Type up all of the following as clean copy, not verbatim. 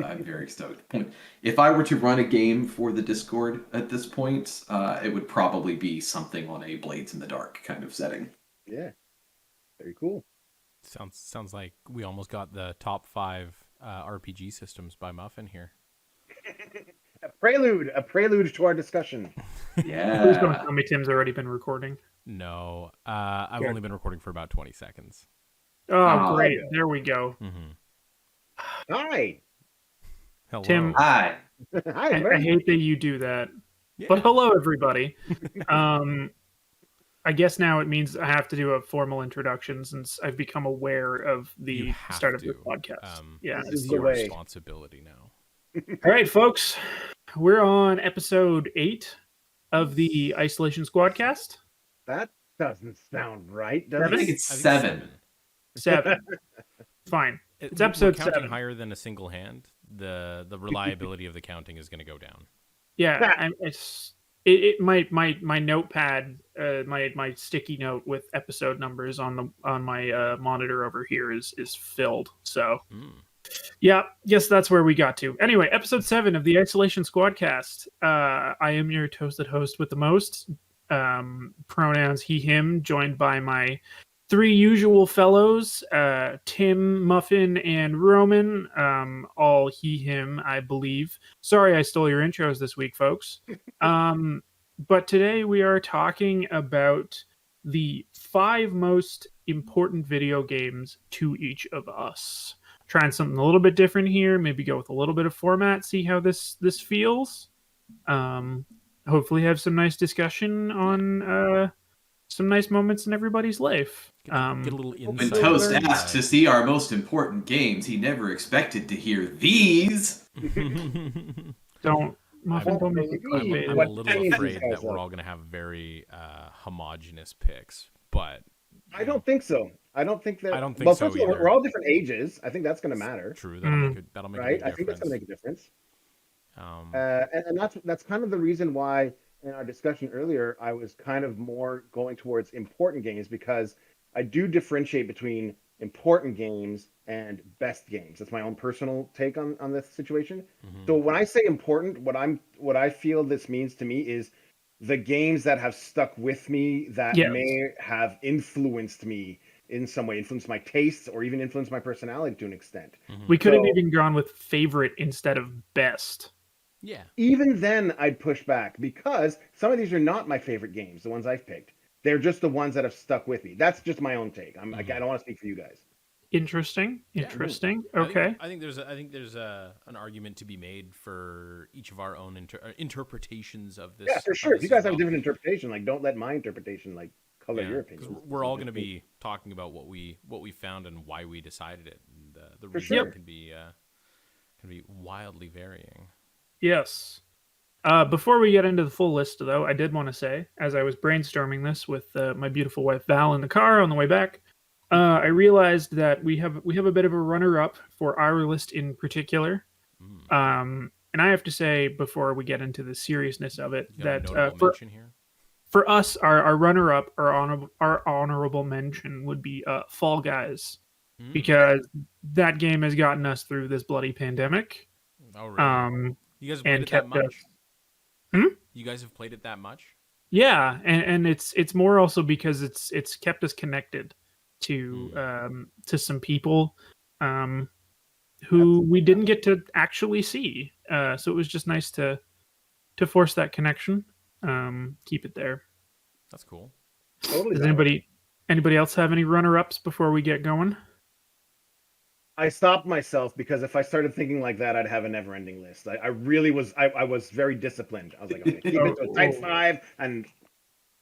I'm very stoked. If I were to run a game for the Discord at this point, it would probably be something on a Blades in the Dark kind of setting. Yeah, very cool. Sounds like we almost got the top 5 RPG systems by Muffin here. A prelude to our discussion. Yeah. Please don't tell me Tim's already been recording. No, I've only been recording for about 20 seconds. Oh, great. There we go. Mm-hmm. Hi. Hello. Tim. Hi. Hi. I hate that you do that. Yeah. But hello, everybody. I guess now it means I have to do a formal introduction since I've become aware of the start of the podcast. Yeah, it's your responsibility now. All right, folks. We're on episode 8 of the Isolation Squadcast. That doesn't sound right. I think it's 7. 7. Fine. It's episode 7. Higher than a single hand, the reliability of the counting is going to go down. Yeah, my notepad, my sticky note with episode numbers on my monitor over here is filled. So, yeah, yes, that's where we got to. Anyway, episode 7 of the Isolation Squadcast. I am your toasted host with the most pronouns he, him, joined by my 3 usual fellows, Tim, Muffin, and Roman, all he, him, I believe. Sorry I stole your intros this week, folks. But today we are talking about the 5 most important video games to each of us. Trying something a little bit different here, maybe go with a little bit of format, see how this feels. Hopefully have some nice discussion on some nice moments in everybody's life. Get a little insight. When Toast asked to see our most important games, he never expected to hear these. Don't make it clickbait. I'm a little afraid that we're all going to have very homogenous picks, but I don't think so. I don't think so. Either. We're all different ages. I think that's going to matter. True. That'll make a right? difference. I think that's going to make a difference. And that's kind of the reason why in our discussion earlier, I was kind of more going towards important games because I do differentiate between important games and best games. That's my own personal take on this situation. So when I say important, what I feel this means to me is the games that have stuck with me that may have influenced me in some way, influenced my tastes or even influenced my personality to an extent. We could have even gone with favorite instead of best. Yeah. Even then, I'd push back because some of these are not my favorite games, the ones I've picked. They're just the ones that have stuck with me. That's just my own take. I don't want to speak for you guys. Interesting. Okay. I think there's an argument to be made for each of our own interpretations of this. Yeah, for sure. If you guys have a different interpretation, don't let my interpretation color your opinion. We're all going to be talking about what we found and why we decided it. And, the for reason sure. can be wildly varying. Yes. Before we get into the full list, though, I did want to say, as I was brainstorming this with my beautiful wife Val in the car on the way back, I realized that we have a bit of a runner-up for our list in particular. And I have to say, before we get into the seriousness of it, that for us, our runner-up, our honorable mention would be Fall Guys, because that game has gotten us through this bloody pandemic. Oh, really? You guys have played it that much? You guys have played it that much? Yeah, and it's more also because it's kept us connected to some people who we didn't get to actually see. So it was just nice to force that connection. Keep it there. That's cool. Totally. Does anybody else have any runner-ups before we get going? I stopped myself because if I started thinking like that, I'd have a never-ending list. I really was. I was very disciplined. I was like, I'm gonna keep it to a tight 5, and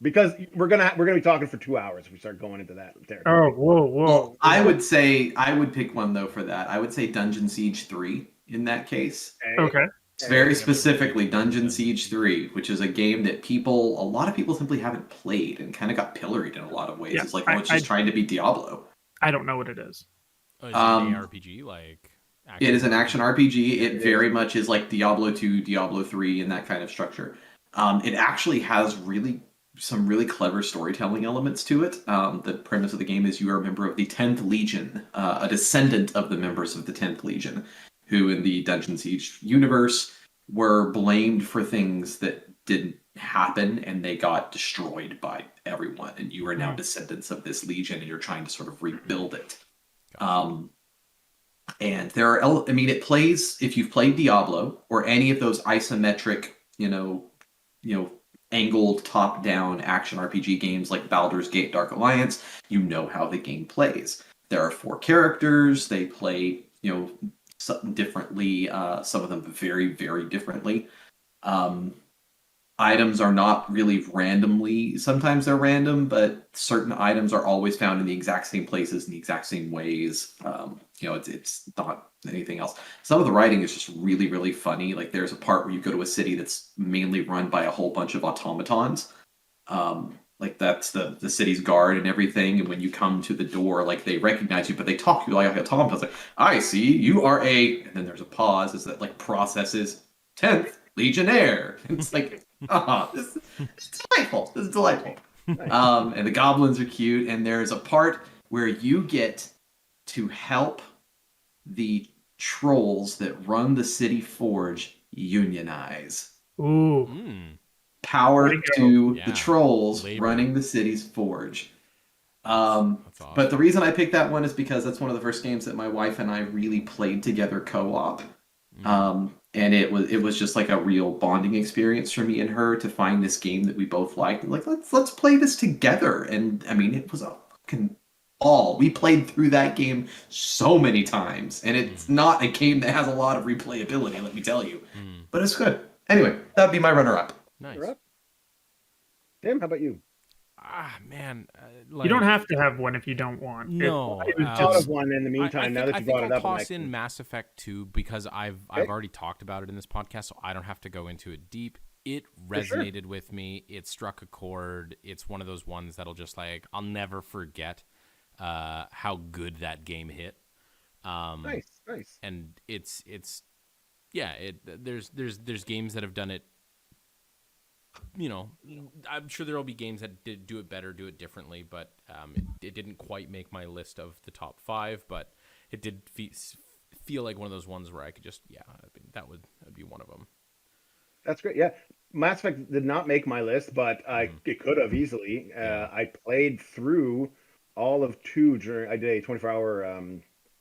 because we're gonna be talking for 2 hours if we start going into that territory. Oh, whoa! Well, I would pick one though for that. I would say Dungeon Siege 3 in that case. Okay. It's very specifically Dungeon Siege 3, which is a game that a lot of people simply haven't played and kind of got pilloried in a lot of ways. Yeah, it's like, it's just trying to beat Diablo. I don't know what it is. Oh, is it an RPG? It is an action RPG. It very much is like Diablo 2, Diablo 3, and that kind of structure. It actually has some really clever storytelling elements to it. The premise of the game is you are a member of the 10th Legion, a descendant of the members of the 10th Legion. who in the Dungeon Siege universe were blamed for things that didn't happen, and they got destroyed by everyone. And you are now descendants of this legion, and you're trying to sort of rebuild it. And there are, I mean, it plays, if you've played Diablo or any of those isometric, angled top-down action RPG games like Baldur's Gate Dark Alliance, you know how the game plays. There are 4 characters. They play, differently. Some of them very, very differently. Items are not really randomly. Sometimes they're random, but certain items are always found in the exact same places in the exact same ways. It's not anything else. Some of the writing is just really, really funny. Like there's a part where you go to a city that's mainly run by a whole bunch of automatons. Like that's the city's guard and everything. And when you come to the door, like they recognize you, but they talk to you like automatons. Like, I see you are and then there's a pause as that like processes 10th Legionnaire. And it's like, it's delightful. This is delightful. Nice. And the goblins are cute. And there's a part where you get to help the trolls that run the city forge unionize. Ooh. Power to the trolls Labor. running the city's forge. That's awesome. But the reason I picked that one is because that's one of the first games that my wife and I really played together co-op. And it was just like a real bonding experience for me and her to find this game that we both liked. And like, let's play this together. And I mean, it was a fucking ball. We played through that game so many times, and it's not a game that has a lot of replayability, let me tell you. But it's good. Anyway, that'd be my runner-up. Nice. Tim, how about you? Man, You don't have to have one if you don't want. No, I thought of one in the meantime. Now that you brought it up, I'll toss in Mass Effect 2 because I've already talked about it in this podcast, so I don't have to go into it deep. It resonated with me. It struck a chord. It's one of those ones that'll just like I'll never forget how good that game hit. Nice. And it's there's games that have done it. I'm sure there will be games that did do it better, do it differently, but it didn't quite make my list of the top 5, but it did feel like one of those ones where I could just, that would be one of them. That's great. Yeah. Mass Effect did not make my list, but it could have easily. I played through all of 2 I did a 24-hour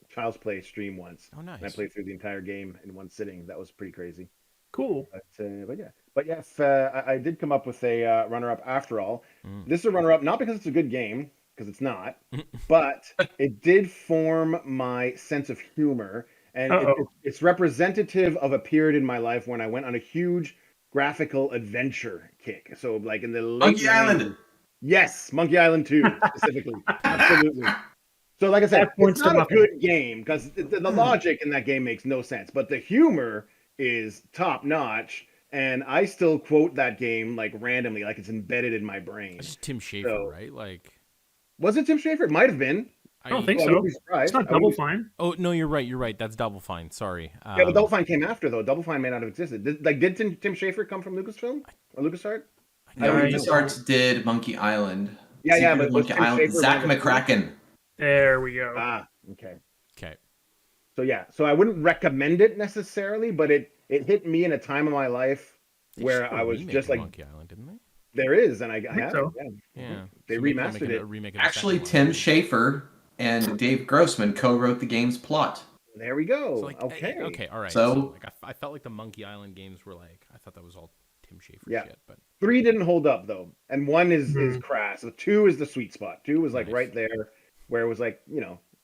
Child's Play stream once. Oh, nice. And I played through the entire game in one sitting. That was pretty crazy. Cool. But yes, I did come up with a runner-up after all. This is a runner-up not because it's a good game, because it's not, but it did form my sense of humor, and it's representative of a period in my life when I went on a huge graphical adventure kick. So like in the late Monkey Island. Yes, Monkey Island 2 specifically. Absolutely. So like I said, it's not a good game because the logic in that game makes no sense, but the humor is top notch, and I still quote that game like randomly, like it's embedded in my brain. It's Tim Schafer, right? Like, was it Tim Schafer? It might have been. I don't think so. It's not Double Fine. Oh no, you're right. That's Double Fine. Sorry. Yeah, but Double Fine came after though. Double Fine may not have existed. Did Tim Schafer come from Lucasfilm or LucasArts? No, LucasArts did Monkey Island. Yeah, but Monkey Island. Zach McCracken. There we go. Okay. So I wouldn't recommend it necessarily, but it hit me in a time of my life where I was just like, Monkey Island, didn't they? There is, and I have so. it. Yeah. They remastered it. Actually, Tim Schafer and Dave Grossman co-wrote the game's plot. There we go. So okay, all right. So like, I felt like the Monkey Island games were like I thought that was all Tim Schafer shit, but 3 didn't hold up though, and 1 is crass. So 2 is the sweet spot. 2 was like right there, where it was like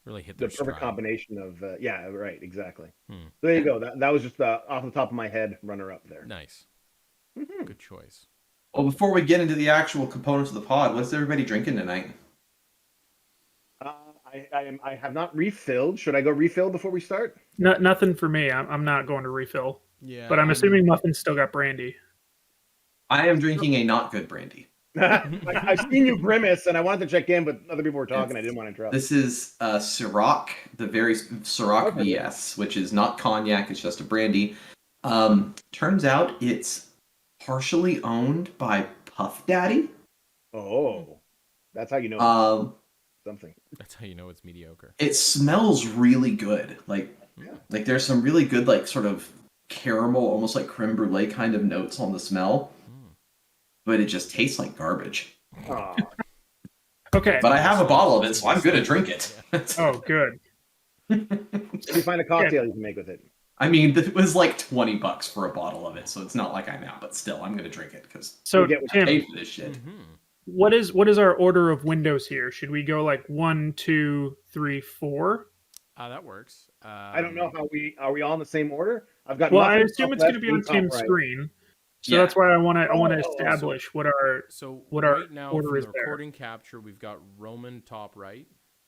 really hit the perfect combination of exactly. So there you go. That was just off the top of my head runner up there. Nice. Good choice. Well, before we get into the actual components of the pod, what's everybody drinking tonight? I have not refilled. Should I go refill before we start? Nothing for me. I'm not going to refill. Yeah. But I'm assuming Muffin's still got brandy. I am drinking a not good brandy. I've seen you grimace, and I wanted to check in, but other people were talking. I didn't want to interrupt. This is Ciroc, the very Ciroc VS, which is not cognac. It's just a brandy. Turns out it's partially owned by Puff Daddy. Oh, that's how you know something. That's how you know it's mediocre. It smells really good. Like Like there's some really good like sort of caramel, almost like creme brulee kind of notes on the smell, but it just tastes like garbage. Oh. Okay. But I have a bottle of it, so I'm gonna drink it. Oh, good. If you find a cocktail you can make with it. I mean, it was like $20 for a bottle of it, so it's not like I'm out. But still, I'm gonna drink it because So, get I Tim, paid for this shit. what is our order of windows here? Should we go like 1, 2, 3, 4? That works. I don't know how are we all in the same order? I've got. Well, I Muffin assume top it's going to left, be on me top Tim's right. screen, so Yeah. that's why I want to Oh, establish what our So what our right now order from is the there. recording capture, we've got Roman top right,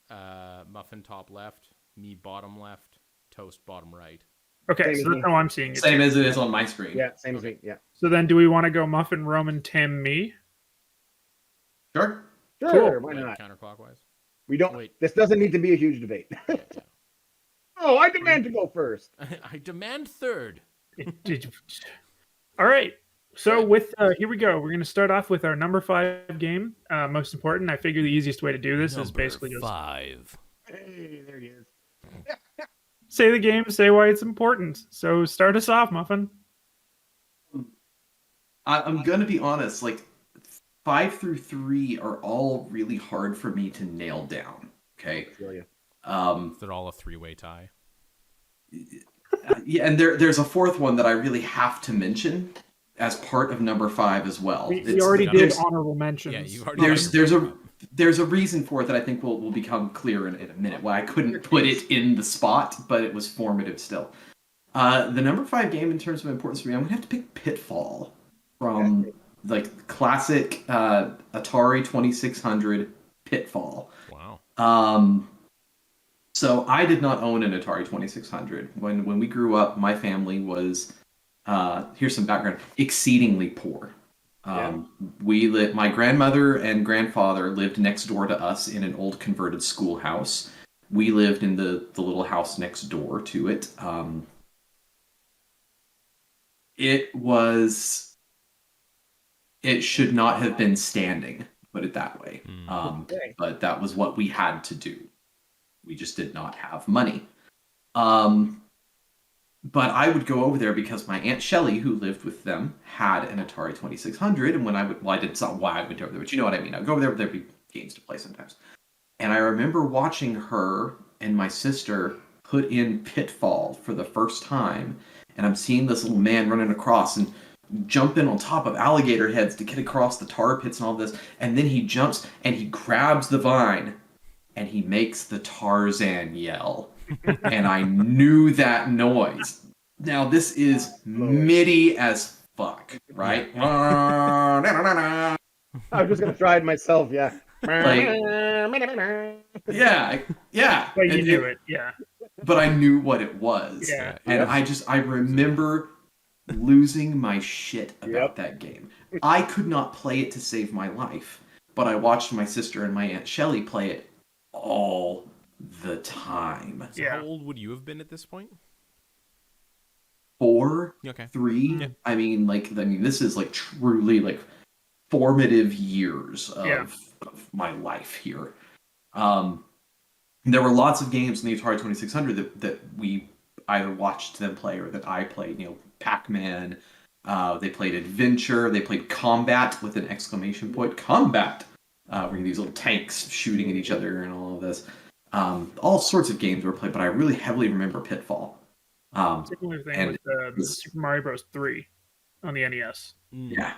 Muffin top left, me bottom left, Toast bottom right. Okay, Same so as that's me. how I'm seeing it. Same too. as it is on my screen. Yeah, same as me. Yeah. So then, do we want to go Muffin, Roman, Tim, me? Sure. Sure, Cool. why not? Counterclockwise. We don't. Wait. This doesn't need to be a huge debate. Yeah. Oh, I demand to go first. I demand third. All right. So with here we go. We're going to start off with our number 5 game. Most important, I figure the easiest way to do this is basically just 5. Hey, there he is. say the game, say why it's important. So start us off, Muffin. I'm gonna be honest. Like 5 through 3 are all really hard for me to nail down. Okay. I feel you. They're all a 3-way tie. Yeah, and there's a fourth one that I really have to mention as part of number 5 as well. We already did honorable mentions. Yeah, you already. There's a reason for it that I think will become clear in a minute. Why I couldn't put it in the spot, but it was formative still. The number 5 game in terms of importance for me, I'm gonna have to pick Pitfall from like classic Atari 2600 Pitfall. Wow. So I did not own an Atari 2600. When we grew up, my family was here's some background, exceedingly poor. My grandmother and grandfather lived next door to us in an old converted schoolhouse. We lived in the little house next door to it. It should not have been standing, put it that way. But that was what we had to do. We just did not have money. But I would go over there because my Aunt Shelley, who lived with them, had an Atari 2600. And when it's not why I went over there, but you know what I mean. I'd go over there, there'd be games to play sometimes. And I remember watching her and my sister put in Pitfall for the first time. And I'm seeing this little man running across and jumping on top of alligator heads to get across the tar pits and all this. And then he jumps and he grabs the vine and he makes the Tarzan yell. And I knew that noise. Now, this is MIDI as fuck, right? I was just gonna try it myself. Yeah. Yeah. But you knew it, yeah. But I knew what it was. Yeah. And I remember losing my shit about that game. I could not play it to save my life, but I watched my sister and my Aunt Shelley play it all the time. So how old would you have been at this point? 4, Okay. 3. Yeah. I mean, this is like truly like formative years of my life here. There were lots of games in the Atari 2600 that we either watched them play or that I played. You know, Pac-Man. They played Adventure. They played Combat with an exclamation point. Combat. Where these little tanks shooting at each other and all of this. All sorts of games were played, but I really heavily remember Pitfall. Similar thing with Super Mario Bros. 3 on the NES. Yeah.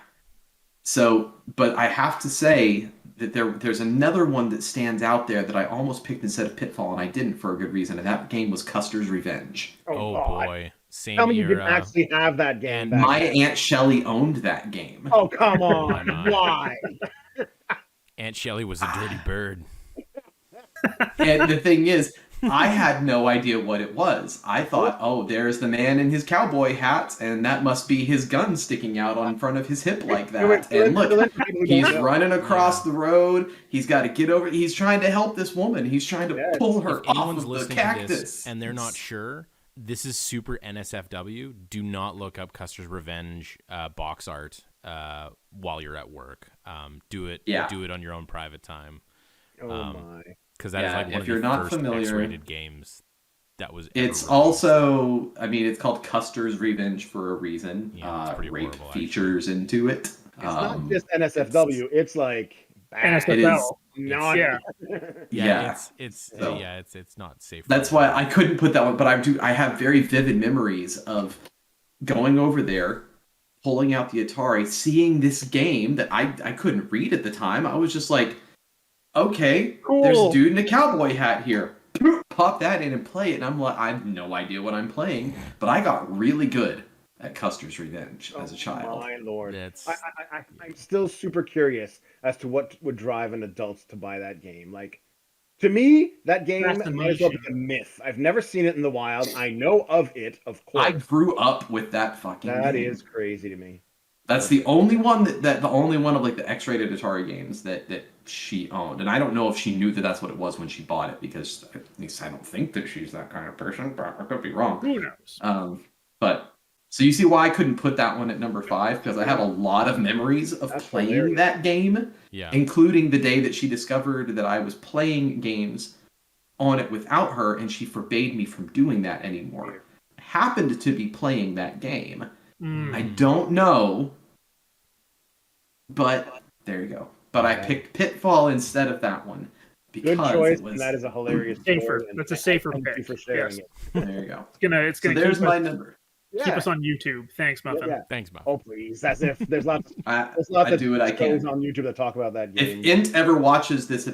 So, but I have to say that there's another one that stands out there that I almost picked instead of Pitfall, and I didn't for a good reason, and that game was Custer's Revenge. Oh boy. Same Tell me era. you can actually have that game. My Aunt Shelley owned that game. Oh, come on. Why? Aunt Shelley was a dirty bird. And the thing is, I had no idea what it was. I thought, oh, there's the man in his cowboy hat, and that must be his gun sticking out on front of his hip like that. And look, he's running across the road. He's got to get over. He's trying to help this woman. He's trying to pull her off of the cactus. And they're not sure. This is super NSFW. Do not look up Custer's Revenge box art while you're at work. Do it on your own private time. Oh my. Because that is like one of the first X-rated games. that was. It's also, I mean, it's called Custer's Revenge for a reason. Yeah, it's pretty rape horrible, features into it. It's not just NSFW. It's like bad. It is. NSFL. Not, Yeah. Yeah, So, it's not safe. That's why I couldn't put that one, but I have very vivid memories of going over there, pulling out the Atari, seeing this game that I couldn't read at the time. I was just like, okay, Cool. There's a dude in a cowboy hat here. Pop that in and play it, and I'm like, I have no idea what I'm playing, but I got really good at Custer's Revenge as a child. My lord, That's, I'm still super curious as to what would drive an adult to buy that game. Like, to me, that game might as well be a myth. I've never seen it in the wild. I know of it, of course. I grew up with that fucking That game. is crazy to me. That's the only one that the only one of like the X-rated Atari games that she owned, and I don't know if she knew that that's what it was when she bought it, because at least I don't think that she's that kind of person, but I could be wrong. Who knows? But so you see why I couldn't put that one at number 5, because I have a lot of memories of playing hilarious. that game, including the day that she discovered that I was playing games on it without her, and she forbade me from doing that anymore. I happened to be playing that game. I don't know, but there you go. But I picked Pitfall instead of that one. Good choice, and that is a hilarious safer. story, That's a safer thank pick. you for sharing it. There you go. It's gonna so there's keep my us, number. keep us on YouTube. Thanks, Muffin. Thanks, Muffin. Oh please, as if there's lots. I of do what I can on YouTube that talk about that game. If Int ever watches this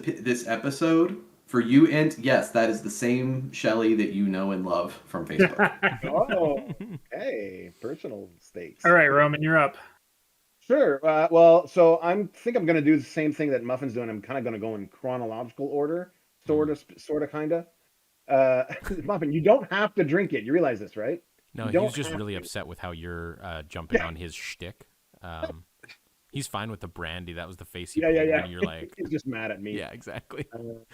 episode, for you, Int, yes, that is the same Shelly that you know and love from Facebook. Oh, hey, personal stakes. All right, Roman, you're up. Sure. Well, so I think I'm going to do the same thing that Muffin's doing. I'm kind of going to go in chronological order, sort of, kind of. Muffin, you don't have to drink it. You realize this, right? No, he was just really upset with how you're jumping on his shtick. He's fine with the brandy. That was the face he pulled when you're like... He's just mad at me. Yeah, exactly.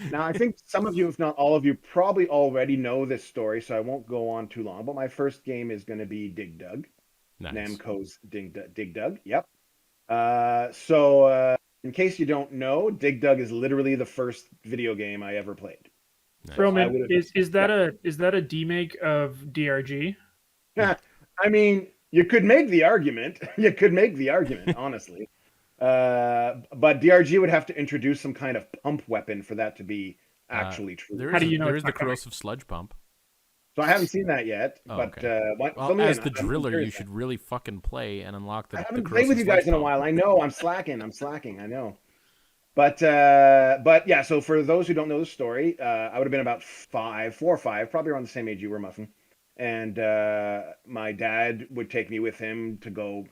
Now, I think some of you, if not all of you, probably already know this story, so I won't go on too long. But my first game is going to be Dig Dug. Nice. Namco's Dig Dug. Yep. So in case you don't know, Dig Dug is literally the first video game I ever played. Nice. Roman, is that a demake of DRG? I mean, you could make the argument. Honestly. But DRG would have to introduce some kind of pump weapon for that to be actually true. How do you know there is the coming? corrosive sludge pump. So I haven't seen that yet. Oh, but okay. well, as the driller, you should really fucking play and unlock the. I haven't the played with you guys in a while. I know I'm slacking. I know. But yeah. So for those who don't know the story, I would have been about 4 or 5, probably around the same age you were, Muffin. And my dad would take me with him to go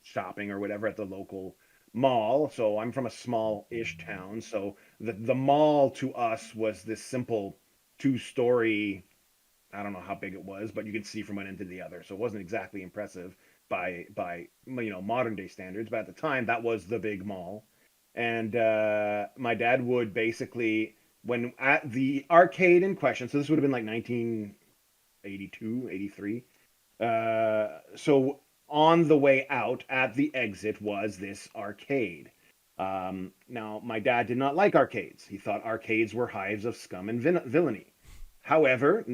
shopping or whatever at the local mall. So I'm from a small-ish town. So the mall to us was this simple 2-story. I don't know how big it was, but you could see from one end to the other. So it wasn't exactly impressive by modern day standards. But at the time, that was the big mall. And my dad would basically, when at the arcade in question, so this would have been like 1982, 83. So on the way out at the exit was this arcade. Now, my dad did not like arcades. He thought arcades were hives of scum and villainy. However,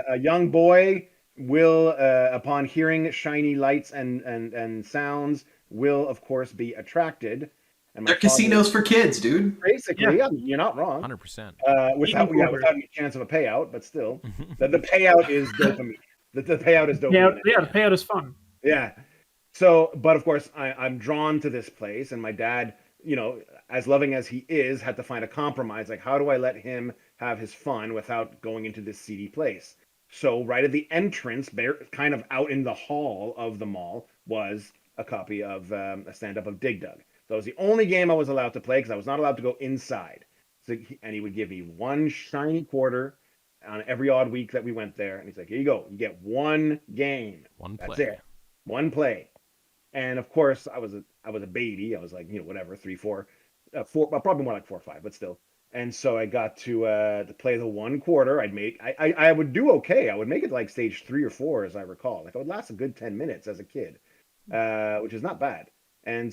a young boy will, upon hearing shiny lights and sounds, will of course be attracted. And they're casinos for kids, dude. Basically, yeah. You're not wrong. 100%. Without any chance of a payout, but still, the payout is dopamine. The payout is dopamine. Yeah, the payout is fun. Yeah. So, but of course, I'm drawn to this place, and my dad, as loving as he is, had to find a compromise. Like, how do I let him have his fun without going into this seedy place? So right at the entrance, kind of out in the hall of the mall, was a copy of a stand-up of Dig Dug. That was the only game I was allowed to play because I was not allowed to go inside. And he would give me 1 shiny quarter on every odd week that we went there. And he's like, here you go. You get 1 game. That's it. 1 play. And of course, I was a baby. I was like, whatever, 3, 4, 4, well, probably more like 4 or 5, but still. And so I got to play the 1 quarter. I would do okay. I would make it like stage 3 or 4, as I recall. Like I would last a good 10 minutes as a kid, which is not bad. And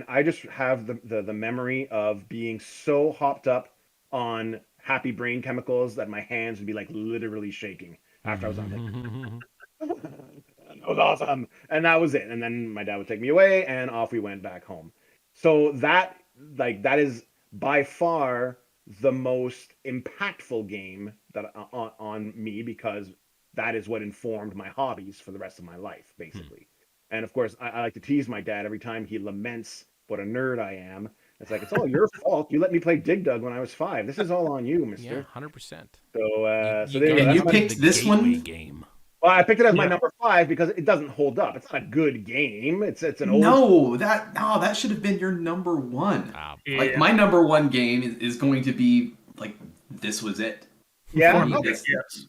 I just have the memory of being so hopped up on happy brain chemicals that my hands would be like literally shaking after I was on it. That was awesome. And that was it. And then my dad would take me away and off we went back home. So that is by far the most impactful game that on me, because that is what informed my hobbies for the rest of my life, basically. And of course, I like to tease my dad every time he laments what a nerd I am. It's like, it's all your fault. You let me play Dig Dug when I was 5. This is all on you, mister. Yeah, 100%. So there And you you picked this one? Game. Well, I picked it as my number 5 because it doesn't hold up. It's not a good game. It's an old. No, that should have been your number 1. Like my number 1 game is going to be like this was it. Yeah. Okay. Yes.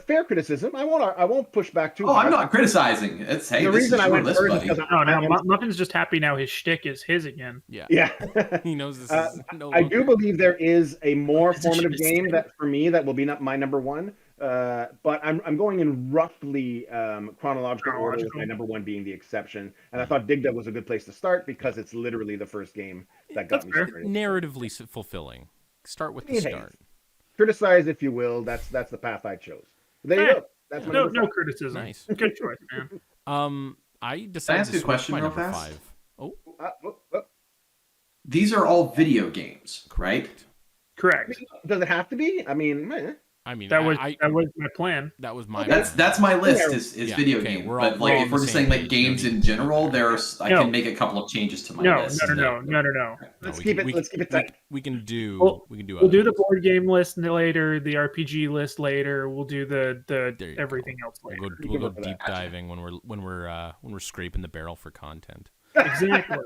Fair criticism. I won't push back too. Oh, I'm not criticizing. It's the reason I went list, first buddy. because Muffin's just happy now. His shtick is his again. Yeah. He knows this is I do believe there is a more formative game that for me that will be not my number 1. But I'm going in roughly chronological order, with my number 1 being the exception. And I thought Dig Dug was a good place to start because it's literally the first game that got me started. Narratively fulfilling. Start with the start. Criticize if you will. That's the path I chose. There you go. That's my no criticism. Nice. Good choice, man. I Can I decided ask to you a question my real number fast? 5. Oh, These are all video games, right? Correct. Does it have to be? I mean, That was my plan. That was my. That's my list is video okay, game. we're all- But we're like all if we're on the just same saying like page. games No need in to- general, I No. can make a couple of changes to my No, list. no. let's keep it tight. We can do. We can do. We'll do other the board game list later, the RPG list later. We'll do the There you everything go. else later. We'll go deep diving when we're scraping the barrel for content. Exactly.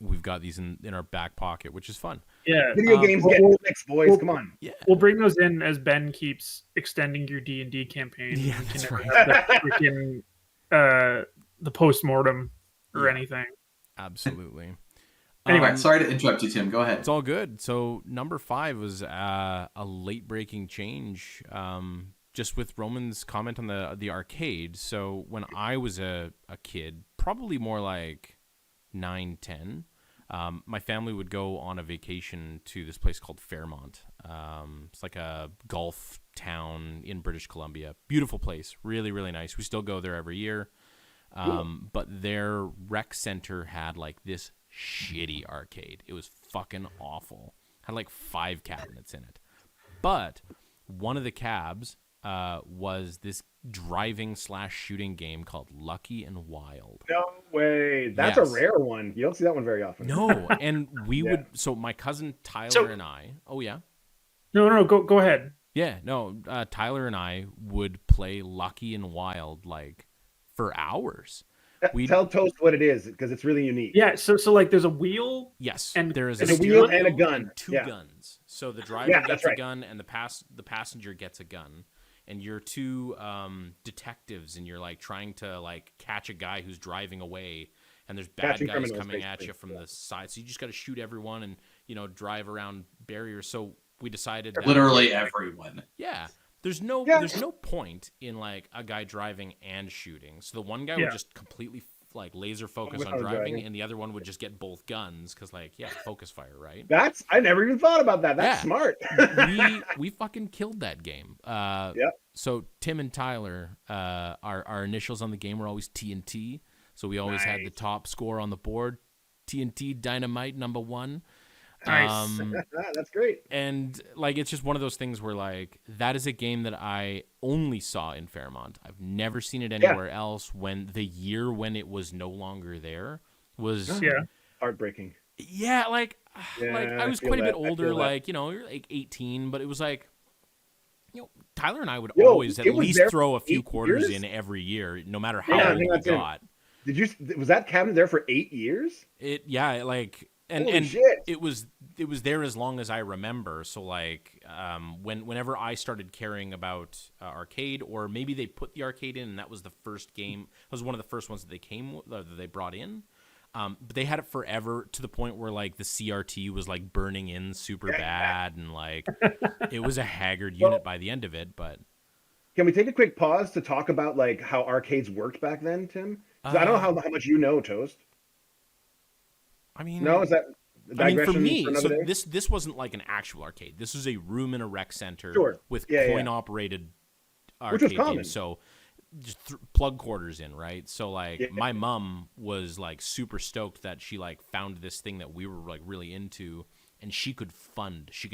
We've got these in our back pocket, which is fun. Yeah. Video games get fixed, boys. Come on. Yeah. We'll bring those in as Ben keeps extending your D&D campaign. Yeah, We can that's never right. have the freaking the postmortem or anything. Absolutely. Anyway, sorry to interrupt you, Tim. Go ahead. It's all good. So number 5 was a late breaking change. Just with Roman's comment on the arcade. So when I was a kid, probably more like 9, 10, my family would go on a vacation to this place called Fairmont. It's like a golf town in British Columbia. Beautiful place. Really, really nice. We still go there every year. But their rec center had like this shitty arcade. It was fucking awful. Had like 5 cabinets in it. But one of the cabs was this driving/shooting game called Lucky and Wild. No way. That's Yes. a rare one. You don't see that one very often. No, and we would. So my cousin Tyler and I. Oh yeah. No, go ahead. Yeah, no. Tyler and I would play Lucky and Wild like for hours. Tell Toast what it is because it's really unique. Yeah, so like there's a wheel. Yes, and there is a steering wheel and a gun. and 2 Yeah. guns. So the driver Yeah, gets that's a right. gun, and the passenger gets a gun, and you're 2 detectives, and you're like trying to like catch a guy who's driving away, and there's bad Catching guys criminals, coming at basically. you from the side. So you just got to shoot everyone and drive around barriers. So we decided that Literally everyone. yeah. There's no point in like a guy driving and shooting. So the one guy would just completely like laser focus on driving, and the other one would just get both guns because like focus fire, right? I never even thought about that. That's smart. we fucking killed that game. So Tim and Tyler, our initials on the game were always TNT. So we always had the top score on the board. TNT Dynamite #1. Nice. That's great. And like it's just one of those things where like that is a game that I only saw in Fairmont. I've never seen it anywhere else. When the year when it was no longer there was heartbreaking. Yeah, like I was quite a bit older, like you're like 18, but it was like Tyler and I would always at least throw a few quarters in every year, no matter how old we got. Was that cabinet there for 8 years? And shit. it was there as long as I remember. So like whenever I started caring about arcade, or maybe they put the arcade in, and that was the first game. It was one of the first ones that they brought in. But they had it forever to the point where like the CRT was like burning in super bad, and like it was a haggard unit by the end of it. But can we take a quick pause to talk about like how arcades worked back then, Tim? 'Cause I don't know how much you know, Toast. I mean, no, is that I mean, for digression me, another so day. this wasn't like an actual arcade. This was a room in a rec center Sure. with Yeah, yeah. coin-operated Which was arcade common. games. So just plug quarters in, right? So like Yeah. my mom was like super stoked that she like found this thing that we were like really into, and she could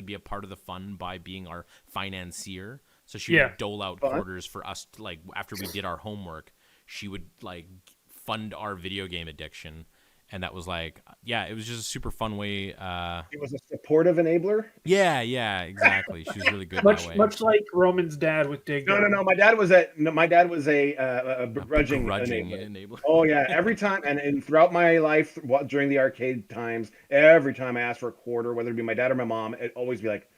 be a part of the fund by being our financier. So she would dole out Fun. quarters for us to, like, after we did our homework, she would like fund our video game addiction. And that was like, yeah, it was just a super fun way. It was a supportive enabler. Yeah, exactly. She was really good much that way. much like Roman's dad with Dig. No. My dad was a begrudging enabler. Oh yeah, every time and throughout my life during the arcade times, every time I asked for a quarter, whether it be my dad or my mom, it'd always be like,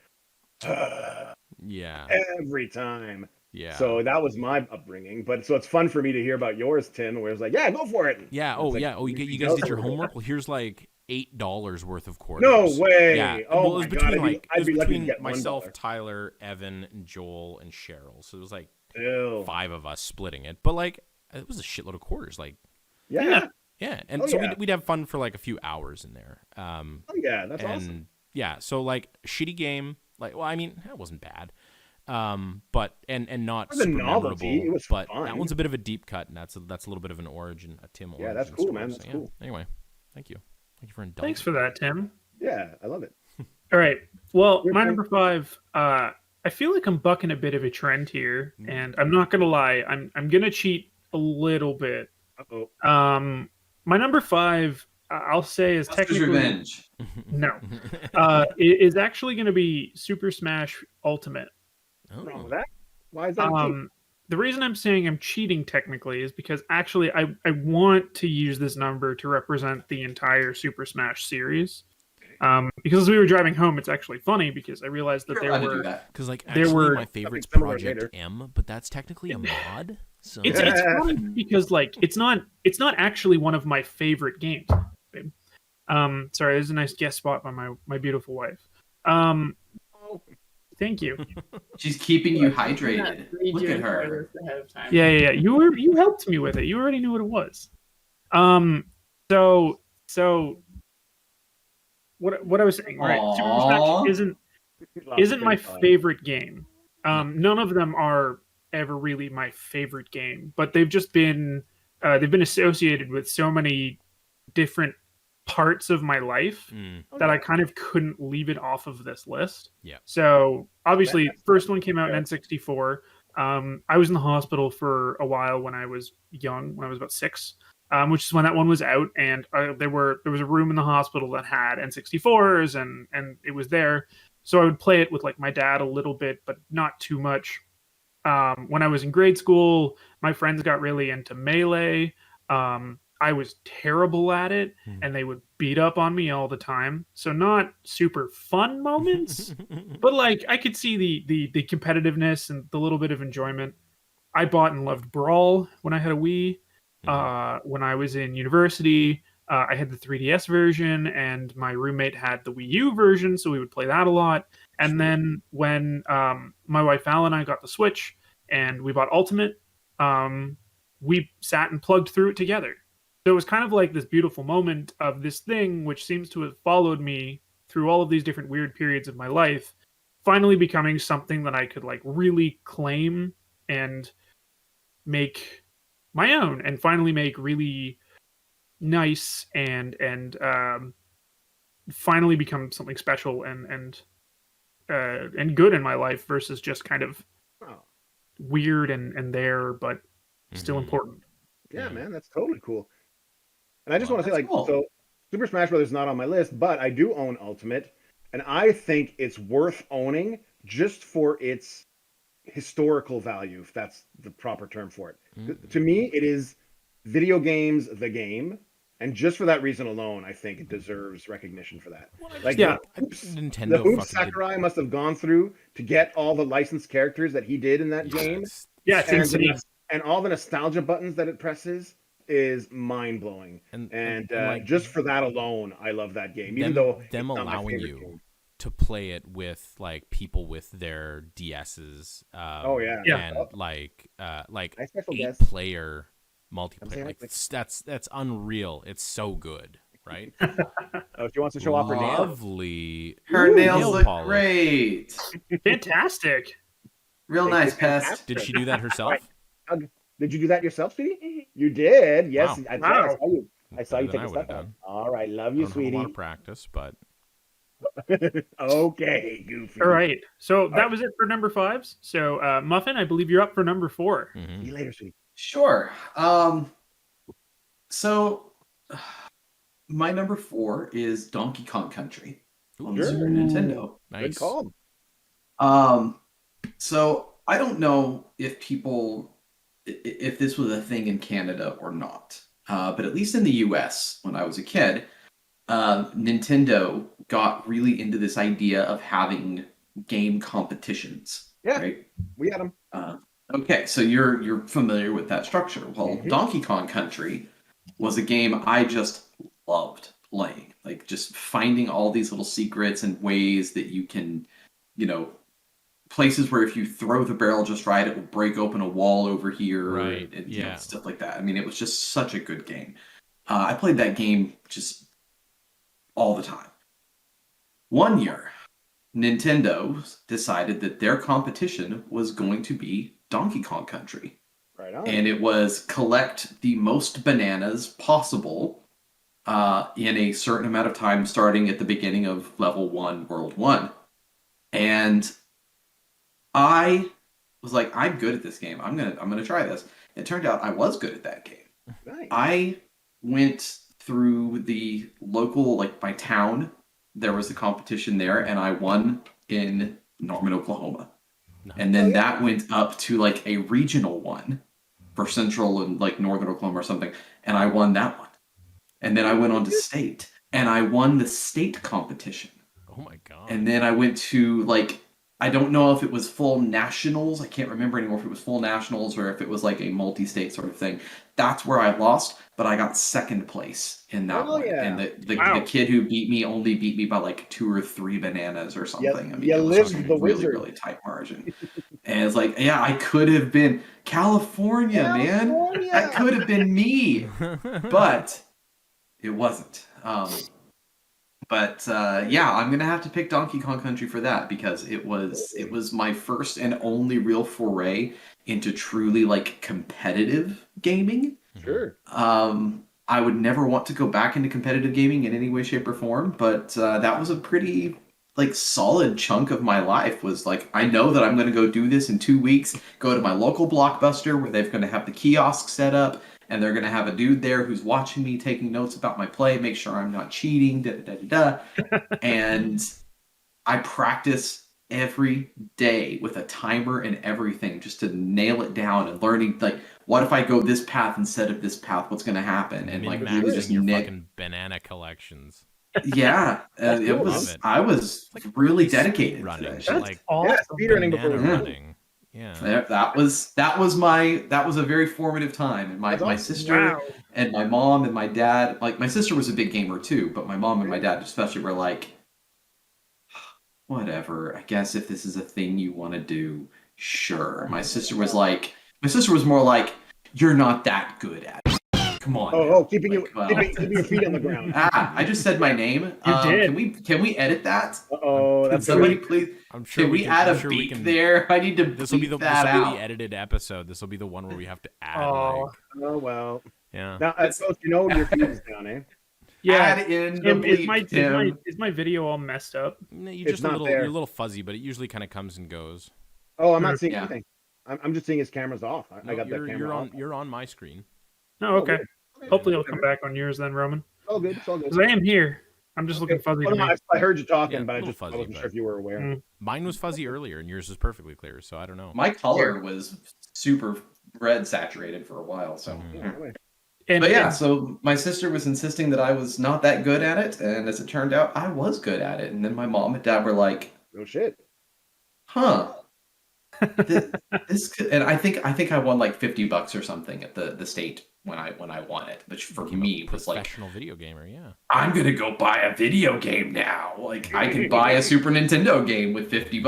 yeah, every time. Yeah. So that was my upbringing. But so it's fun for me to hear about yours, Tim, where it's like, yeah, go for it. Yeah. And it's like, You guys did your homework. Well, here's like $8 worth of quarters. No way. Yeah. Oh well, it was my between God. I'd be lucky to get myself, $1. Tyler, Evan, and Joel and Cheryl. So it was like Ew. 5 of us splitting it. But like it was a shitload of quarters. Like Yeah. And yeah. we'd have fun for like a few hours in there. Oh yeah, that's awesome. Yeah. So like shitty game. Like, well, I mean, that wasn't bad. But and not super memorable. It was but fun. that one's a bit of a deep cut, and that's a little bit of an origin, a Tim origin. Yeah, that's cool, story. man. That's cool. Anyway, thank you for indulging. Thanks for that, Tim. Yeah, I love it. All right. Well, my number 5. I feel like I'm bucking a bit of a trend here, and I'm not gonna lie. I'm gonna cheat a little bit. Uh-oh. My number 5, I'll say, is Custer's technically Revenge. no. It is actually going to be Super Smash Ultimate. What's wrong with that? Why is that? The reason I'm saying I'm cheating technically is because actually I want to use this number to represent the entire Super Smash series. Because as we were driving home, it's actually funny because I realized that there were because like there actually were my favorite's Project M, but that's technically a mod. So it's funny because like it's not actually one of my favorite games. Babe. Sorry, there's a nice guest spot by my beautiful wife. Thank you. She's keeping you hydrated. Look at her. Yeah. You helped me with it. You already knew what it was. So what I was saying, right? Super Smash isn't my favorite game. None of them are ever really my favorite game, but they've just been associated with so many different parts of my life that I kind of couldn't leave it off of this list. Yeah. So obviously, first one came out in N64. I was in the hospital for a while when I was young, when I was about 6, which is when that one was out, and there was a room in the hospital that had N64s, and it was there. So I would play it with like my dad a little bit, but not too much. When I was in grade school, my friends got really into Melee. I was terrible at it, and they would beat up on me all the time. So not super fun moments, but like I could see the competitiveness and the little bit of enjoyment. I bought and loved Brawl when I had a Wii. When I was in university, I had the 3DS version, and my roommate had the Wii U version, so we would play that a lot. And then when my wife Val and I got the Switch, and we bought Ultimate, we sat and plugged through it together. So it was kind of like this beautiful moment of this thing, which seems to have followed me through all of these different weird periods of my life, finally becoming something that I could like really claim and make my own, and finally make really nice and finally become something special and good in my life versus just kind of weird and there, but still important. Yeah, man, that's totally cool. And I just want to say, like, so Super Smash Bros. Is not on my list, but I do own Ultimate, and I think it's worth owning just for its historical value, if that's the proper term for it. To me, it is video games, the game, and just for that reason alone, I think it deserves recognition for that. Like, Nintendo, the hoops Sakurai must have gone through to get all the licensed characters that he did in that game. Yeah, it's insane. And all the nostalgia buttons that it presses is mind blowing. And like, just for that alone, I love that game. Even though them allowing you game to play it with like people with their DSs. And like 8-player multiplayer. Like that's unreal. It's so good. right? Oh, she wants to show off her nails. Lovely. Her Ooh, nails nail look polish. great. Fantastic. Real Thank nice, you, Pest. fantastic. Did she do that herself? Did you do that yourself, sweetie? You did. Yes, Wow. I saw you. I saw Better you than take I a would have step out. done. All right, love I you, don't have a lot sweetie. of practice, but Okay, Goofy. All right. So that was it for number 5s. So Muffin, I believe you're up for number 4. mhm. See you later, sweetie. Sure. So my number 4 is Donkey Kong Country on the Sure. Super Nintendo. Good Nice. call. So I don't know if this was a thing in Canada or not, but at least in the U.S. when I was a kid, Nintendo got really into this idea of having game competitions. Yeah. Right. We had them. Okay, so you're familiar with that structure. Well, Mhm. Donkey Kong Country was a game I just loved playing. Like just finding all these little secrets and ways that you can, places where if you throw the barrel just right, it will break open a wall over here, Right, and yeah. stuff like that. I mean, it was just such a good game. I played that game just all the time. One year, Nintendo decided that their competition was going to be Donkey Kong Country. Right on. And it was collect the most bananas possible in a certain amount of time, starting at the beginning of level 1, world 1. And I was like, I'm good at this game. I'm gonna try this. It turned out I was good at that game. Nice. I went through the local, like my town. There was a competition there, and I won in Norman, Oklahoma. Nice. And then Oh, yeah. that went up to like a regional one for Central and like Northern Oklahoma or something, and I won that one. And then I went on to state, and I won the state competition. Oh my god. And then I went to like, I don't know if it was full nationals. I can't remember anymore if it was full nationals or if it was like a multi-state sort of thing. That's where I lost, but I got second place in that Oh, one. yeah. And the Wow. kid who beat me only beat me by like 2 or 3 bananas or something. I mean, you it was lived just a the really, wizard. really tight margin. And it's like, yeah, I could have been California, man. That could have been me, but it wasn't. But yeah, I'm gonna have to pick Donkey Kong Country for that because it was my first and only real foray into truly like competitive gaming. Sure. I would never want to go back into competitive gaming in any way, shape, or form, but that was a pretty like solid chunk of my life. Was like, I know that I'm going to go do this in 2 weeks. Go to my local Blockbuster where they're going to have the kiosk set up, and they're going to have a dude there who's watching me, taking notes about my play, make sure I'm not cheating. Da da da da. And I practice every day with a timer and everything just to nail it down and learning like, what if I go this path instead of this path? What's going to happen? And like really just your nit. fucking banana collections. Yeah, That's it cool. was. Love it. I was Like really speed dedicated to running, that but shit. like Awesome. Speedrunning before banana we running. Yeah. That was a very formative time. And my That's awesome. sister Wow. and my mom and my dad, like my sister was a big gamer too, but my mom and my dad especially were like, whatever, I guess if this is a thing you want to do, sure. My sister was more like, you're not that good at it. Come on. Oh, now. keeping your feet on the ground. I just said my name. You did. Can we edit that? Oh, Can that's somebody good. please? I'm sure Can we add a we beat can- there? I need to This will be bleep that the out. edited episode. This will be the one where we have to add Oh. like Oh well. yeah. Now, Coach, you know your feet is down, eh? Yeah. Add in the Tim, bleep, Tim. is my video all messed up? No, It's you're not there. a little fuzzy, but it usually kind of comes and goes. Oh, I'm not seeing Yeah. anything. I'm just seeing his camera's off. I No, got that camera off. you're on my screen. Oh, okay. good. Hopefully it'll come back on yours then, Roman. It's all good. It's all good. Because I am here. I'm just looking fuzzy Oh, to no, me. I heard you talking, Yeah, but a I little just I fuzzy, wasn't but- sure if you were aware. Mm. Mine was fuzzy earlier, and yours was perfectly clear. So I don't know. My color was super red saturated for a while, so. Mhm. Yeah, anyway. And, But yeah, and- so my sister was insisting that I was not that good at it, and as it turned out, I was good at it. And then my mom and dad were like, No shit. "Huh, this could," and I think I won like $50 or something at the state when I won it, which for Became a me was like, professional video gamer. Yeah. I'm gonna go buy a video game now. Like I could buy a Super Nintendo game with $50.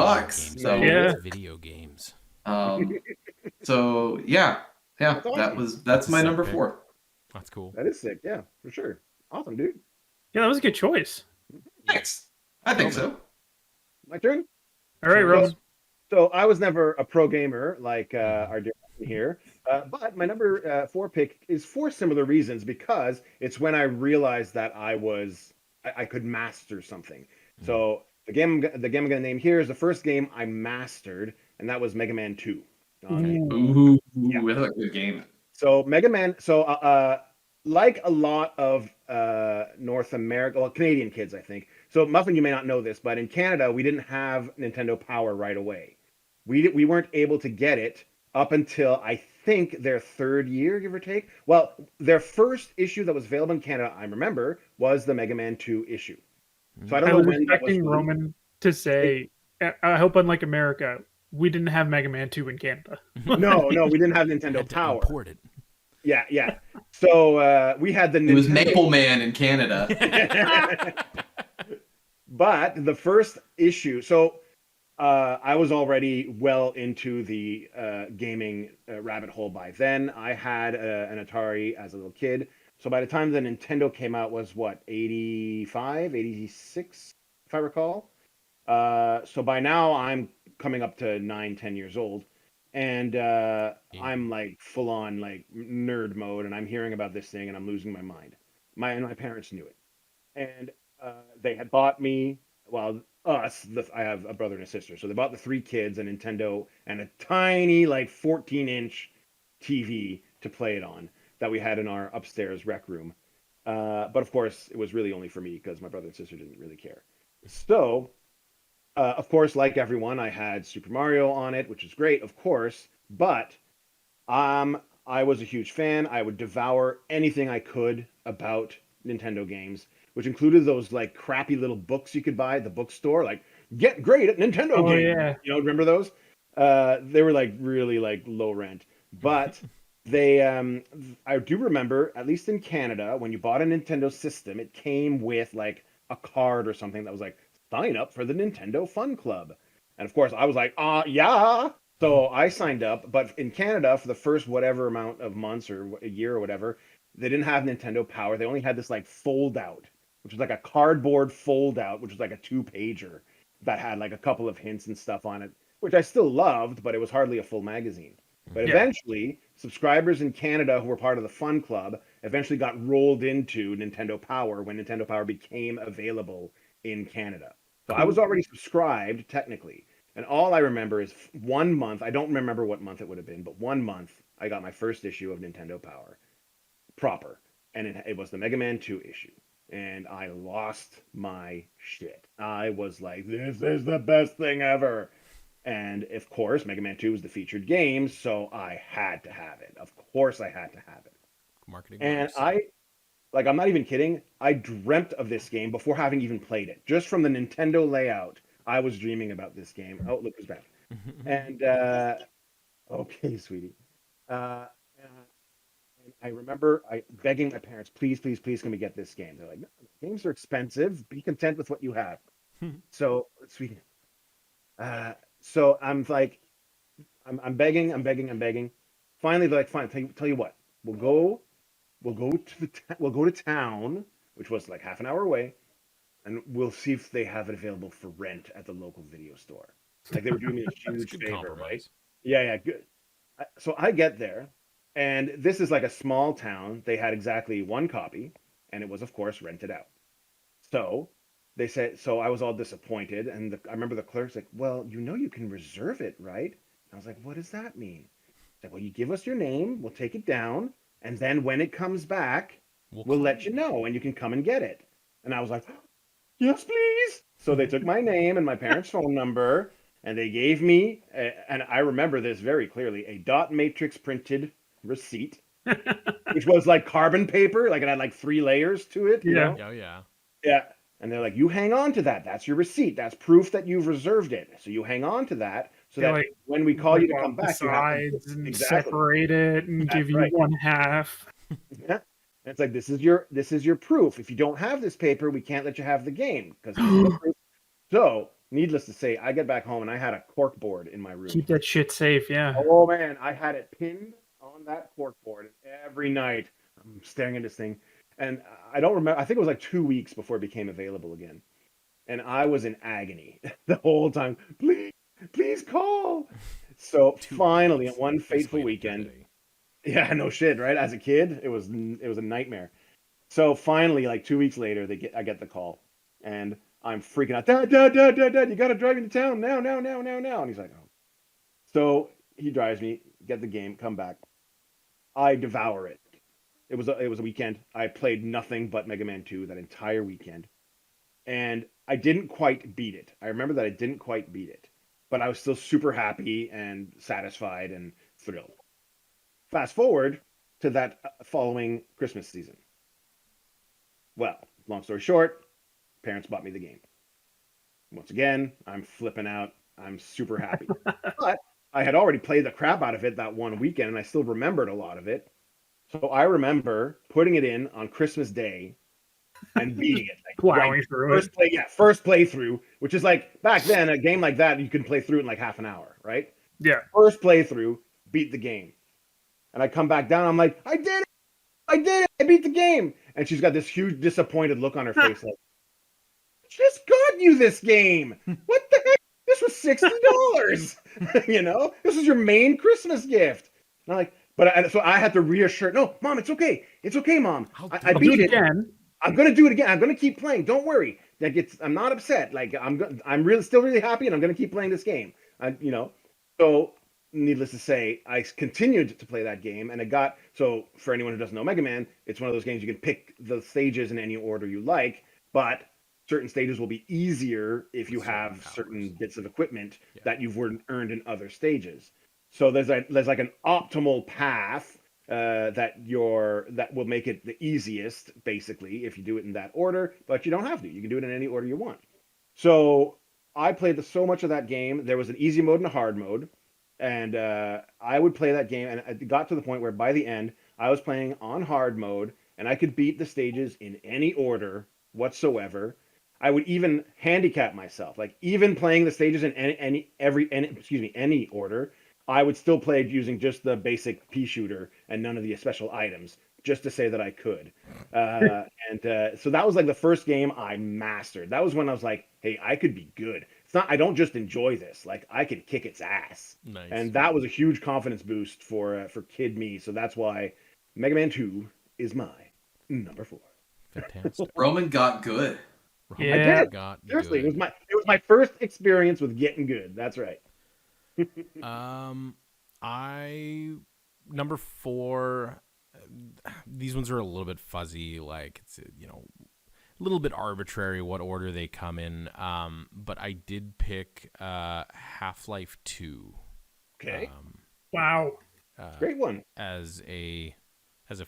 Games, So Yeah. video games. So yeah, That's awesome. that's my Sick number pick. 4. That's cool. That is sick. Yeah, for sure. Awesome, dude. Yeah, that was a good choice. Thanks. I think so. My turn. All right, Sure. Roman. So I was never a pro gamer like our dear friend here, but my number 4 pick is for similar reasons because it's when I realized that I could master something. So the game I'm going to name here is the first game I mastered, and that was Mega Man 2. Ooh, Yeah. that's a good game. So Mega Man, like a lot of North America, well, Canadian kids, I think. So Muffin, you may not know this, but in Canada, we didn't have Nintendo Power right away. We weren't able to get it up until I think their 3rd year, give or take. Well, their first issue that was available in Canada, I remember, was the Mega Man 2 issue. So I don't I know was when that was expecting released. Roman to say, I hope unlike America, we didn't have Mega Man 2 in Canada. No, we didn't have Nintendo Had to Power. import it. Yeah. So we had the Nintendo. It was Maple Man in Canada. But the first issue, so I was already well into the gaming rabbit hole by then. I had an Atari as a little kid. So by the time the Nintendo came out was what, 85, 86, if I recall. So by now I'm coming up to 9, 10 years old. And I'm like full on like nerd mode, and I'm hearing about this thing and I'm losing my mind. My parents knew it. And they had bought me, well, I have a brother and a sister. So they bought the 3 kids a Nintendo and a tiny, like 14-inch TV to play it on that we had in our upstairs rec room. But of course, it was really only for me because my brother and sister didn't really care. So, of course, like everyone, I had Super Mario on it, which is great, of course. But I was a huge fan. I would devour anything I could about Nintendo games, which included those like crappy little books you could buy at the bookstore, like "Get Great at Nintendo Games." Yeah. You know, remember those? They were like really like low rent, but they I do remember, at least in Canada, when you bought a Nintendo system, it came with like a card or something that was like, sign up for the Nintendo Fun Club. And of course I was like, yeah. So I signed up, but in Canada for the first whatever amount of months or a year or whatever, they didn't have Nintendo Power. They only had this like fold out, which was like a cardboard fold out, which was like a 2-pager that had like a couple of hints and stuff on it, which I still loved, but it was hardly a full magazine. But Yeah. eventually, subscribers in Canada who were part of the Fun Club eventually got rolled into Nintendo Power when Nintendo Power became available in Canada. So I was already subscribed technically. And all I remember is 1 month. I don't remember what month it would have been, but 1 month I got my first issue of Nintendo Power proper. And it was the Mega Man 2 issue. And I lost my shit. I was like, this is the best thing ever. And of course, Mega Man 2 was the featured game, so I had to have it. Of course I had to have it. Marketing And works. I'm not even kidding. I dreamt of this game before having even played it. Just from the Nintendo layout, I was dreaming about this game. Oh, look who's back. And okay, sweetie. And I remember begging my parents, please, please, please, can we get this game? They're like, no, games are expensive. Be content with what you have. So, sweetie. So I'm like, I'm begging, I'm begging, I'm begging. Finally, they're like, fine. Tell you what, we'll go to town, which was like half an hour away, and we'll see if they have it available for rent at the local video store. Like they were doing me a huge good favor, compromise. right? Yeah, good. So I get there, and this is like a small town. They had exactly 1 copy, and it was, of course, rented out. So they said, so I was all disappointed, and I remember the clerk's like, well, you can reserve it, right? And I was like, what does that mean? He's like, well, you give us your name, we'll take it down, and then when it comes back, we'll let you know, and you can come and get it. And I was like, yes, please. So they took my name and my parents' phone number, and they gave me, and I remember this very clearly, a dot matrix printed receipt, which was like carbon paper, like it had like 3 layers to it. You know? Oh yeah. Yeah. And they're like, you hang on to that. That's your receipt. That's proof that you've reserved it. So you hang on to that so that like, when we call you to rip come off the back, you have to sides and exactly. separate it and That's give you right. 1/2. Yeah. And it's like, this is your proof. If you don't have this paper, we can't let you have the game because this is the proof. So, needless to say, I get back home and I had a cork board in my room. Keep that shit safe, yeah. Oh man, I had it pinned on that cork board every night. I'm staring at this thing. And I don't remember. I think it was like 2 weeks before it became available again, and I was in agony the whole time. Please call. So 2 finally, weeks. on one Just fateful wait a weekend, day. yeah, no shit, right? As a kid, it was a nightmare. So finally, like 2 weeks later, I get the call, and I'm freaking out. Dad, you gotta drive me to town now, now, now, now, now. And he's like, oh. So he drives me, get the game, come back. I devour it. It was a weekend. I played nothing but Mega Man 2 that entire weekend, and I didn't quite beat it. I remember that I didn't quite beat it, but I was still super happy and satisfied and thrilled. Fast forward to that following Christmas season. Well, long story short, parents bought me the game. Once again, I'm flipping out. I'm super happy. But I had already played the crap out of it that one weekend, and I still remembered a lot of it. So I remember putting it in on Christmas Day and beating it. Like, Plowing through it. First playthrough, which is like back then, a game like that, you can play through it in like half an hour, right? Yeah. First playthrough, beat the game. And I come back down, I'm like, I did it! I beat the game! And she's got this huge disappointed look on her face, like, just got you this game! What the heck? This was $60! You know? This is your main Christmas gift. And I'm like, so I had to reassure, no, Mom, it's okay. It's okay, Mom. I beat it again. I'm gonna do it again. I'm gonna keep playing. Don't worry. I'm not upset. Like I'm really still really happy, and I'm gonna keep playing this game. So needless to say, I continued to play that game, and so for anyone who doesn't know Mega Man, it's one of those games you can pick the stages in any order you like, but certain stages will be easier if you have certain bits of equipment that you've earned in other stages. So there's like an optimal path that will make it the easiest, basically, if you do it in that order, but you don't have to. You can do it in any order you want. So I played so much of that game. There was an easy mode and a hard mode, and I would play that game, and it got to the point where by the end, I was playing on hard mode, and I could beat the stages in any order whatsoever. I would even handicap myself, like even playing the stages in any order. I would still play using just the basic pea shooter and none of the special items, just to say that I could. So that was like the first game I mastered. That was when I was like, hey, I could be good. It's not, I don't just enjoy this. Like, I could kick its ass. Nice. And that was a huge confidence boost for kid me. So that's why Mega Man 2 is my number 4. Fantastic. Roman got good. I did. Seriously, it was my first experience with getting good. That's right. Number 4, these ones are a little bit fuzzy, like it's a little bit arbitrary what order they come in, but I did pick Half-Life 2. Okay. Wow. Great one. As a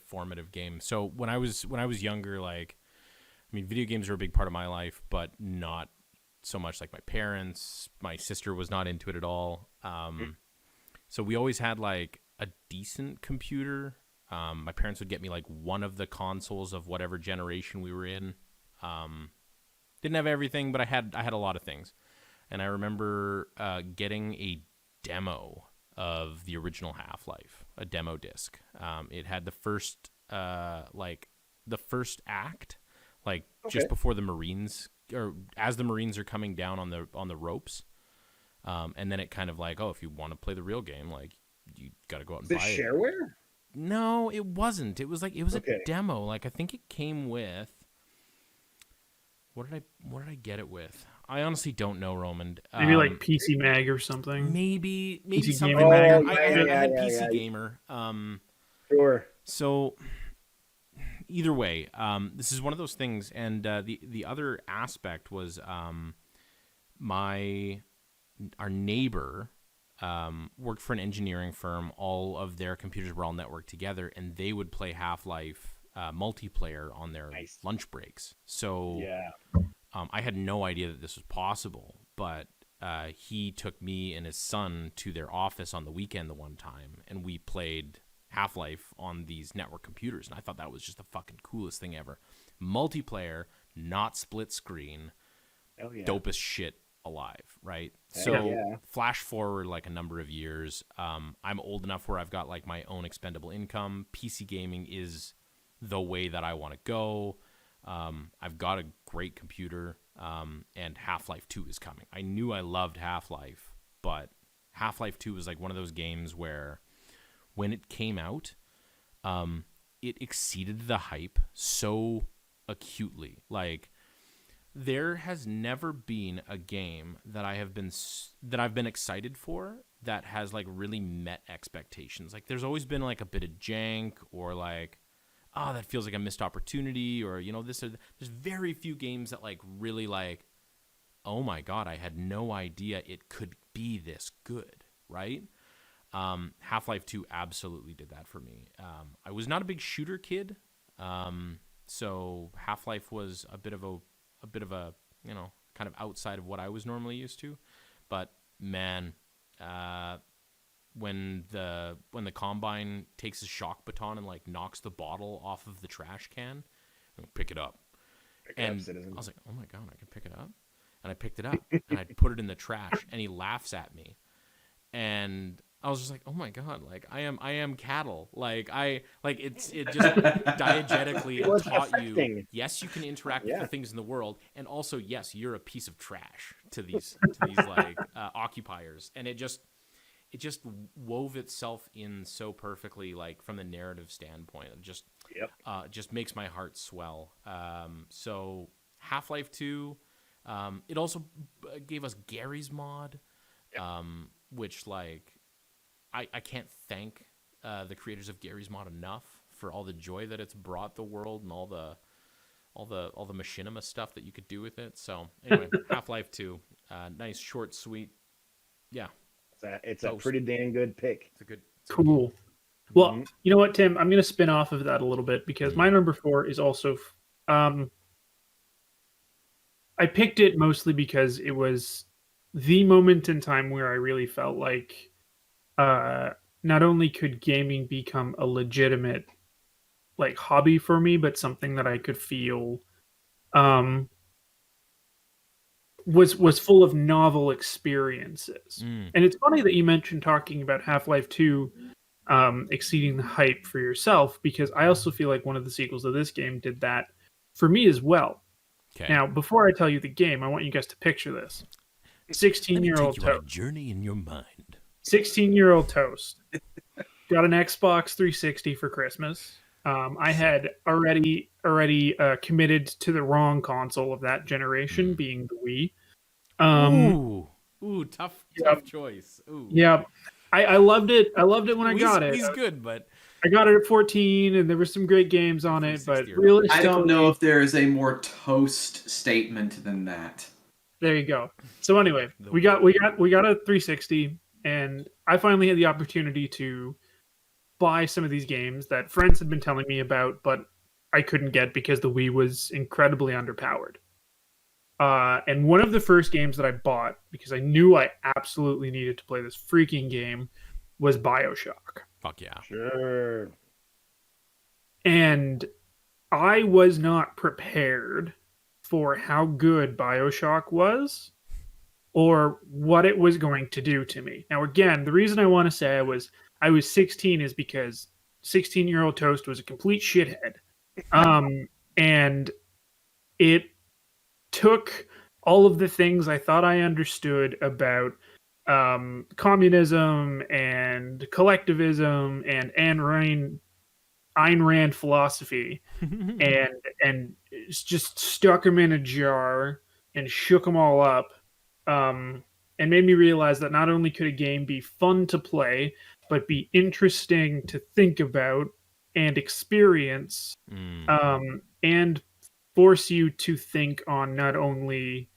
formative game. So when I was younger, like, I mean, video games were a big part of my life, but not so much like my parents. My sister was not into it at all. So we always had like a decent computer. My parents would get me like one of the consoles of whatever generation we were in. Didn't have everything, but I had a lot of things. And I remember getting a demo of the original Half-Life, a demo disc. It had the first act, like just before the Marines, or as the Marines are coming down on the ropes, and then it kind of like, oh, if you want to play the real game, like you got to go out and buy it. Is it shareware? No, it wasn't. It was a demo. Like I think it came with. What did I get it with? I honestly don't know, Roman. Maybe like PC Mag or something. Maybe PC something. Gamer. I had PC Gamer. Sure. So either way, this is one of those things, and the other aspect was our neighbor worked for an engineering firm. All of their computers were all networked together, and they would play Half-Life multiplayer on their lunch breaks. So I had no idea that this was possible, but he took me and his son to their office on the weekend the one time, and we played Half-Life on these network computers, and I thought that was just the fucking coolest thing ever. Multiplayer, not split screen, dopest shit alive, right? Flash forward like a number of years. I'm old enough where I've got like my own expendable income. PC gaming is the way that I want to go. I've got a great computer, and Half-Life 2 is coming. I knew I loved Half-Life, but Half-Life 2 was like one of those games where when it came out, it exceeded the hype so acutely. Like, there has never been a game that I've been excited for that has like really met expectations. Like, there's always been like a bit of jank, or like, oh, that feels like a missed opportunity, or there's very few games that like really like, oh my god, I had no idea it could be this good, right? Half-Life 2 absolutely did that for me. I was not a big shooter kid, so Half-Life was a bit of a kind of outside of what I was normally used to. But man, when the Combine takes his shock baton and like knocks the bottle off of the trash can, pick it up. And I was like, oh my god, I can pick it up. And I picked it up and I put it in the trash, and he laughs at me. And I was just like, oh my god, like I am cattle. It just diegetically taught you, yes, you can interact with the things in the world, and also, yes, you're a piece of trash to these like occupiers. And it just wove itself in so perfectly, like from the narrative standpoint. It just makes my heart swell. So Half-Life 2, it also gave us Gary's mod, which like I can't thank the creators of Gary's mod enough for all the joy that it's brought the world, and all the machinima stuff that you could do with it. So anyway, Half-Life 2, nice, short, sweet. Yeah, it's a pretty dang good pick. Cool. Well, you know what, Tim? I'm going to spin off of that a little bit, because my number 4 is also. I picked it mostly because it was the moment in time where I really felt like not only could gaming become a legitimate like hobby for me, but something that I could feel was full of novel experiences. And it's funny that you mentioned talking about Half-Life 2 exceeding the hype for yourself, because I also feel like one of the sequels of this game did that for me as well. Okay. Now, before I tell you the game, I want you guys to picture this. 16-year-old Toast. On a journey in your mind. 16-year-old Toast got an Xbox 360 for Christmas. I had already committed to the wrong console of that generation, being the Wii. Tough choice. Ooh. Yeah, I loved it. I loved it when I got it. He's good, but I got it at 14, and there were some great games on it. But realistically, I don't know if there is a more Toast statement than that. There you go. So anyway, we got a 360, and I finally had the opportunity to buy some of these games that friends had been telling me about, but I couldn't get because the Wii was incredibly underpowered. And one of the first games that I bought, because I knew I absolutely needed to play this freaking game, was Bioshock. Fuck yeah. Sure. And I was not prepared for how good Bioshock was, or what it was going to do to me. Now, again, the reason I want to say I was 16 is because 16-year-old Toast was a complete shithead. And it took all of the things I thought I understood about communism and collectivism and Ayn Rand philosophy and just stuck them in a jar and shook them all up, and made me realize that not only could a game be fun to play, but be interesting to think about and experience, and force you to think on not only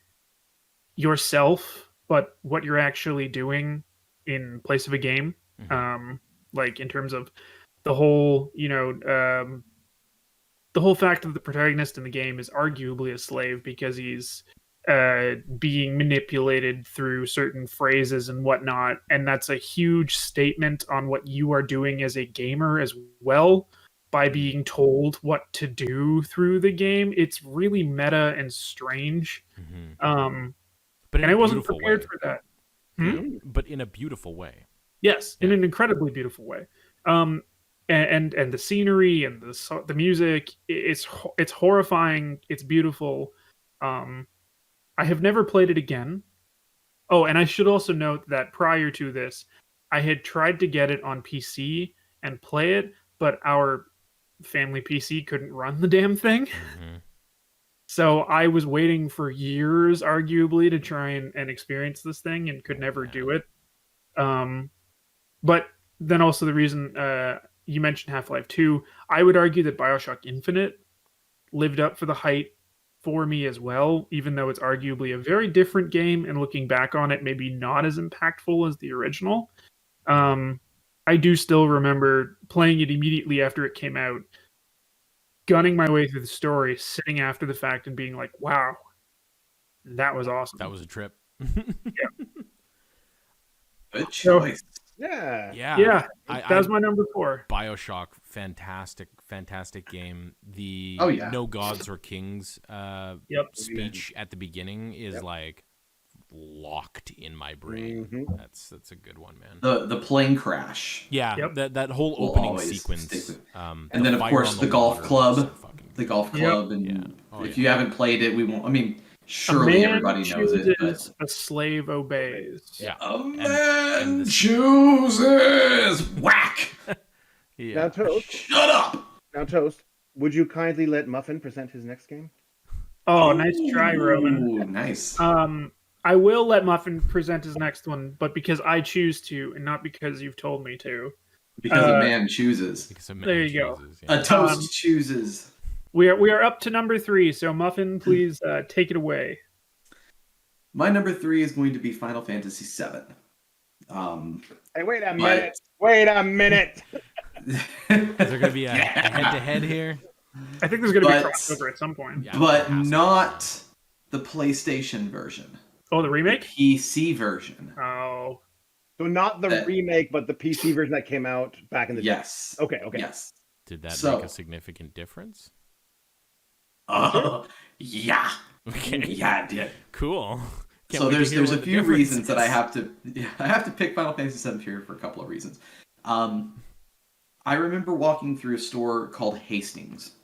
yourself, but what you're actually doing in place of a game. Like in terms of the whole, the whole fact that the protagonist in the game is arguably a slave because he's being manipulated through certain phrases and whatnot. And that's a huge statement on what you are doing as a gamer as well, by being told what to do through the game. It's really meta and strange. But and I wasn't prepared for that. But in a beautiful way. Yes, in an incredibly beautiful way. and the scenery and the music, it's horrifying. It's beautiful. I have never played it again. Oh, and I should also note that prior to this, I had tried to get it on PC and play it, but our family PC couldn't run the damn thing. Mm-hmm. So I was waiting for years, arguably, to try and experience this thing and could never do it. But then also the reason you mentioned Half-Life 2, I would argue that Bioshock Infinite lived up for the hype for me as well, even though it's arguably a very different game, and looking back on it, maybe not as impactful as the original. I do still remember playing it immediately after it came out, gunning my way through the story, sitting after the fact and being like, wow, that was awesome. That was a trip. Yeah. Good choice. Yeah. That was my number 4. Bioshock, fantastic game. The No Gods or Kings speech at the beginning is like locked in my brain. Mm-hmm. That's a good one, man. The plane crash. Yeah, that whole opening sequence. And then of course the golf club. The golf club, and if you haven't played it, we won't. I mean, surely everybody knows it. But a slave obeys. Yeah, a man chooses. Whack. Now, Toast. Shut up. Now, Toast. Would you kindly let Muffin present his next game? Oh, nice try, Roman. Nice. I will let Muffin present his next one, but because I choose to, and not because you've told me to. Because a man chooses. There you go. A toast chooses. We are up to number 3, so Muffin, please take it away. My number 3 is going to be Final Fantasy VII. Hey, wait a minute! Wait a minute! Is there going to be a head-to-head here? I think there's going to be a crossover at some point. Yeah, but not the PlayStation version. Oh, the remake? The PC version. Oh. So not the remake, but the PC version that came out back in the day. Yes. Okay. Yes. Did that make a significant difference? Yeah. Okay. Yeah, it did. Cool. So there's a few reasons that I have to pick Final Fantasy VII here for a couple of reasons. I remember walking through a store called Hastings.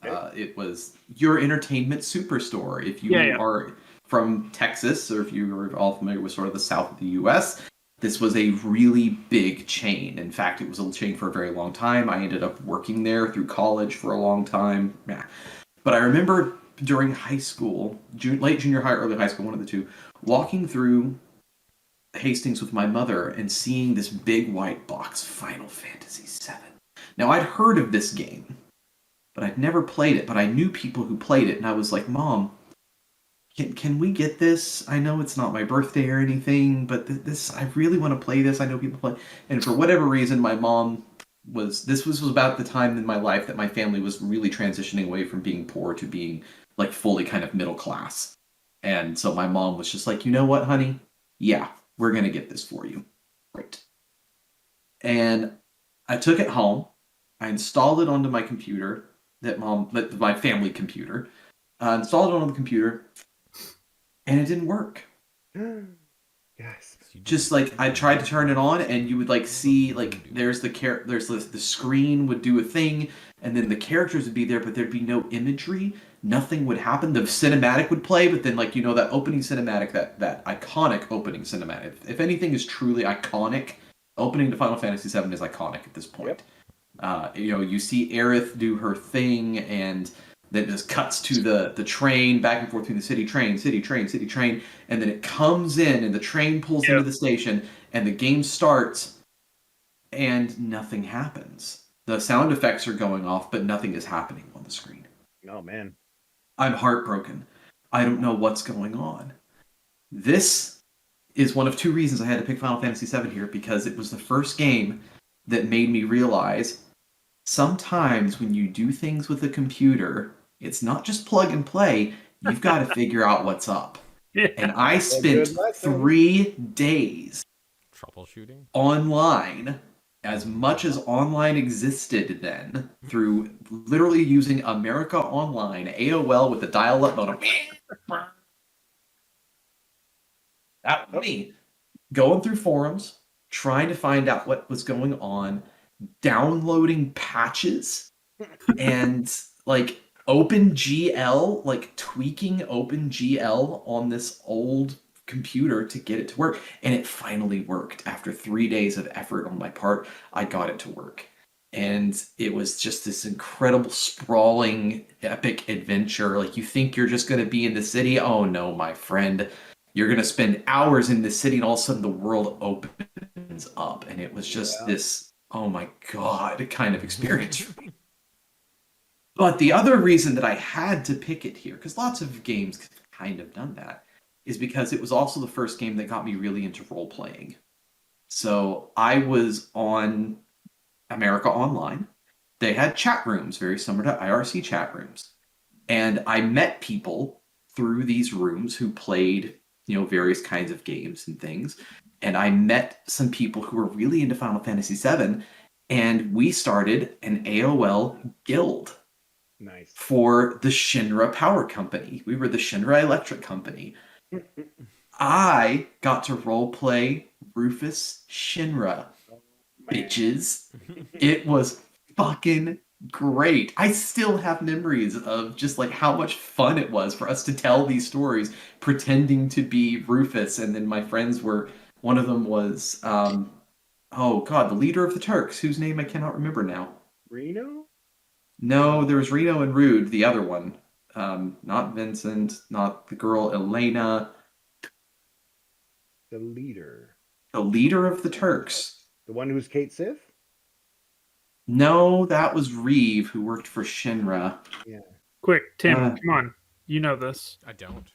It was your entertainment superstore. If you are from Texas, or if you are all familiar with sort of the south of the U.S., this was a really big chain. In fact, it was a chain for a very long time. I ended up working there through college for a long time. Yeah. But I remember during high school, late junior high, early high school, one of the two, walking through Hastings with my mother and seeing this big white box, Final Fantasy VII. Now, I'd heard of this game, but I'd never played it, but I knew people who played it, and I was like, Mom, can we get this? I know it's not my birthday or anything, but this I really want to play this. I know people play. And for whatever reason, my mom this was about the time in my life that my family was really transitioning away from being poor to being like fully kind of middle class. And so my mom was just like, you know what, honey? Yeah, we're going to get this for you. Great. And I took it home. I installed it onto my computer, my family computer. Installed it on the computer, and it didn't work. Yes. Just like I tried to turn it on, and you would like see like there's the screen would do a thing, and then the characters would be there, but there'd be no imagery. Nothing would happen. The cinematic would play, but then like that opening cinematic, that iconic opening cinematic. If anything is truly iconic, opening to Final Fantasy VII is iconic at this point. Yep. You see Aerith do her thing, and then it just cuts to the train back and forth through the city train, and then it comes in, and the train pulls into the station, and the game starts, and nothing happens. The sound effects are going off, but nothing is happening on the screen. Oh, man. I'm heartbroken. I don't know what's going on. This is one of two reasons I had to pick Final Fantasy VII here, because it was the first game that made me realize sometimes when you do things with a computer, it's not just plug and play. You've got to figure out what's up. And I spent 3 days troubleshooting online, as much as online existed then, through literally using America Online, AOL with the dial-up modem. That was me. Going through forums, trying to find out what was going on. downloading patches and like OpenGL, like tweaking OpenGL on this old computer to get it to work. And it finally worked. After 3 days of effort on my part, I got it to work. And it was just this incredible, sprawling, epic adventure. Like, you think you're just going to be in the city. Oh, no, my friend. You're going to spend hours in the city, and all of a sudden the world opens up. And it was just this, oh my God, kind of experience. But the other reason that I had to pick it here, because lots of games have kind of done that, is because it was also the first game that got me really into role-playing. So I was on America Online. They had chat rooms very similar to IRC chat rooms. And I met people through these rooms who played, various kinds of games and things. And I met some people who were really into Final Fantasy VII, and we started an AOL guild. Nice. For the Shinra Power Company. We were the Shinra Electric Company. I got to roleplay Rufus Shinra. Bitches. It was fucking great. I still have memories of just like how much fun it was for us to tell these stories pretending to be Rufus, and then my friends were, one of them was the leader of the Turks, whose name I cannot remember now. Reno? No, there was Reno and Rude, the other one. Not Vincent, not the girl Elena. The leader. The leader of the Turks. The one who's Kate Sith? No, that was Reeve, who worked for Shinra. Yeah. Quick, Tim, come on. You know this. I don't.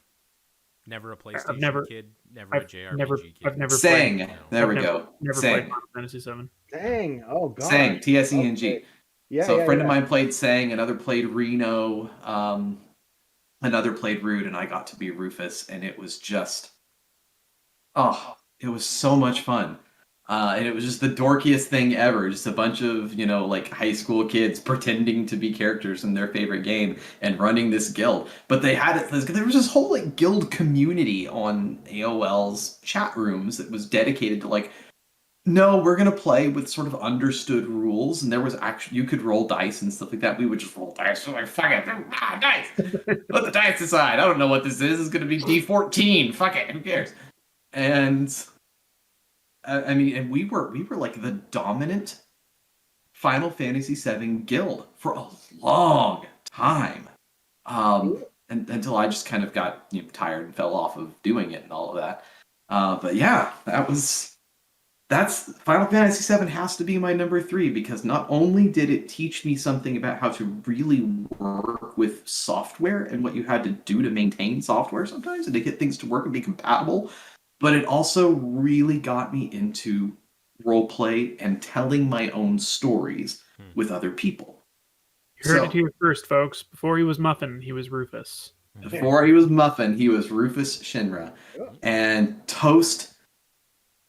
Never a PlayStation kid. Never a JRPG kid. I've never Sang. played. There we go. Never Sang. played Final Fantasy VII. Sang. Oh, God. Sang. T-S-E-N-G. Okay. Yeah, So a friend of mine played Sang, another played Reno, another played Rude, and I got to be Rufus, and it was just, it was so much fun. And it was just the dorkiest thing ever. Just a bunch of, like high school kids pretending to be characters in their favorite game and running this guild. But they had it, there was this whole like guild community on AOL's chat rooms that was dedicated to like, no, we're going to play with sort of understood rules. And there was actually, you could roll dice and stuff like that. We would just roll dice. We're like, fuck it. Dice. Put the dice aside. I don't know what this is. It's going to be D14. Fuck it. Who cares? And and we were like the dominant Final Fantasy VII guild for a long time. And until I just kind of got tired and fell off of doing it and all of that. But yeah, that's Final Fantasy VII has to be my number 3, because not only did it teach me something about how to really work with software and what you had to do to maintain software sometimes and to get things to work and be compatible, but it also really got me into roleplay and telling my own stories with other people. You heard it here first, folks. Before he was Muffin, he was Rufus. Before he was Muffin, he was Rufus Shinra. And Toast...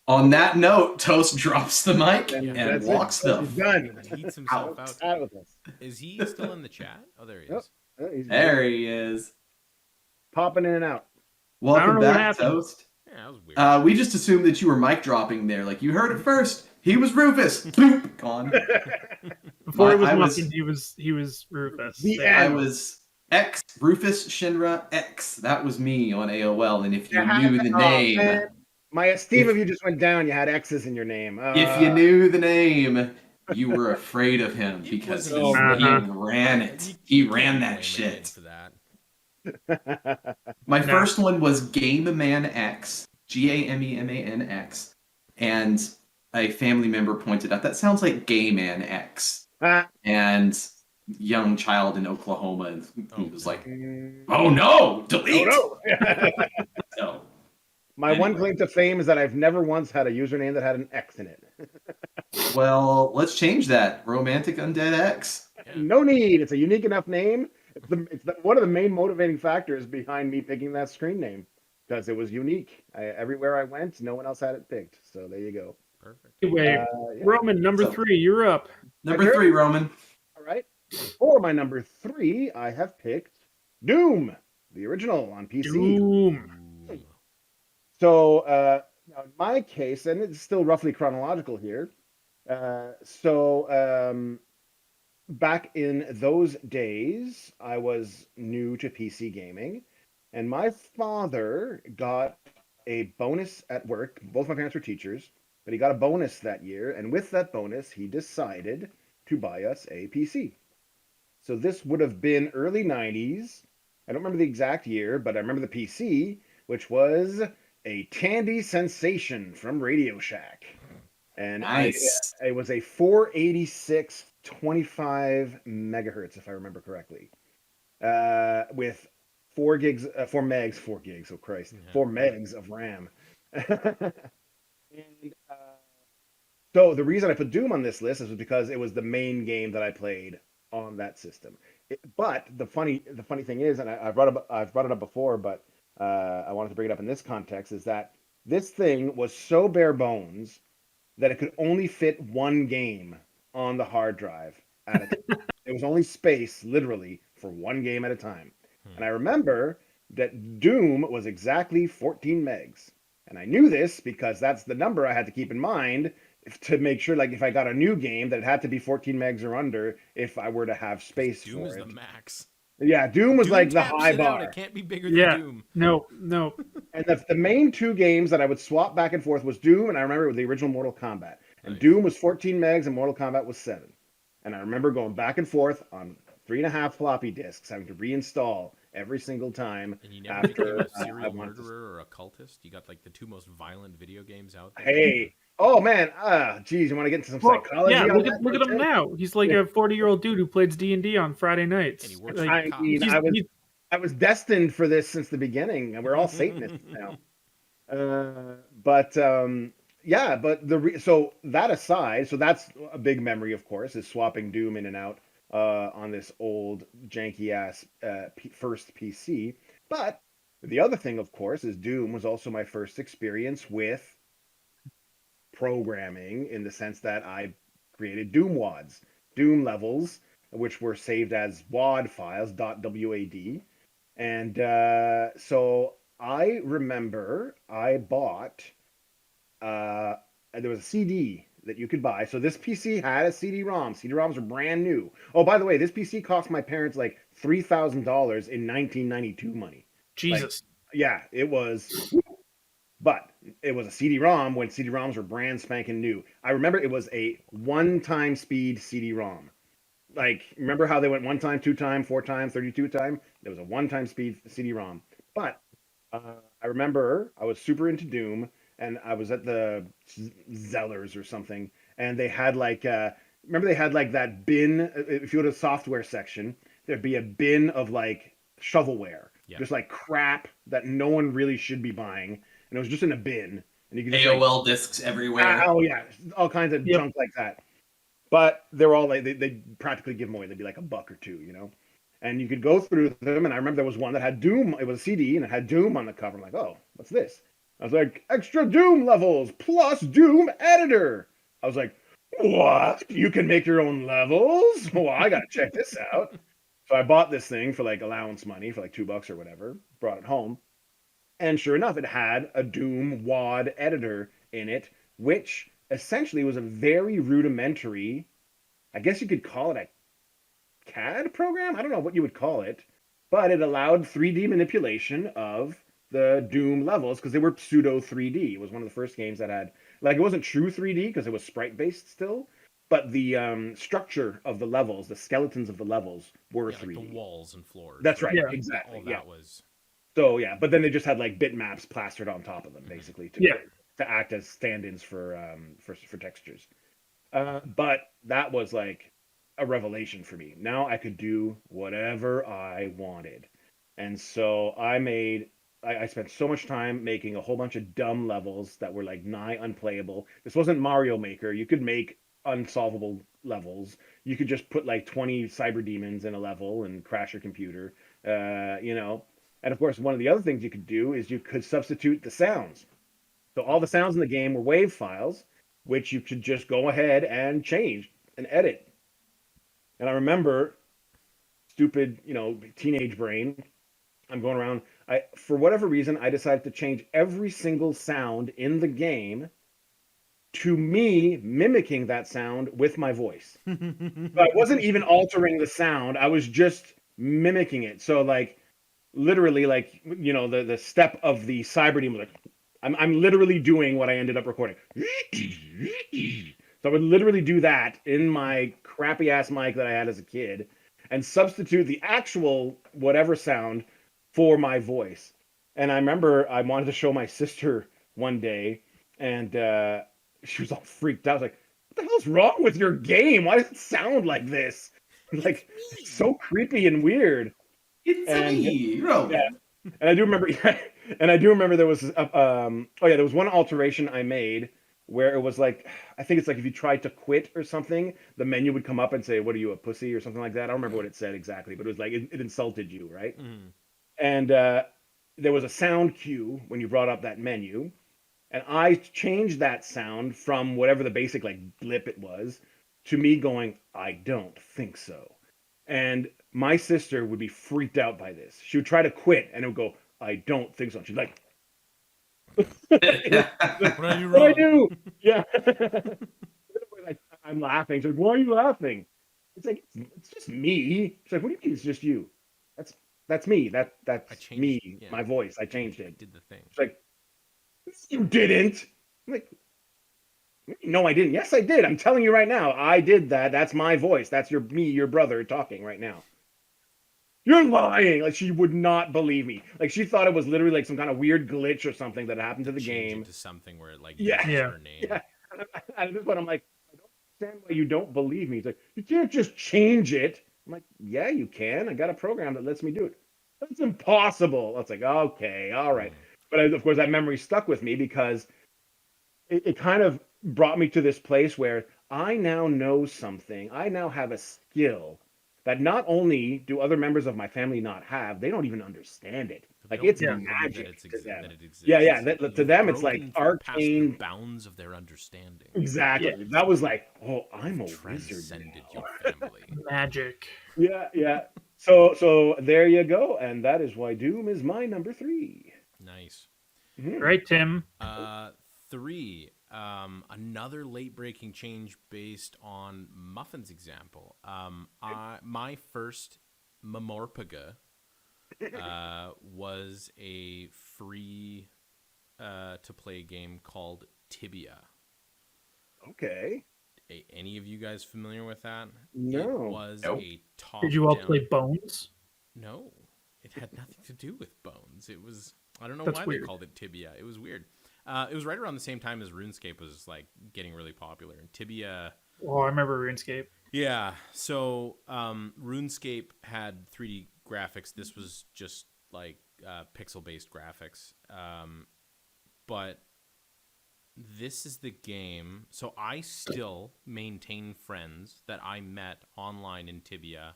On that note, Toast drops the mic and walks them Heats himself out with us. Is he still in the chat? Oh, there he is. There he is. Popping in and out. Welcome back, Toast. Yeah, that was weird. We just assumed that you were mic dropping there. Like, you heard it first. He was Rufus. Gone. Before he was Muffin, he was Rufus. I was X, Rufus Shinra X. That was me on AOL. And if you knew the name... Man. My esteem of you just went down. You had X's in your name. If you knew the name, you were afraid of him because he ran it. He ran that shit. My first one was Game Man X, Gameman X, and a family member pointed out that sounds like Gay Man X, and young child in Oklahoma, and he was like, "Oh no, delete!" Oh, no. So. My one claim to fame is that I've never once had a username that had an X in it. Well, let's change that. Romantic Undead X. No need. It's a unique enough name. It's one of the main motivating factors behind me picking that screen name, because it was unique. Everywhere I went, no one else had it picked. So there you go. Perfect. Anyway, Roman, number 3, you're up. Number 3, Roman. All right. For my number 3, I have picked Doom, the original on PC. Doom. So, now in my case, and it's still roughly chronological here, Back in those days, I was new to PC gaming, and my father got a bonus at work. Both my parents were teachers, but he got a bonus that year, and with that bonus, he decided to buy us a PC. So this would have been early 90s. I don't remember the exact year, but I remember the PC, which was a Tandy Sensation from Radio Shack. And Nice. it was a 486 25 megahertz, if I remember correctly, with 4 gigs, oh Christ, 4 megs of RAM. And so the reason I put Doom on this list is because it was the main game that I played on that system. But the funny thing is, and I've brought it up before, but I wanted to bring it up in this context, is that this thing was so bare bones that it could only fit one game on the hard drive at a time. It was only space, literally, for one game at a time. And I remember that Doom was exactly 14 megs. And I knew this because that's the number I had to keep in mind to make sure, like, if I got a new game, that it had to be 14 megs or under if I were to have space Doom for is it. the max. Yeah, Doom was Doom like the taps high it bar. out. It can't be bigger than Yeah. Doom. No. And the main two games that I would swap back and forth was Doom, and I remember it was the original Mortal Kombat. And Nice. Doom was 14 megs, and Mortal Kombat was 7. And I remember going back and forth on 3.5 floppy disks, having to reinstall every single time. And you never became a I serial wanted to- murderer or a cultist? You got like the two most violent video games out there. Hey, oh man, geez, you want to get into some Well, psychology? yeah, on look that at for a him sec? now. He's like a 40-year-old dude who plays D&D on Friday nights. And he works Like, for I cops. mean, he's- I was destined for this since the beginning, and we're all Satanists now. So that aside, so that's a big memory, of course, is swapping Doom in and out on this old janky ass first PC. But the other thing, of course, is Doom was also my first experience with programming, in the sense that I created Doom WADs, Doom levels, which were saved as WAD files, .wad. And so I remember I bought, there was a CD that you could buy. So this PC had a CD-ROM. CD-ROMs were brand new. Oh, by the way, this PC cost my parents like $3,000 in 1992 money. Jesus. Yeah, it was. But it was a CD-ROM when CD-ROMs were brand spanking new. I remember it was a one-time speed CD-ROM. Like, remember how they went 1 time, 2 time, 4 time, 32 time? There was a one-time speed CD-ROM. But I remember I was super into Doom, and I was at the Zellers or something, and they had like, remember they had like that bin. If you go to the software section, there'd be a bin of like shovelware, just like crap that no one really should be buying, and it was just in a bin. And you could just AOL discs everywhere. oh yeah, all kinds of junk like that. But they were all like they practically give them away. They'd be like $1 or $2, you know. And you could go through them, and I remember there was one that had Doom. It was a CD, and it had Doom on the cover. I'm like, oh, what's this? I was like, extra Doom levels plus Doom editor. I was like, what? You can make your own levels? Well, I gotta check this out. So I bought this thing for like allowance money for like $2 or whatever. Brought it home, and sure enough, it had a Doom WAD editor in it, which essentially was a very rudimentary, I guess you could call it a CAD program? I don't know what you would call it, but it allowed 3D manipulation of the Doom levels because they were pseudo 3D. It was one of the first games that had, like, it wasn't true 3D because it was sprite based still, but the structure of the levels, the skeletons of the levels were 3D. Like the walls and floors. That's right, Yeah. exactly. All that was. So yeah, but then they just had like bitmaps plastered on top of them, basically, to act as stand-ins for textures. But that was like a revelation for me. Now I could do whatever I wanted, and so I spent so much time making a whole bunch of dumb levels that were like nigh unplayable. This wasn't Mario Maker. You could make unsolvable levels. You could just put like 20 cyber demons in a level and crash your computer. You know. And of course, one of the other things you could do is you could substitute the sounds. So all the sounds in the game were WAV files, which you could just go ahead and change and edit. And I remember, stupid, teenage brain, I'm going around. For whatever reason, I decided to change every single sound in the game to me mimicking that sound with my voice. So I wasn't even altering the sound. I was just mimicking it. So like literally like the step of the Cyberdemon was like I'm literally doing what I ended up recording. So I would literally do that in my crappy ass mic that I had as a kid and substitute the actual whatever sound for my voice. And I remember I wanted to show my sister one day and she was all freaked out. I was like, what the hell's wrong with your game? Why does it sound like this? Like it's so creepy and weird. It's And me, Roman. yeah, and I do remember, and I do remember there was, there was one alteration I made where it was like, I think it's like if you tried to quit or something, the menu would come up and say, "What are you, a pussy?" or something like that. I don't remember what it said exactly, but it was like it insulted you, right? Mm. And there was a sound cue when you brought up that menu, and I changed that sound from whatever the basic like blip it was to me going, "I don't think so," and my sister would be freaked out by this. She would try to quit, and it would go, "I don't think so." She's like, What are you "What I wrong? do?" Yeah. I'm laughing. She's like, "Why are you laughing?" It's like it's just me. She's like, "What do you mean it's just you?" That's me. I That's changed, me. yeah. My voice. I changed I it. did the thing. She's like, "You didn't." I'm like, "No, I didn't." "Yes, I did. I'm telling you right now. I did that. That's my voice. That's your brother talking right now." "You're lying." Like she would not believe me. Like she thought it was literally like some kind of weird glitch or something that happened to the Change game. it to something where it like Yeah. uses Yeah. her name. Yeah. And at this point, I'm like, I don't understand why you don't believe me. He's like, you can't just change it. I'm like, yeah, you can. I got a program that lets me do it. That's impossible. I was like, okay, all right. But of course, that memory stuck with me because it kind of brought me to this place where I now know something. I now have a skill that not only do other members of my family not have, they don't even understand it. They Like don't it's believe magic that to them. that it exists. Yeah, yeah. To You've them, it's like broken past the arcane. bounds of their understanding. Exactly. Yeah. That was like, oh, I'm a wizard Transcended now. your family. Magic. Yeah, yeah. So there you go, and that is why Doom is my number 3. Nice. Mhm. Right, Tim? 3. Another late breaking change based on Muffin's example. My first Memorpaga was a free to play game called Tibia. Okay. Any of you guys familiar with that? No. It was Nope. a top. Did you all play Bones? No, it had nothing to do with Bones. It was, I don't know That's why weird. they called it Tibia. It was weird. It was right around the same time as RuneScape was like getting really popular. And Tibia, Oh, I remember RuneScape. yeah. So RuneScape had 3D graphics. This was just like pixel-based graphics. But this is the game. So I still maintain friends that I met online in Tibia.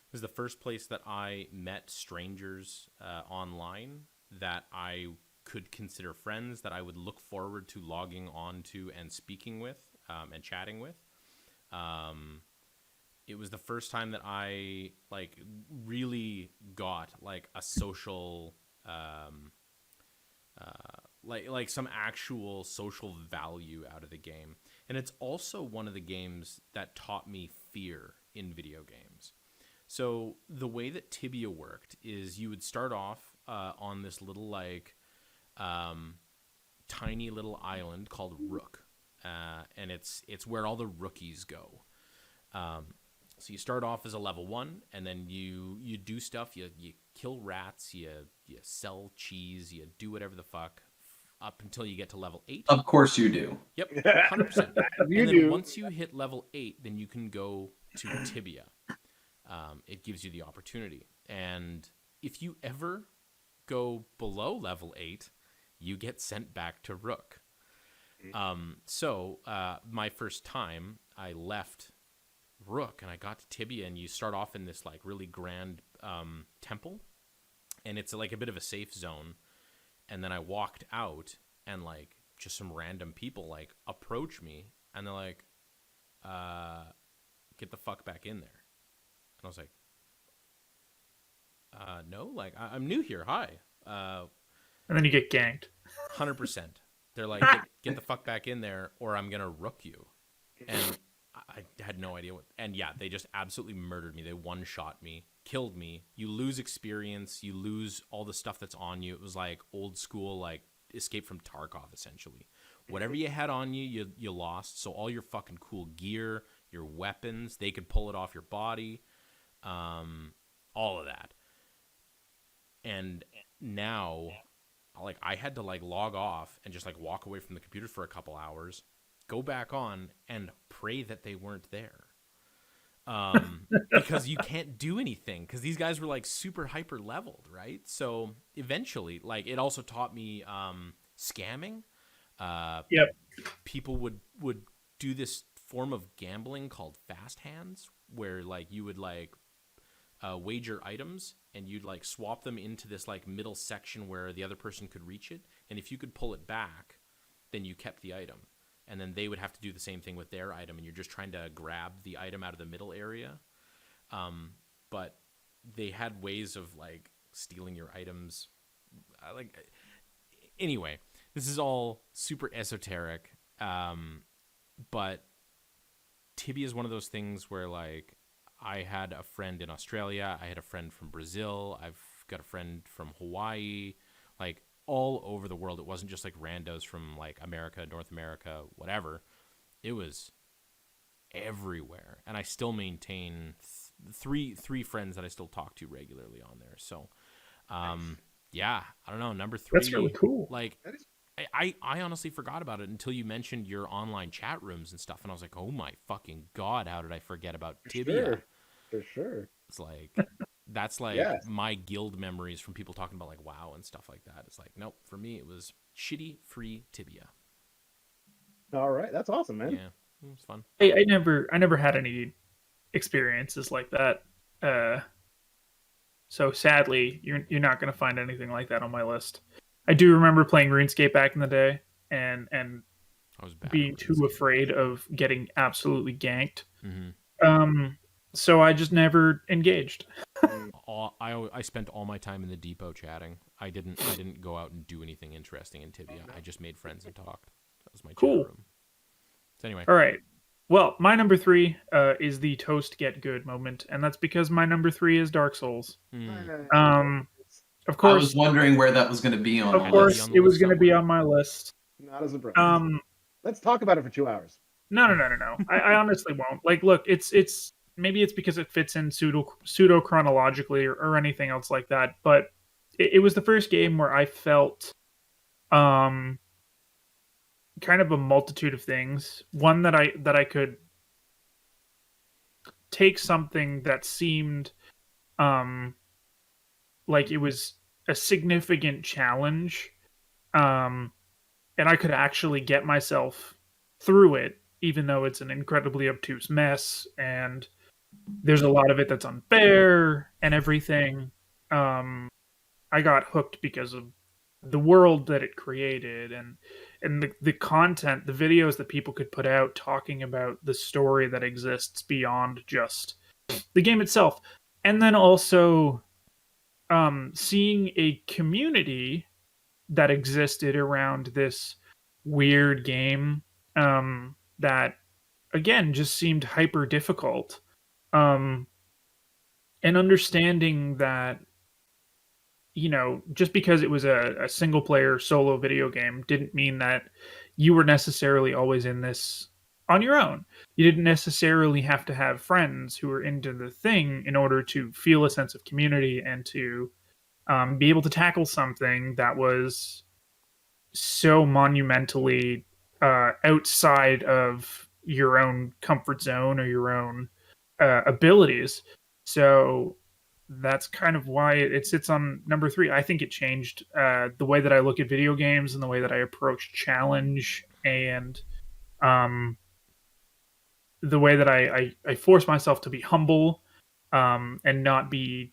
It was the first place that I met strangers online that I could consider friends, that I would look forward to logging on to and speaking with and chatting with. It was the first time that I like really got like a social like some actual social value out of the game. And it's also one of the games that taught me fear in video games. So the way that Tibia worked is you would start off on this little like tiny little island called Rook, and it's where all the rookies go. So you start off as a level 1, and then you do stuff. You kill rats. You sell cheese. You do whatever the fuck up until you get to level 8. Of course you do. Yep, 100%. You And then do. once you hit level 8, then you can go to Tibia. It gives you the opportunity. And if you ever go below level 8, you get sent back to Rook. So my first time, I left Rook and I got to Tibia, and you start off in this like really grand temple, and it's like a bit of a safe zone. And then I walked out, and like just some random people like approach me, and they're like, "Get the fuck back in there." And I was like, "No, like I'm new here. Hi." And then you get ganked. 100%. They're like, get the fuck back in there, or I'm gonna rook you. And I had no idea what. And yeah, they just absolutely murdered me. They one-shot me, killed me. You lose experience. You lose all the stuff that's on you. It was like old school, like Escape from Tarkov, essentially. Whatever you had on you, you lost. So all your fucking cool gear, your weapons, they could pull it off your body, all of that. And now, like, I had to like log off and just like walk away from the computer for a couple hours, go back on and pray that they weren't there. Because you can't do anything because these guys were like super hyper leveled, right? So eventually, like, it also taught me scamming. Yep. People would do this form of gambling called fast hands, where like you would like wager items and you'd like swap them into this like middle section where the other person could reach it, and if you could pull it back, then you kept the item, and then they would have to do the same thing with their item, and you're just trying to grab the item out of the middle area. But they had ways of like stealing your items. Anyway, this is all super esoteric. But Tibia is one of those things where like I had a friend in Australia, I had a friend from Brazil, I've got a friend from Hawaii, like all over the world. It wasn't just like randos from like America, North America, whatever. It was everywhere, and I still maintain three friends that I still talk to regularly on there. So, yeah, I don't know. Number 3, That's really cool. Like, I honestly forgot about it until you mentioned your online chat rooms and stuff, and I was like, oh my fucking god, how did I forget about Tibia? For sure. It's like that's like my guild memories from people talking about like WoW and stuff like that. It's like, nope, for me it was shitty free Tibia. All right, that's awesome, man. Yeah, it was fun. I never had any experiences like that. So sadly, you're not going to find anything like that on my list. I do remember playing RuneScape back in the day, and I was bad being too afraid of getting absolutely ganked. Mm-hmm. So I just never engaged. I spent all my time in the depot chatting. I didn't go out and do anything interesting in Tibia. I just made friends and talked. That was my chat room. So anyway. All right. Well, my number 3 is the toast get good moment, and that's because my number 3 is Dark Souls. Of course, I was wondering where that was going to be on. Of course, it was going to be on my list. Not as a surprise. Let's talk about it for 2 hours. No. I honestly won't. Like, look, it's maybe it's because it fits in pseudo chronologically or anything else like that. But it was the first game where I felt kind of a multitude of things. One that I could take something that seemed like it was a significant challenge, and I could actually get myself through it, even though it's an incredibly obtuse mess and there's a lot of it that's unfair and everything. I got hooked because of the world that it created and the content, the videos that people could put out talking about the story that exists beyond just the game itself. And then also seeing a community that existed around this weird game that, again, just seemed hyper difficult. And understanding that, you know, just because it was a single player solo video game didn't mean that you were necessarily always in this on your own. You didn't necessarily have to have friends who were into the thing in order to feel a sense of community and to be able to tackle something that was so monumentally outside of your own comfort zone or your own abilities. So that's kind of why it sits on number 3. I think it changed the way that I look at video games and the way that I approach challenge and the way that I force myself to be humble and not be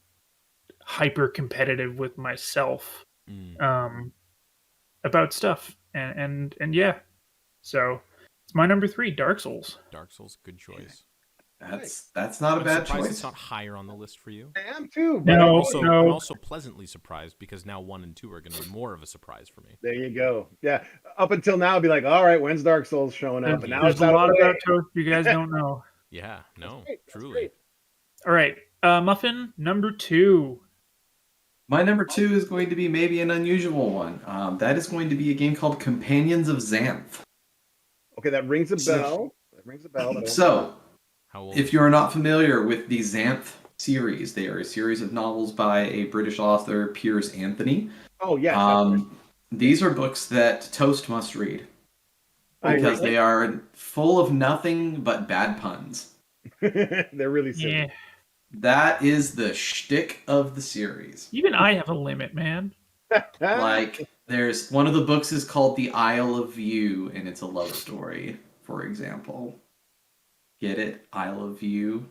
hyper competitive with myself about stuff. And yeah, so it's my number 3, Dark Souls. Dark Souls, good choice. That's not a I'm bad surprised choice. it's not higher on the list for you. I am too. But No, I'm also pleasantly surprised because now 1 and 2 are going to be more of a surprise for me. there you go. Yeah. Up until now, I'd be like, all right, when's Dark Souls showing up? And now There's it's a out of lot the way. about Toast you guys don't know. Yeah, no, Great, that's truly. great. All right, Muffin number 2. My number 2 is going to be maybe an unusual one. That is going to be a game called Companions of Xanth. Okay, that rings a bell. That rings a bell. But So, How old? if you're not familiar with the Xanth series, they are a series of novels by a British author, Piers Anthony. oh yes, These are books that Toast must read because really? they are full of nothing but bad puns. they're really silly. Yeah, That is the shtick of the series. even I have a limit, man. Like, there's one of the books is called The Isle of View, and it's a love story, for example. Get it? Isle of View.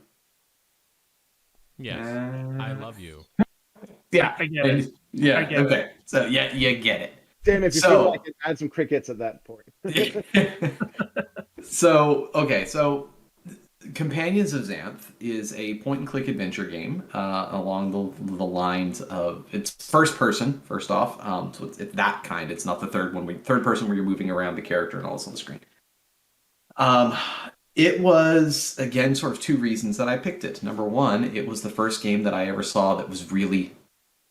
Yes, I love you. Yeah, I get it. Yeah. I get okay. So yeah, you get it. Tim, if you So- feel like it, add some crickets at that point. So Companions of Xanth is a point-and-click adventure game along the lines of it's first person. First off, so it's that kind. It's not the third person where you're moving around the character and all this on the screen. It was again sort of two reasons that I picked it. Number one, it was the first game that I ever saw that was really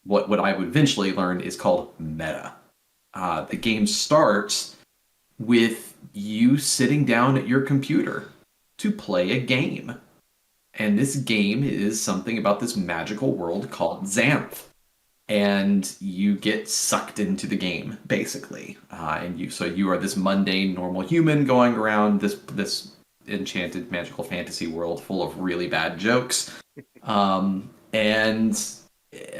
what I would eventually learn is called meta. The game starts with you sitting down at your computer to play a game. And this game is something about this magical world called Xanth. And you get sucked into the game, basically. So you are this mundane, normal human going around this enchanted, magical fantasy world full of really bad jokes. And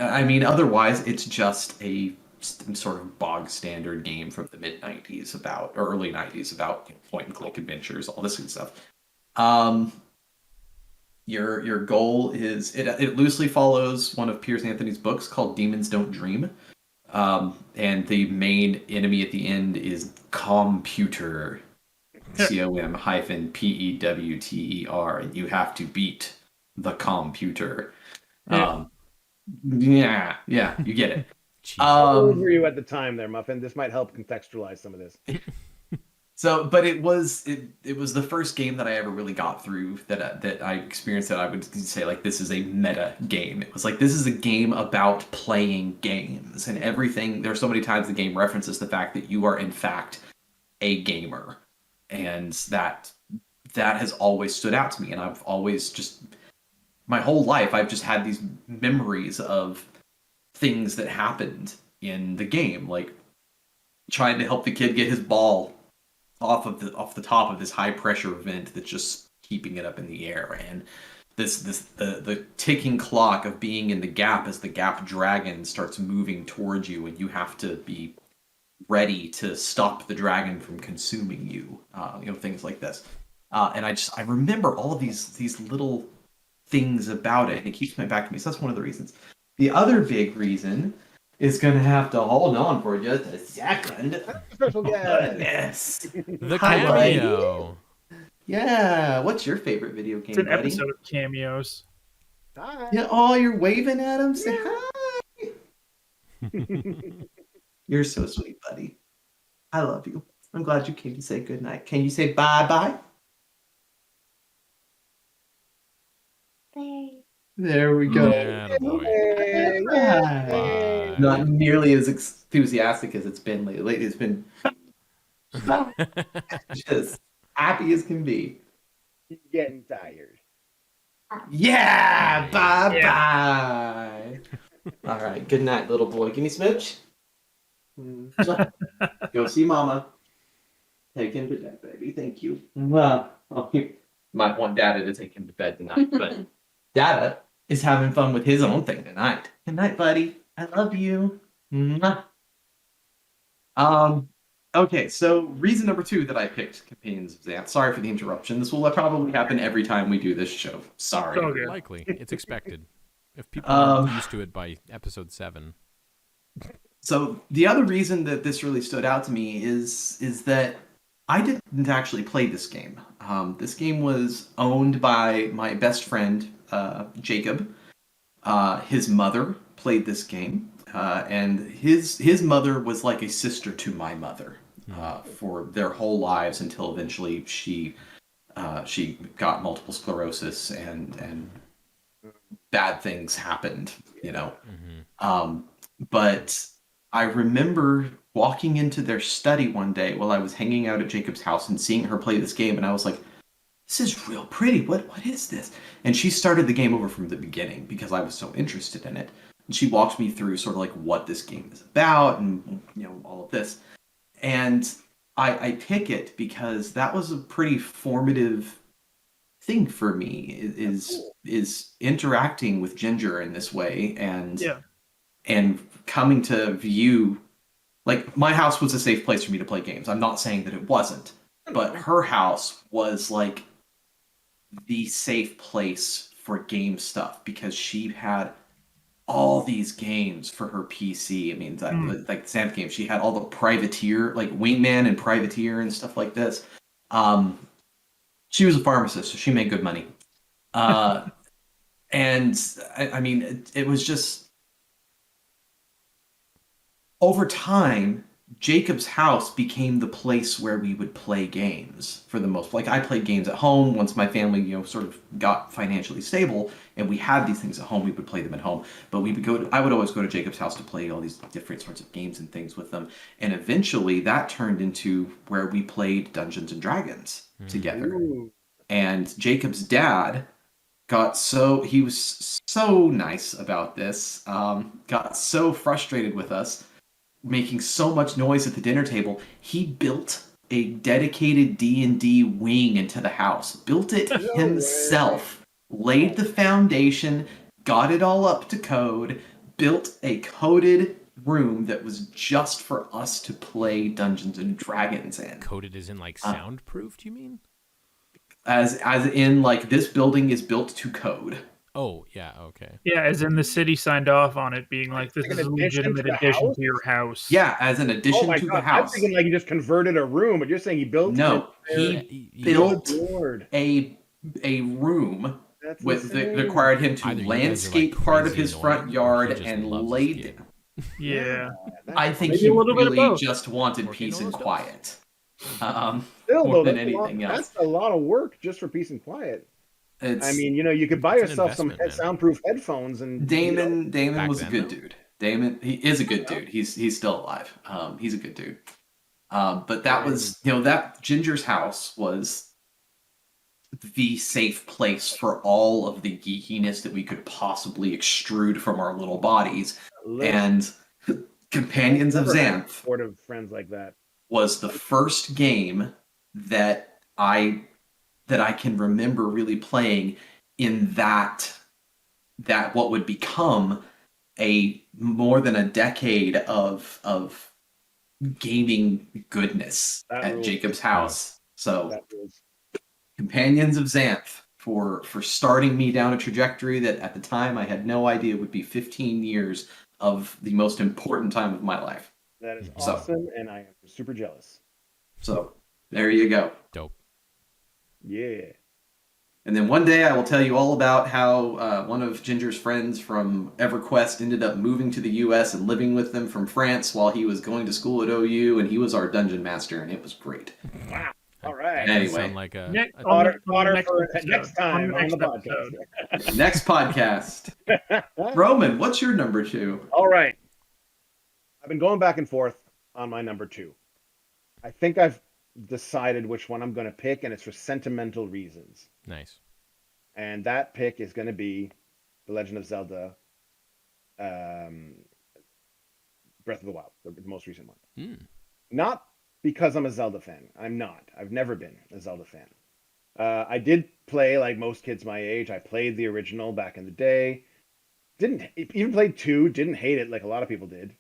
I mean, otherwise, it's just a sort of bog standard game from the mid 90s or early 90s about point and click adventures, all this good stuff. Your goal is it loosely follows one of Piers Anthony's books called Demons Don't Dream. And the main enemy at the end is computer. COM-PEWTER, and you have to beat the computer. Yeah, you get it. How old were you at the time there, Muffin? This might help contextualize some of this. So, but it was the first game that I ever really got through that I experienced that I would say like this is a meta game. It was like this is a game about playing games and everything. There's so many times the game references the fact that you are in fact a gamer, and that has always stood out to me. And I've always just my whole life I've just had these memories of things that happened in the game, like trying to help the kid get his ball off the top of this high pressure vent that's just keeping it up in the air, and the ticking clock of being in the gap as the gap dragon starts moving towards you, and you have to be ready to stop the dragon from consuming you. Things like this. And I remember all of these little things about it, and it keeps coming back to me. So that's one of the reasons. The other big reason is going to have to hold on for just a second. Special guest. Yes. The Hi, buddy. cameo. Yeah. What's your favorite video game, It's an buddy? episode of cameos. Hi. Yeah. Oh, you're waving at him. Say hi. You're so sweet, buddy. I love you. I'm glad you came to say goodnight. Can you say bye-bye? There we go. Attaboy. Hey, Bye. Not nearly as enthusiastic as it's been lately. It's been just happy as can be. He's getting tired. Yeah, bye-bye. All right, good night, little boy. Give me smooch. Go see mama. Take him to bed, baby. Thank you. Well, you might want Dada to take him to bed tonight, but Dada is having fun with his own thing tonight. Good night, buddy. I love you. Mwah. Okay, so reason number 2 that I picked Companions of Xanth. Sorry for the interruption. This will probably happen every time we do this show. Sorry. Okay. Likely. It's expected. If people aren't used to it by episode 7. So the other reason that this really stood out to me is that I didn't actually play this game. This game was owned by my best friend, Jacob. His mother played this game, and his mother was like a sister to my mother for their whole lives until eventually she got multiple sclerosis and bad things happened, you know. But I remember walking into their study one day while I was hanging out at Jacob's house and seeing her play this game, and I was like, this is real pretty. What is this? And she started the game over from the beginning because I was so interested in it. And she walked me through sort of like what this game is about and, you know, all of this. And I pick it because that was a pretty formative thing for me is interacting with Ginger in this way and coming to view, like, my house was a safe place for me to play games. I'm not saying that it wasn't, but her house was like the safe place for game stuff because she had all these games for her PC. I mean, like the Xanth games, she had all the Privateer, like Wingman and Privateer and stuff like this. She was a pharmacist, so she made good money. And I mean, it was just over time, Jacob's house became the place where we would play games for the most. Like, I played games at home once my family, you know, sort of got financially stable, and we had these things at home. We would play them at home, but I would always go to Jacob's house to play all these different sorts of games and things with them. And eventually, that turned into where we played Dungeons and Dragons together. Ooh. And Jacob's dad he was so nice about this. Got so frustrated with us making so much noise at the dinner table, he built a dedicated D&D wing into the house. Built it himself. Laid the foundation, got it all up to code, built a coded room that was just for us to play Dungeons and Dragons in. Coded as in like soundproofed, you mean? As in, like, this building is built to code. Oh, yeah, okay. Yeah, as in the city signed off on it being like, this is a legitimate addition to your house. Yeah, as an addition to the house. I'm thinking like he just converted a room, but you're saying he built he built a room that required him to landscape part of his front yard and laid it. Yeah. I think he really just wanted peace and quiet. More than anything else. That's a lot of work just for peace and quiet. I mean, you know, you could buy yourself some soundproof headphones. And Damon was a good dude. Damon, he is a good dude. He's still alive. He's a good dude. But that was, you know, that Ginger's house was the safe place for all of the geekiness that we could possibly extrude from our little bodies. And Companions of Xanth, supportive friends like that, was the first game that I can remember really playing in that what would become a more than a decade of gaming goodness at Jacob's house. So Companions of Xanth for starting me down a trajectory that at the time I had no idea would be 15 years of the most important time of my life. That is awesome, and I am super jealous. So there you go. Dope. Yeah. And then one day I will tell you all about how one of Ginger's friends from EverQuest ended up moving to the U.S. and living with them from France while he was going to school at OU, and he was our dungeon master, and it was great. Wow. All right. Anyway. Sound like a next time on the podcast. Next podcast. Roman, what's your number 2? All right. I've been going back and forth on my number 2. I think I've decided which one I'm going to pick, and it's for sentimental reasons. Nice. And that pick is going to be The Legend of Zelda Breath of the Wild, the most recent one. Not because I'm a Zelda fan. I'm not. I've never been a Zelda fan. I did play, like most kids my age, I played the original back in the day. Didn't even play 2, didn't hate it like a lot of people did,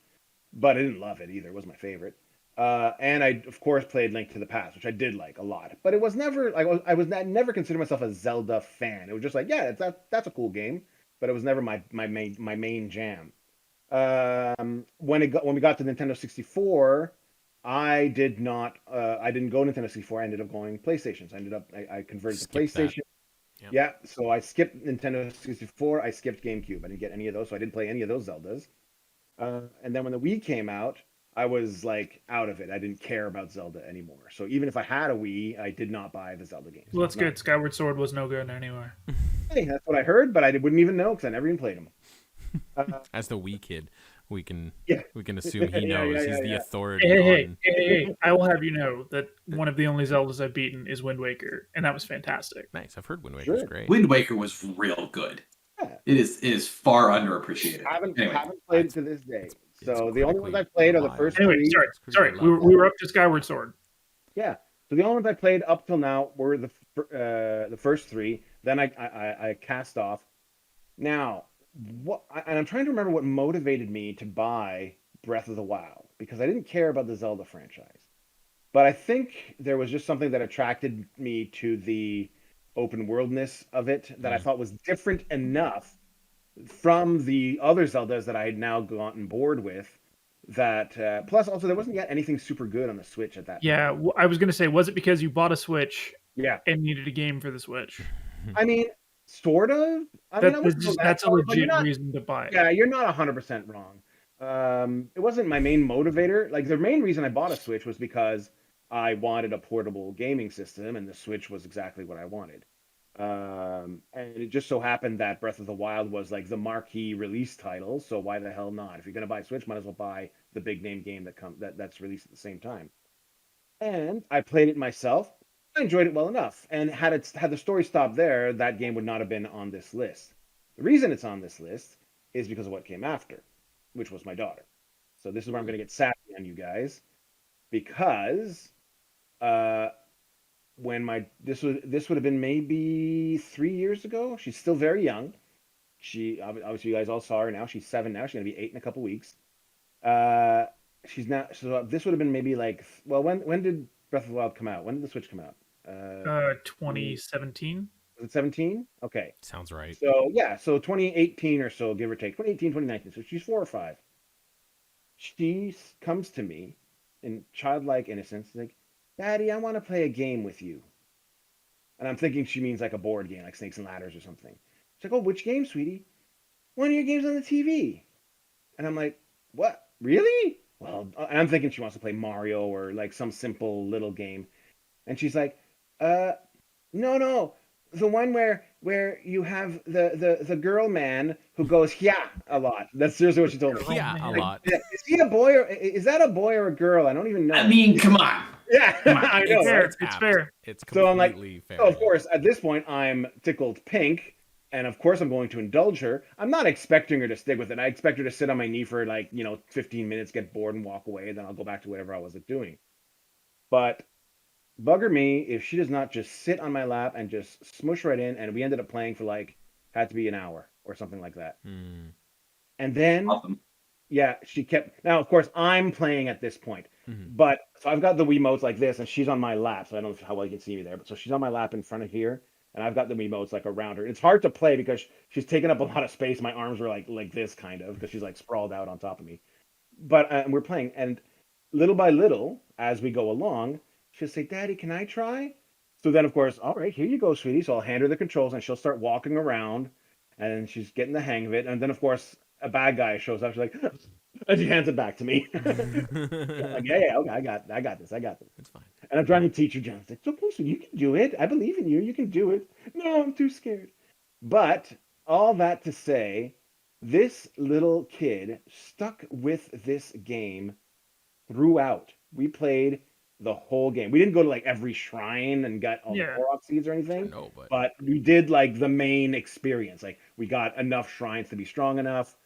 but I didn't love it either. It was my favorite. And I, of course, played Link to the Past, which I did like a lot. But it was never like I never considered myself a Zelda fan. It was just like, yeah, that's a cool game, but it was never my main jam. When we got to Nintendo 64, I did not. I didn't go Nintendo 64. I ended up going PlayStations. I converted to Skip that. PlayStation. Yep. Yeah, so I skipped Nintendo 64. I skipped GameCube. I didn't get any of those, so I didn't play any of those Zeldas. And then when the Wii came out, I was like out of it. I didn't care about Zelda anymore. So even if I had a Wii, I did not buy the Zelda games. Well, that's good. Skyward Sword was no good anyway. Hey, that's what I heard, but I wouldn't even know because I never even played them. As the Wii kid, we can Yeah. assume he knows. Yeah, He's the yeah. authority on. Hey, I will have you know that one of the only Zeldas I've beaten is Wind Waker, and that was fantastic. Nice. I've heard Wind Waker's Sure. great. Wind Waker was real good. Yeah. It is far underappreciated. Haven't Anyway, played it to this day. it's So the only ones critically I've played are the wild. first Anyway, three. sorry, we were up to Skyward Sword. Yeah. So the only ones I played up till now were the first three. Then I cast off. Now, and I'm trying to remember what motivated me to buy Breath of the Wild because I didn't care about the Zelda franchise. But I think there was just something that attracted me to the open worldness of it that I thought was different enough from the other Zeldas that I had now gotten bored with. That plus also there wasn't yet anything super good on the Switch at that Yeah, point. I was gonna say, was it because you bought a Switch Yeah. and needed a game for the Switch? I mean, sort of. I mean, I wouldn't go that That's a far, but you're legit not, reason to buy it. yeah, you're not 100% wrong. It wasn't my main motivator. Like the main reason I bought a Switch was because I wanted a portable gaming system, and the Switch was exactly what I wanted. And it just so happened that Breath of the Wild was like the marquee release title, so why the hell not? If you're gonna buy a Switch, might as well buy the big name game that's released at the same time. And I played it myself. I enjoyed it well enough. And had the story stopped there, that game would not have been on this list. The reason it's on this list is because of what came after, which was my daughter. So this is where I'm going to get sassy on you guys, because when this would have been maybe 3 years ago. She's still very young. She obviously you guys all saw her now. She's 7 now. She's going to be 8 in a couple weeks. She's not. So this would have been maybe like, well, when did Breath of the Wild come out? When did the Switch come out? 2017. Was it 17? Okay. Sounds right. So yeah, so 2018 or so, give or take, 2018, 2019. So she's 4 or 5. She comes to me in childlike innocence, like, "Daddy, I want to play a game with you." And I'm thinking she means like a board game, like Snakes and Ladders or something. She's like, "Oh, which game, sweetie?" "One of your games on the TV." And I'm like, "What? Really?" Well, and I'm thinking she wants to play Mario or like some simple little game. And she's like, no, the one where you have the girl man who goes yeah a lot." That's seriously what she told me. Yeah, a lot. Is he a boy or is that a boy or a girl? I don't even know. I mean, come on. Yeah, I know. fair. Right? It's apt. fair. It's So I'm like, completely fair. so of course, at this point, I'm tickled pink, and of course, I'm going to indulge her. I'm not expecting her to stick with it. I expect her to sit on my knee for like 15 minutes, get bored, and walk away. Then I'll go back to whatever I was doing. But bugger me if she does not just sit on my lap and just smush right in. And we ended up playing for had to be an hour or something like that. And then, Awesome. yeah, she kept. Now, of course, I'm playing at this point. But so I've got the Wiimotes like this, and she's on my lap. So I don't know how well you can see me there, but so she's on my lap in front of here, and I've got the Wiimotes like around her. It's hard to play because she's taking up a lot of space. My arms were like this kind of because she's like sprawled out on top of me. But we're playing, and little by little, as we go along, she'll say, "Daddy, can I try?" So then, of course, all right, here you go, sweetie. So I'll hand her the controls, and she'll start walking around, and she's getting the hang of it. And then, of course, a bad guy shows up. She's like, and she hands it back to me. Like, yeah, okay, I got this. It's fine. And I'm trying to teach her, John. It's like, "It's okay, so you can do it. I believe in you. You can do it." "No, I'm too scared." But all that to say, this little kid stuck with this game throughout. We played the whole game. We didn't go to like every shrine and got all the Korok seeds or anything. No, But we did like the main experience. Like we got enough shrines to be strong enough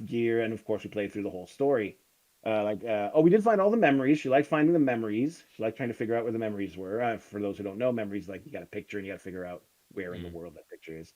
gear, and of course we played through the whole story. We did find all the memories. She liked finding the memories. She liked trying to figure out where the memories were. For those who don't know, memories, like you got a picture and you got to figure out where in the world that picture is.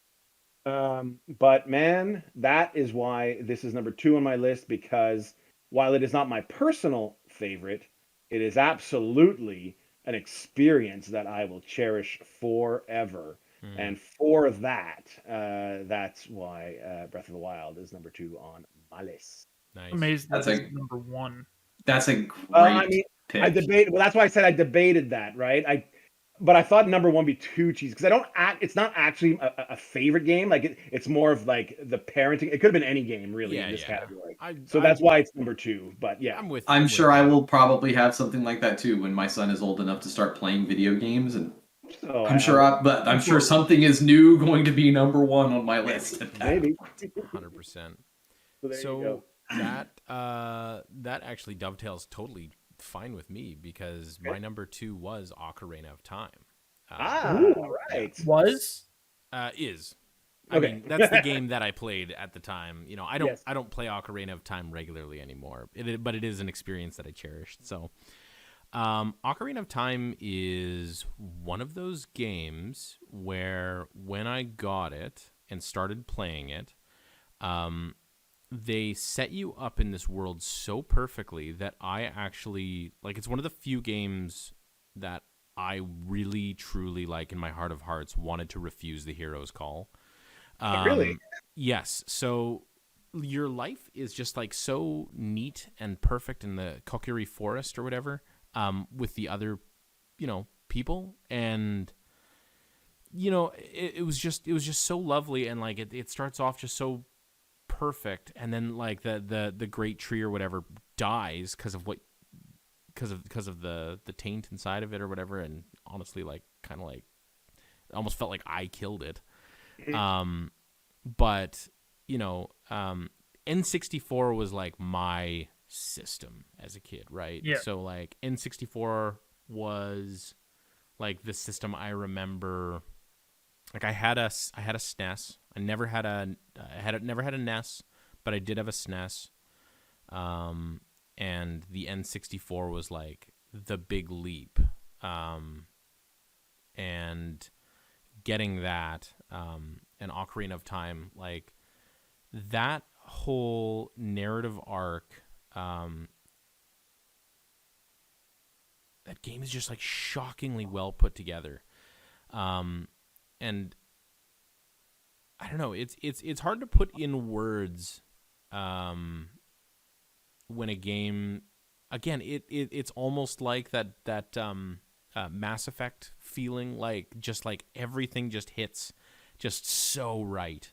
But man, that is why this is number 2 on my list, because while it is not my personal favorite, it is absolutely an experience that I will cherish forever. And for that, that's why Breath of the Wild is number 2 on my list. Nice. Amazing. That's That's number 1. That's a great. I mean, pick. I debate. Well, that's why I said I debated that, right? But I thought number one would be too cheesy because I don't act. It's not actually a favorite game. Like it's more of like the parenting. It could have been any game really in this category. So that's why it's number two. But yeah, I'm sure I will probably have something like that too when my son is old enough to start playing video games, and I'm sure something is new going to be number one on my list. Maybe 100%. So that actually dovetails totally fine with me because my number two was Ocarina of Time. All right. Is. I mean, that's the game that I played at the time. You know, I don't play Ocarina of Time regularly anymore, but it is an experience that I cherished. So, Ocarina of Time is one of those games where when I got it and started playing it, they set you up in this world so perfectly that I actually, like, it's one of the few games that I really, truly, like, in my heart of hearts, wanted to refuse the hero's call. Really? Yes. So your life is just, like, so neat and perfect in the Kokiri Forest or whatever, with the other, people. And, it was just so lovely. And, like, it starts off just so perfect, and then like the great tree or whatever dies because of the taint inside of it or whatever, and honestly, like, kind of like it almost felt like I killed it. But N64 was like my system as a kid, right? Yeah. So like N64 was like the system I remember. Like I had a SNES. I never had a NES, but I did have a SNES. And the N64 was like the big leap. And getting that, and Ocarina of Time, like that whole narrative arc, that game is just like shockingly well put together. And I don't know, it's hard to put in words, when a game, again, it's almost like that Mass Effect feeling, like just like everything just hits just so right.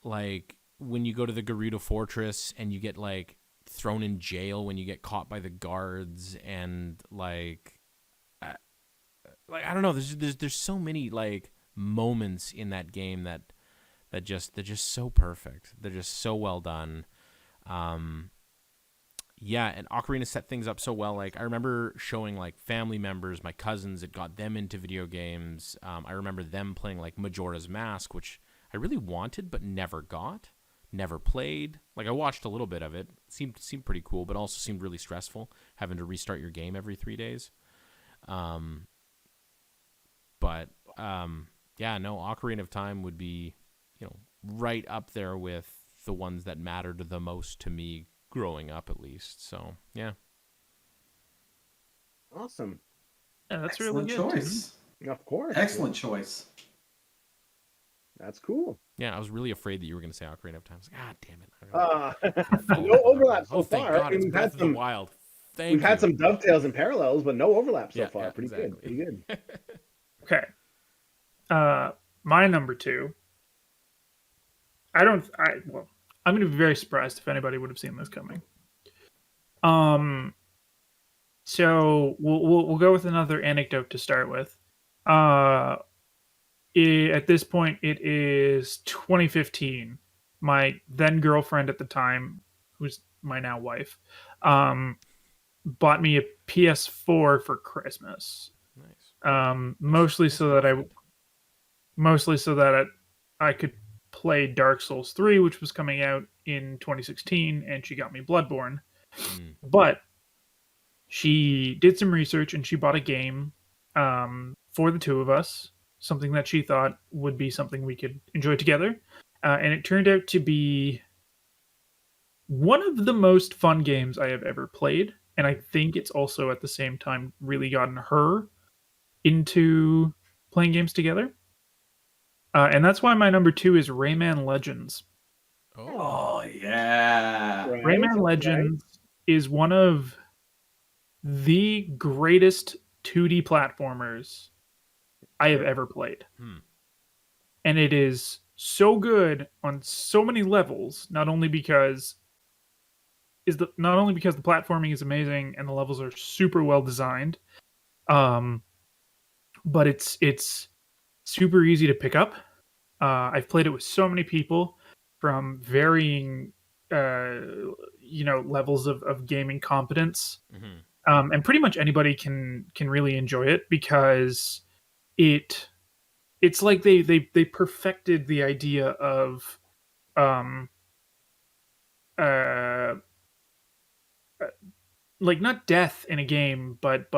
Like when you go to the Gerudo Fortress and you get like thrown in jail when you get caught by the guards, and like I don't know, there's so many like moments in that game that they're just so perfect. They're just so well done. And Ocarina set things up so well. Like I remember showing like family members, my cousins, it got them into video games. I remember them playing like Majora's Mask, which I really wanted but never played. Like I watched a little bit of it. Seemed pretty cool, but also seemed really stressful having to restart your game every 3 days. Ocarina of Time would be, right up there with the ones that mattered the most to me growing up, at least. So, yeah. Awesome. Yeah, that's Excellent really good. choice. Of course. Excellent choice. That's cool. Yeah, I was really afraid that you were going to say Ocarina of Time. I was like, damn it. No overlap so thank far. God, it's Breath of the Wild. We've had some dovetails and parallels, but no overlap so far. Yeah, Pretty exactly. good. Okay. My number two. I'm going to be very surprised if anybody would have seen this coming. So we'll go with another anecdote to start with. At this point, it is 2015. My then girlfriend at the time, who's my now wife, bought me a PS4 for Christmas. Nice. Mostly so that I could play Dark Souls 3, which was coming out in 2016, and she got me Bloodborne. But she did some research and she bought a game for the two of us, something that she thought would be something we could enjoy together. And it turned out to be one of the most fun games I have ever played. And I think it's also at the same time really gotten her into playing games together. And that's why my number two is Rayman Legends. Oh yeah. Rayman Legends is one of the greatest 2D platformers I have ever played. And it is so good on so many levels, not only because the platforming is amazing and the levels are super well designed, but it's super easy to pick up. I've played it with so many people from varying levels of gaming competence. And pretty much anybody can really enjoy it, because it's like they perfected the idea of like not death in a game, but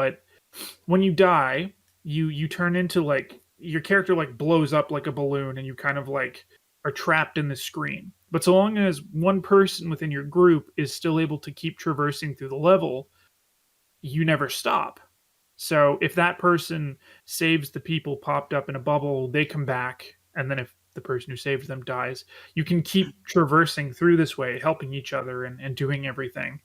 when you die, you turn into, like, your character like blows up like a balloon, and you kind of like are trapped in the screen. But so long as one person within your group is still able to keep traversing through the level, you never stop. So if that person saves the people popped up in a bubble, they come back, and then if the person who saved them dies, you can keep traversing through this way, helping each other and doing everything.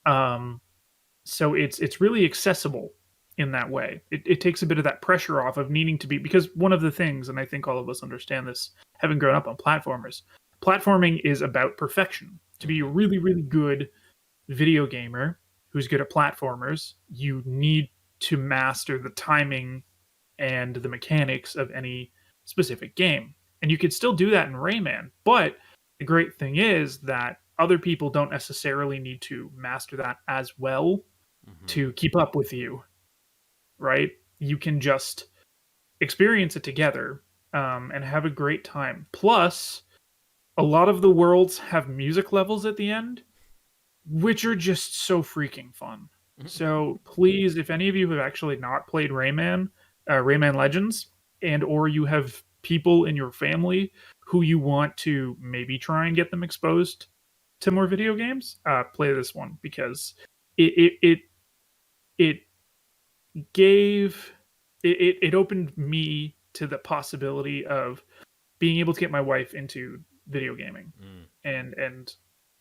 So it's really accessible in that way. It takes a bit of that pressure off of needing to be, because one of the things, and I think all of us understand this, having grown up on platformers, platforming is about perfection. To be a really, really good video gamer who's good at platformers, you need to master the timing and the mechanics of any specific game. And you could still do that in Rayman, but the great thing is that other people don't necessarily need to master that as well to keep up with you, right? You can just experience it together and have a great time. Plus, a lot of the worlds have music levels at the end, which are just so freaking fun. So please, if any of you have actually not played Rayman Legends, and or you have people in your family who you want to maybe try and get them exposed to more video games, play this one, because it opened me to the possibility of being able to get my wife into video gaming and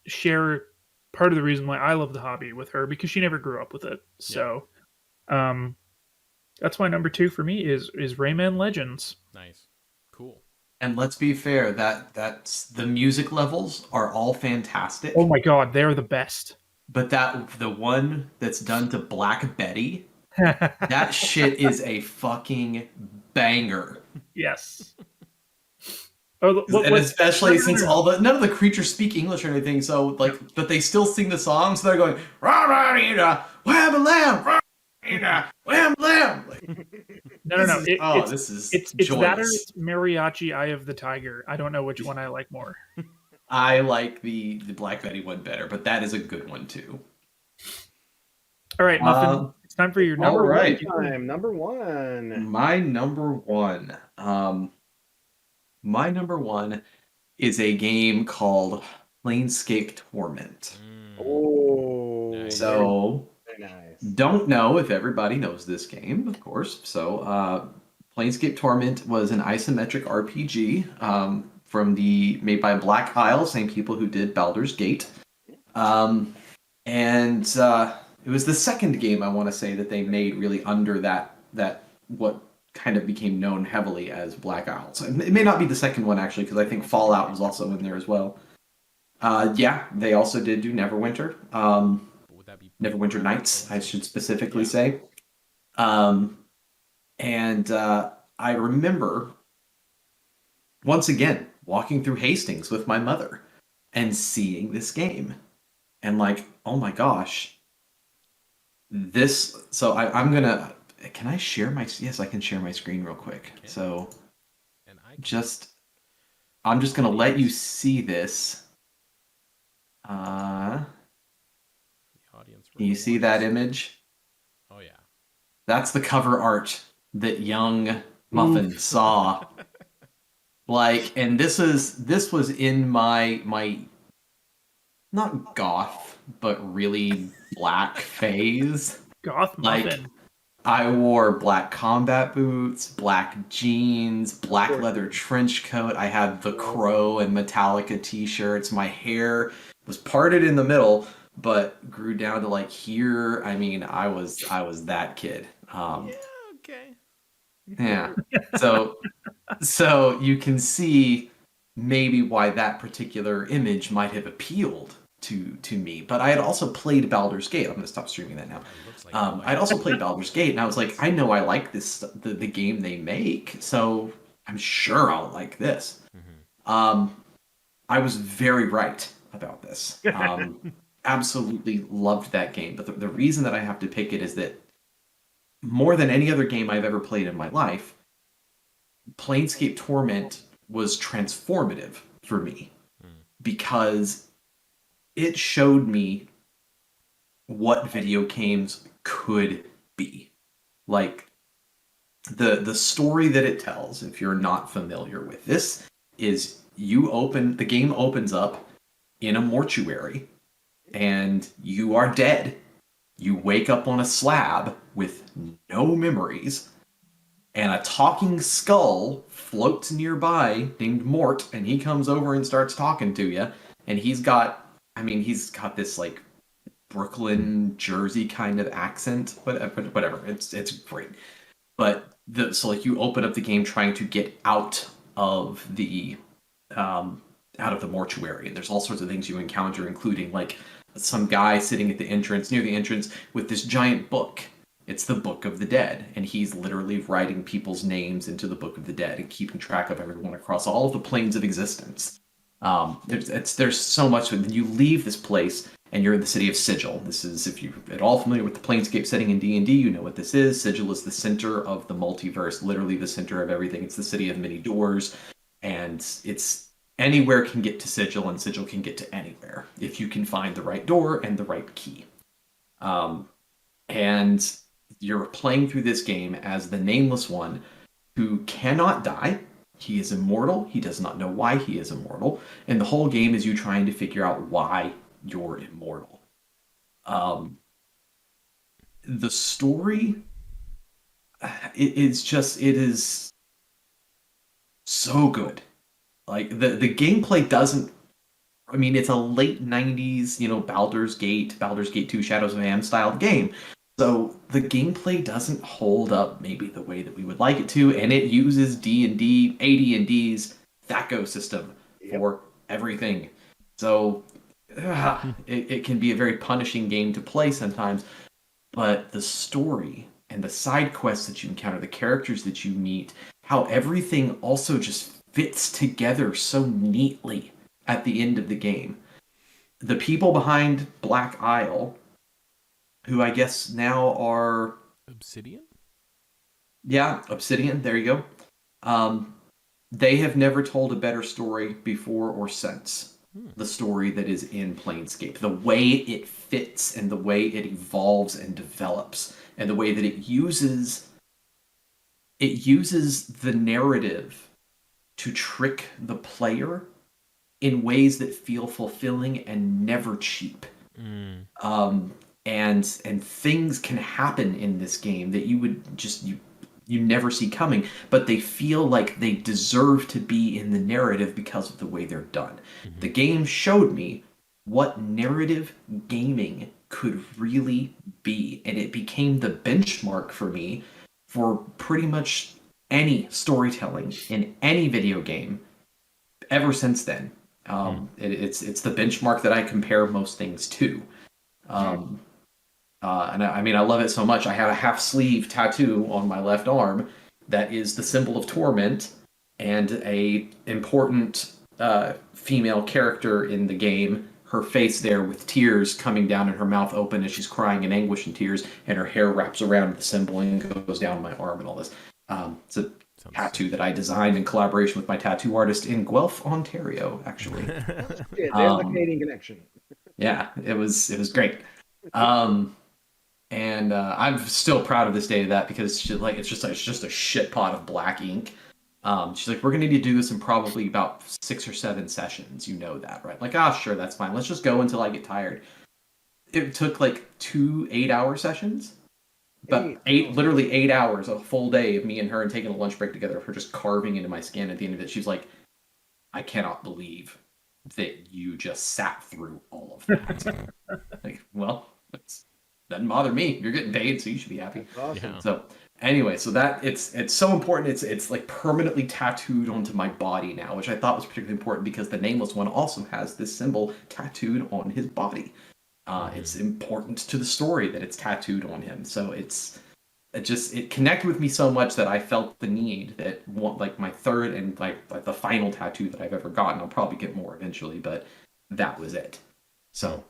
share part of the reason why I love the hobby with her, because she never grew up with it. So that's why number 2 for me is Rayman Legends. Nice. Cool. And let's be fair, that's the music levels are all fantastic. Oh my god, they're the best. But the one that's done to Black Betty, that shit is a fucking banger. Yes. And especially since none of the creatures speak English or anything, so but they still sing the song, so they're going rah rah rah wham a lamb, rah rah wham lamb. No. This is it's that or it's Mariachi Eye of the Tiger. I don't know which one I like more. I like the Black Betty one better, but that is a good one too. All right, Muffin, it's time for your number one. Number one. My number one. My number one is a game called Planescape Torment. Oh, nice. So very nice. Don't know if everybody knows this game, of course. So Planescape Torment was an isometric RPG made by Black Isle, same people who did Baldur's Gate. And it was the second game, I want to say, that they made really under that what kind of became known heavily as Black Isle. So it may not be the second one, actually, because I think Fallout was also in there as well. They also did do Neverwinter. Would that be Neverwinter Nights, I should specifically say. I remember, once again, walking through Hastings with my mother and seeing this game. And oh my gosh. So I'm going to... Can I share my... Yes, I can share my screen real quick. So I'm just going to let you see this. Can you see that image? Oh, yeah. That's the cover art that young Muffin saw. And this was in my not goth, but really black phase. Goth Muffin. I wore black combat boots, black jeans, black leather trench coat. I had the Crow and Metallica t-shirts. My hair was parted in the middle, but grew down to like here. I mean, I was that kid. Okay. Yeah. So you can see maybe why that particular image might have appealed to me. But I had also played Baldur's Gate. I'm going to stop streaming that now. I'd also played Baldur's Gate, and I was like, I know I like the game they make, so I'm sure I'll like this. I was very right about this. Absolutely loved that game. But the reason that I have to pick it is that more than any other game I've ever played in my life, Planescape Torment was transformative for me because it showed me what video games could be. Like the story that it tells, if you're not familiar with this, is the game opens up in a mortuary and you are dead. You wake up on a slab with no memories, and a talking skull floats nearby named Mort, and he comes over and starts talking to you. And he's got this like Brooklyn, Jersey kind of accent, whatever. It's great. But so like you open up the game trying to get out of the mortuary, and there's all sorts of things you encounter, including like some guy sitting at the entrance, near the entrance, with this giant book. It's the Book of the Dead, and he's literally writing people's names into the Book of the Dead and keeping track of everyone across all of the planes of existence. There's so much. When you leave this place and you're in the city of Sigil. This is, if you're at all familiar with the Planescape setting in D&D, you know what this is. Sigil is the center of the multiverse, literally the center of everything. It's the city of many doors, and it's anywhere can get to Sigil, and Sigil can get to anywhere if you can find the right door and the right key. And you're playing through this game as the Nameless One, who cannot die. He is immortal. He does not know why he is immortal. And the whole game is you trying to figure out why you're immortal. The story, it is so good. Like, the gameplay doesn't, I mean, it's a late 90s, Baldur's Gate 2 Shadows of Am style game. So the gameplay doesn't hold up maybe the way that we would like it to, and it uses AD&D's THACO system for everything. So it can be a very punishing game to play sometimes, but the story and the side quests that you encounter, the characters that you meet, how everything also just fits together so neatly at the end of the game. The people behind Black Isle, who I guess now are Obsidian? Yeah, Obsidian, there you go. They have never told a better story before or since. The story that is in Planescape. The way it fits and the way it evolves and develops, and the way that it uses the narrative to trick the player in ways that feel fulfilling and never cheap. And things can happen in this game that you would just you never see coming, but they feel like they deserve to be in the narrative because of the way they're done. The game showed me what narrative gaming could really be, and it became the benchmark for me for pretty much any storytelling in any video game ever since then. It's the benchmark that I compare most things to. And I love it so much. I have a half sleeve tattoo on my left arm that is the symbol of torment, and a important female character in the game, her face there with tears coming down and her mouth open as she's crying in anguish and tears, and her hair wraps around the symbol and goes down my arm and all this. It's a tattoo that I designed in collaboration with my tattoo artist in Guelph, Ontario, actually. There's the Canadian connection. Yeah, it was great. And I'm still proud of this day of that, because it's just a shit pot of black ink. She's like, we're gonna need to do this in probably about 6 or 7 sessions. You know that, right? Like, sure, that's fine. Let's just go until I get tired. It took like 2 8-hour sessions, but literally 8 hours, a full day of me and her, and taking a lunch break together, of her just carving into my skin. At the end of it, she's like, I cannot believe that you just sat through all of that. Like, well, it doesn't bother me. You're getting paid, so you should be happy. Awesome. Yeah. So anyway, so that it's so important. It's like permanently tattooed onto my body now, which I thought was particularly important because the Nameless One also has this symbol tattooed on his body. It's important to the story that it's tattooed on him. So it connected with me so much that I felt the need that like my third and like the final tattoo that I've ever gotten. I'll probably get more eventually, but that was it. So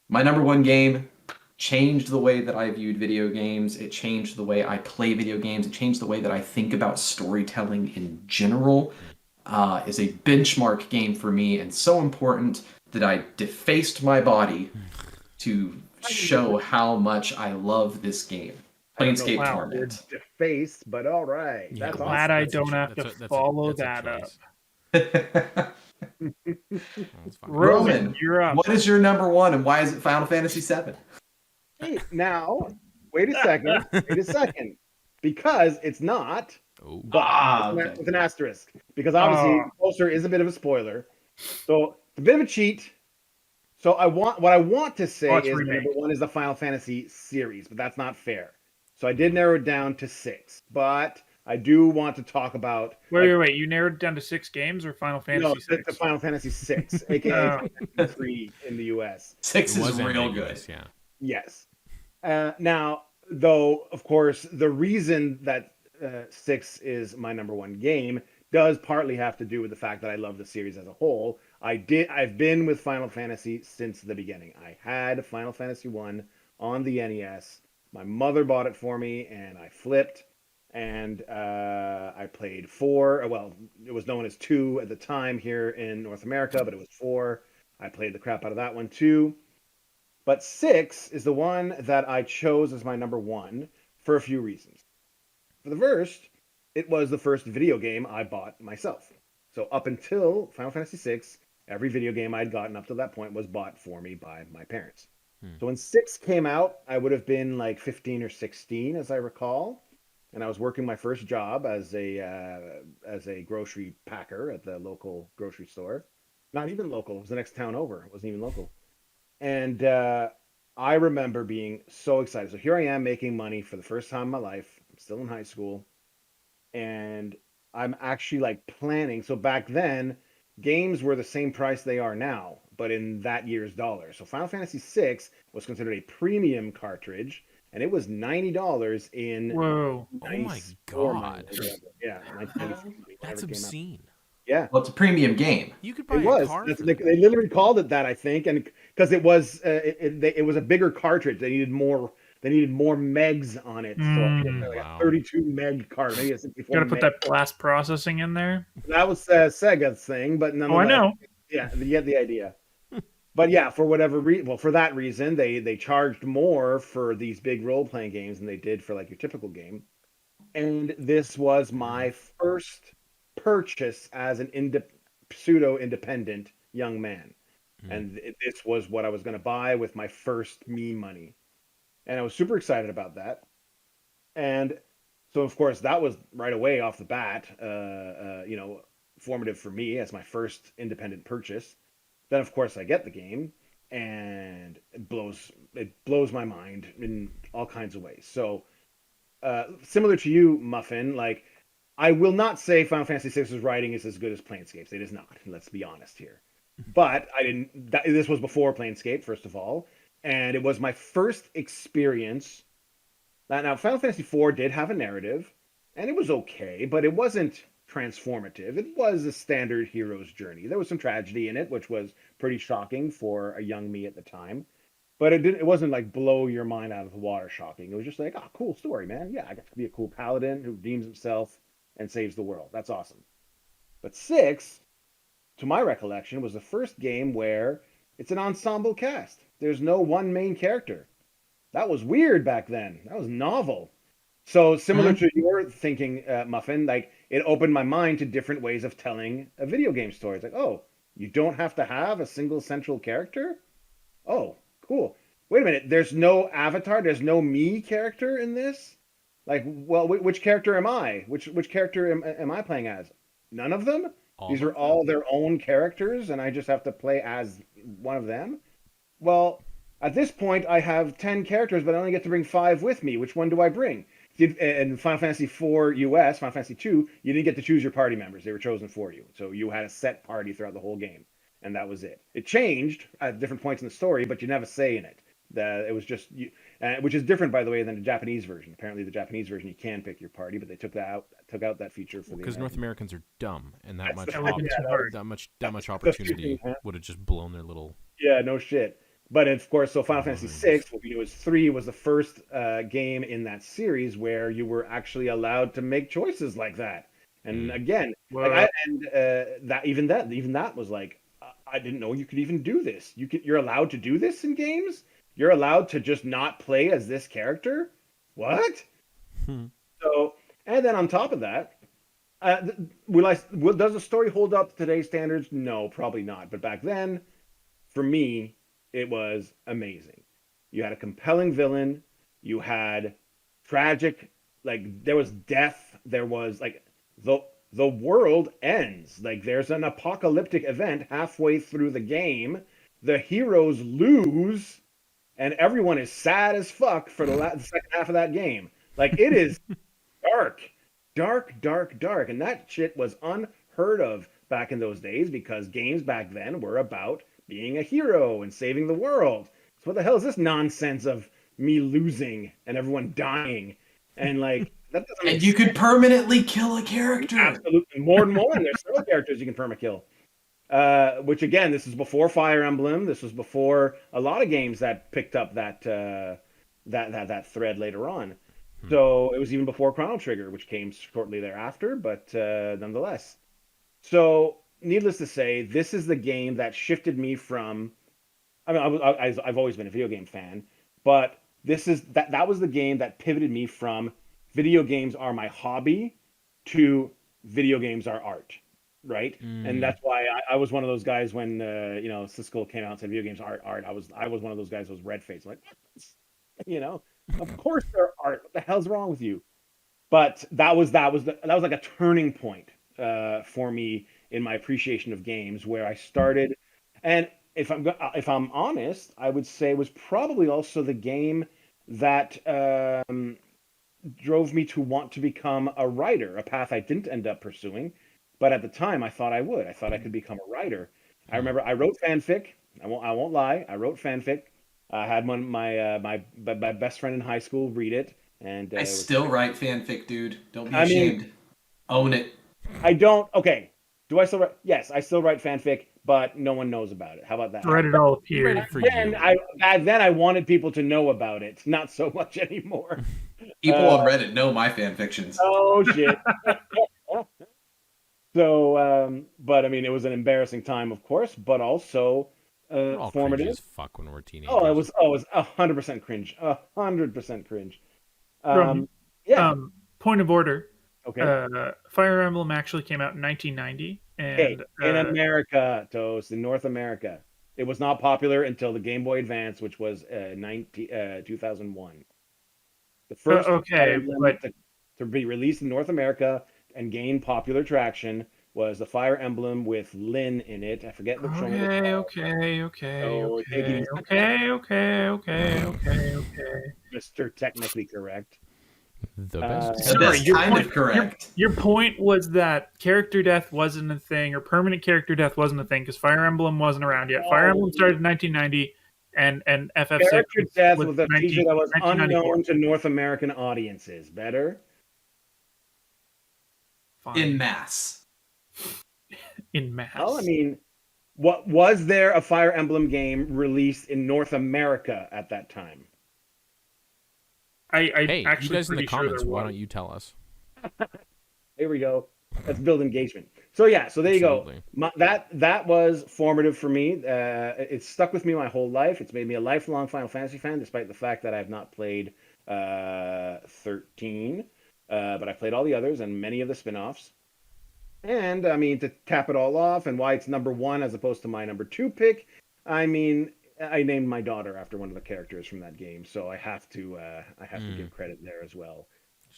my number one game changed the way that I viewed video games. It changed the way I play video games. It changed the way that I think about storytelling in general. Is a benchmark game for me and so important that I defaced my body to show how much I love this game. Planescape Torment. Defaced, but all right. Yeah, That's Glad awesome. I don't have to follow that up. That's fine. Roman, you're up. what is your number one and why is it Final Fantasy VII? Hey, now, wait a second. Because it's not, Oh. but okay. with an asterisk. Because obviously, Closer is a bit of a spoiler. So, it's a bit of a cheat. So, what I want to say is number one is the Final Fantasy series, but that's not fair. So, I did narrow it down to 6. But I do want to talk about... Wait. You narrowed it down to 6 games or Final Fantasy 6? No, the Final Fantasy 6, a.k.a. Final Fantasy 3 in the U.S. 6 is real good. Yeah. Yes. Now, though, of course, the reason that 6 is my number one game does partly have to do with the fact that I love the series as a whole. I've been with Final Fantasy since the beginning. I had Final Fantasy 1 on the NES. My mother bought it for me, and I flipped. And I played 4. Well, it was known as 2 at the time here in North America, but it was 4. I played the crap out of that one too. But 6 is the one that I chose as my number one for a few reasons. For the first, it was the first video game I bought myself. So up until Final Fantasy 6, every video game I'd gotten up to that point was bought for me by my parents. So when 6 came out, I would have been like 15 or 16, as I recall. And I was working my first job as a grocery packer at the local grocery store. Not even local. It was the next town over. It wasn't even local. And I remember being so excited. So here I am making money for the first time in my life. I'm still in high school. And I'm actually like planning. So back then, games were the same price they are now, but in that year's dollars. So Final Fantasy VI was considered a premium cartridge. And it was $90 in... Whoa. Oh my God. Yeah. 1993, That's obscene. Yeah. Well, it's a premium game. You could buy It was. a car for They that. literally called it that, I think, and because it was it was a bigger cartridge. They needed more megs on it. So like Wow. a 32 meg card, maybe a 64. Gotta put that blast processing in there. That was Sega's thing, but nonetheless, I know. Yeah, you get the idea. But yeah, for whatever reason, well, for that reason, they charged more for these big role playing games than they did for like your typical game. And this was my first purchase as an pseudo independent young man, and this was what I was going to buy with my first me money, and I was super excited about that. And so, of course, that was right away off the bat, formative for me as my first independent purchase. Then, of course, I get the game, and it blows my mind in all kinds of ways. So, similar to you, Muffin, like, I will not say Final Fantasy VI's writing is as good as Planescape's. It is not. Let's be honest here. But this was before Planescape, first of all, and it was my first experience. Now, Final Fantasy IV did have a narrative, and it was okay, but it wasn't transformative. It was a standard hero's journey. There was some tragedy in it, which was pretty shocking for a young me at the time. But it wasn't like blow your mind out of the water shocking. It was just like, oh, cool story, man. Yeah, I got to be a cool paladin who redeems himself and saves the world. That's awesome. But 6, to my recollection, was the first game where it's an ensemble cast. There's no one main character. That was weird back then. That was novel. So similar to your thinking, Muffin, like it opened my mind to different ways of telling a video game story. It's like, oh, you don't have to have a single central character? Oh, cool. Wait a minute. There's no avatar. There's no me character in this? Like, well, which character am I? Which character am I playing as? None of them? These are all their own characters, and I just have to play as one of them? Well, At this point, I have 10 characters, but I only get to bring 5 with me. Which one do I bring? In Final Fantasy IV US, Final Fantasy II, you didn't get to choose your party members. They were chosen for you. So you had a set party throughout the whole game. And that was it. It changed at different points in the story, but you never say in it. It was just you, which is different, by the way, than the Japanese version. Apparently, the Japanese version you can pick your party, but they took out that feature for because North Americans are dumb, and that much opportunity would have just blown their little. Yeah, no shit. But of course, so Final Fantasy VI, what we knew was 3 was the first game in that series where you were actually allowed to make choices like that. And again, that was like, I didn't know you could even do this. You're allowed to do this in games. You're allowed to just not play as this character. What? So, and then on top of that, does the story hold up to today's standards? No, probably not. But back then, for me, it was amazing. You had a compelling villain. You had tragic, like there was death. There was like the world ends. Like there's an apocalyptic event halfway through the game. The heroes lose, and everyone is sad as fuck for the second half of that game. Like it is dark, and that shit was unheard of back in those days because games back then were about being a hero and saving the world. So what the hell is this nonsense of me losing and everyone dying? And like that doesn't make and you sense. could permanently kill a character. Absolutely, more and more. And there's several characters you can perma-kill. Which again, this is before Fire Emblem. This was before a lot of games that picked up that thread later on. So it was even before Chrono Trigger, which came shortly thereafter. But nonetheless, so. Needless to say, this is the game that shifted me from. I mean, I've always been a video game fan, but that was the game that pivoted me from video games are my hobby to video games are art, right? And that's why I was one of those guys when Siskel came out and said video games are art. I was one of those guys who was red faced, like, of course they're art. What the hell's wrong with you? But that was like a turning point for me in my appreciation of games, where I started, and if I'm honest, I would say it was probably also the game that drove me to want to become a writer, a path I didn't end up pursuing, but at the time I thought I would. I thought I could become a writer. I remember I wrote fanfic. I won't lie. I wrote fanfic. I had my best friend in high school read it, and I still write fanfic, dude. Don't be ashamed. Own it. I don't. Okay. Do I still write? Yes, I still write fanfic, but no one knows about it. How about that? Reddit all appeared. Back then I wanted people to know about it. Not so much anymore. People on Reddit know my fanfictions. Oh shit. So, but I mean, it was an embarrassing time, of course, but also formative. As fuck when we're teenagers. Oh, it was 100% cringe. 100% cringe. Point of order. Okay. Fire Emblem actually came out in 1990, and in America, Toast, in North America, it was not popular until the Game Boy Advance, which was 2001. The first Fire Emblem to be released in North America and gain popular traction was the Fire Emblem with Lyn in it. I forget which one. Okay. Mr. Technically Correct. The best. That's kind of correct. Your point was that character death wasn't a thing, or permanent character death wasn't a thing, because Fire Emblem wasn't around yet. Fire Emblem started in 1990, and FF6 character death was a feature that was unknown to North American audiences. Better? Fine. In mass. In mass. Well, I mean, what was there a Fire Emblem game released in North America at that time? Hey, actually, you guys in the sure comments, why don't you tell us? Here we go. Let's build engagement. So yeah, so there Absolutely. you go. That was formative for me. It stuck with me my whole life. It's made me a lifelong Final Fantasy fan, despite the fact that I've not played 13, but I've played all the others and many of the spin-offs. And I mean, to cap it all off, and why it's number 1 as opposed to my number 2 pick. I mean, I named my daughter after one of the characters from that game, so I have to give credit there as well.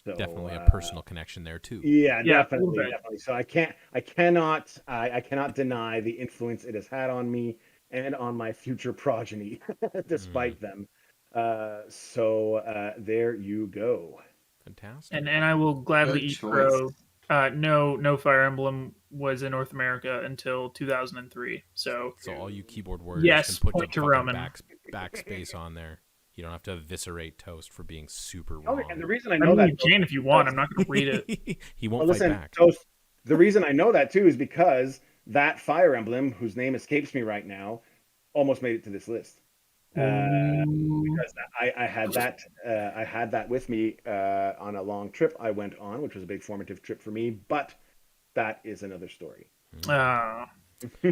So, definitely a personal connection there too. Yeah, definitely. So I cannot deny the influence it has had on me, and on my future progeny, despite them. There you go. Fantastic. And I will gladly Good eat choice. crow. No Fire Emblem was in North America until 2003. So all you keyboard warriors yes, can put point the to fucking Roman. backspace on there. You don't have to eviscerate Toast for being super Oh, wrong. and the reason I I know mean, that you can if you want. I'm not going to read it. He won't well, fight listen, back. Toast, the reason I know that too is because that Fire Emblem, whose name escapes me right now, almost made it to this list. Because I had that with me on a long trip I went on, which was a big formative trip for me. But that is another story. All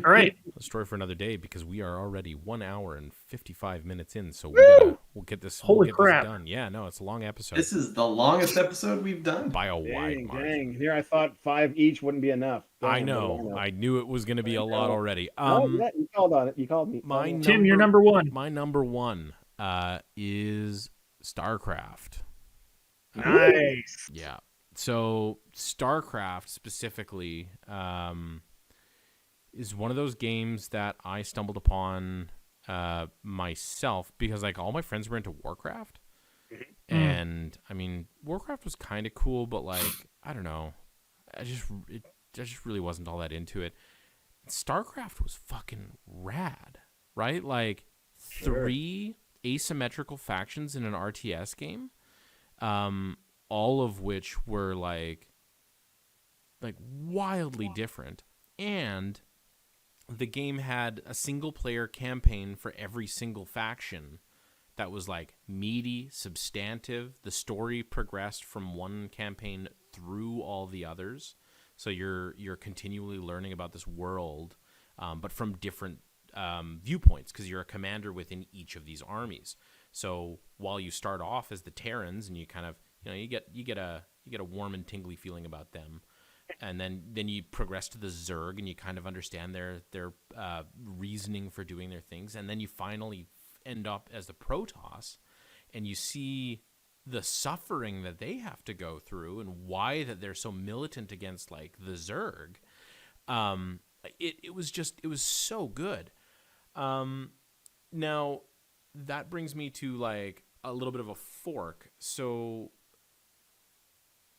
right. A story for another day, because we are already 1 hour and 55 minutes in. So we'll get this. Holy we'll get crap. this done. Yeah, no, it's a long episode. This is the longest episode we've done. By a wide margin. Here I thought 5 each wouldn't be enough. I Damn, know. I knew it was going to be a lot already. yeah, you called on it. You called me. Tim, you're number one. My number one is StarCraft. Nice. Yeah. So StarCraft specifically is one of those games that I stumbled upon myself because like all my friends were into Warcraft. And I mean, Warcraft was kind of cool, but like, I don't know. I just really wasn't all that into it. StarCraft was fucking rad, right? Like 3 asymmetrical factions in an RTS game. All of which were like wildly different, and the game had a single player campaign for every single faction that was like meaty, substantive. The story progressed from one campaign through all the others, so you're continually learning about this world, but from different viewpoints, because you're a commander within each of these armies. So while you start off as the Terrans and you kind of you get a warm and tingly feeling about them, and then you progress to the Zerg and you kind of understand their reasoning for doing their things, and then you finally end up as the Protoss, and you see the suffering that they have to go through and why that they're so militant against like the Zerg. It was so good. Now that brings me to like a little bit of a fork. So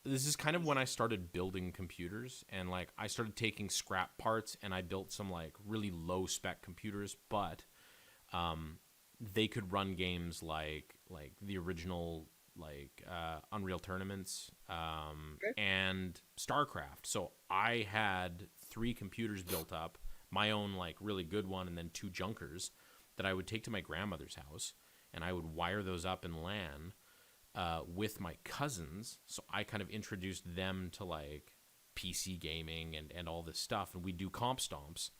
this is kind of when I started building computers, and like I started taking scrap parts and I built some like really low spec computers, but they could run games like the original like Unreal Tournaments and StarCraft. So I had 3 computers built up, my own like really good one, and then 2 junkers that I would take to my grandmother's house, and I would wire those up in LAN with my cousins. So I kind of introduced them to like PC gaming and all this stuff, and we do comp stomps,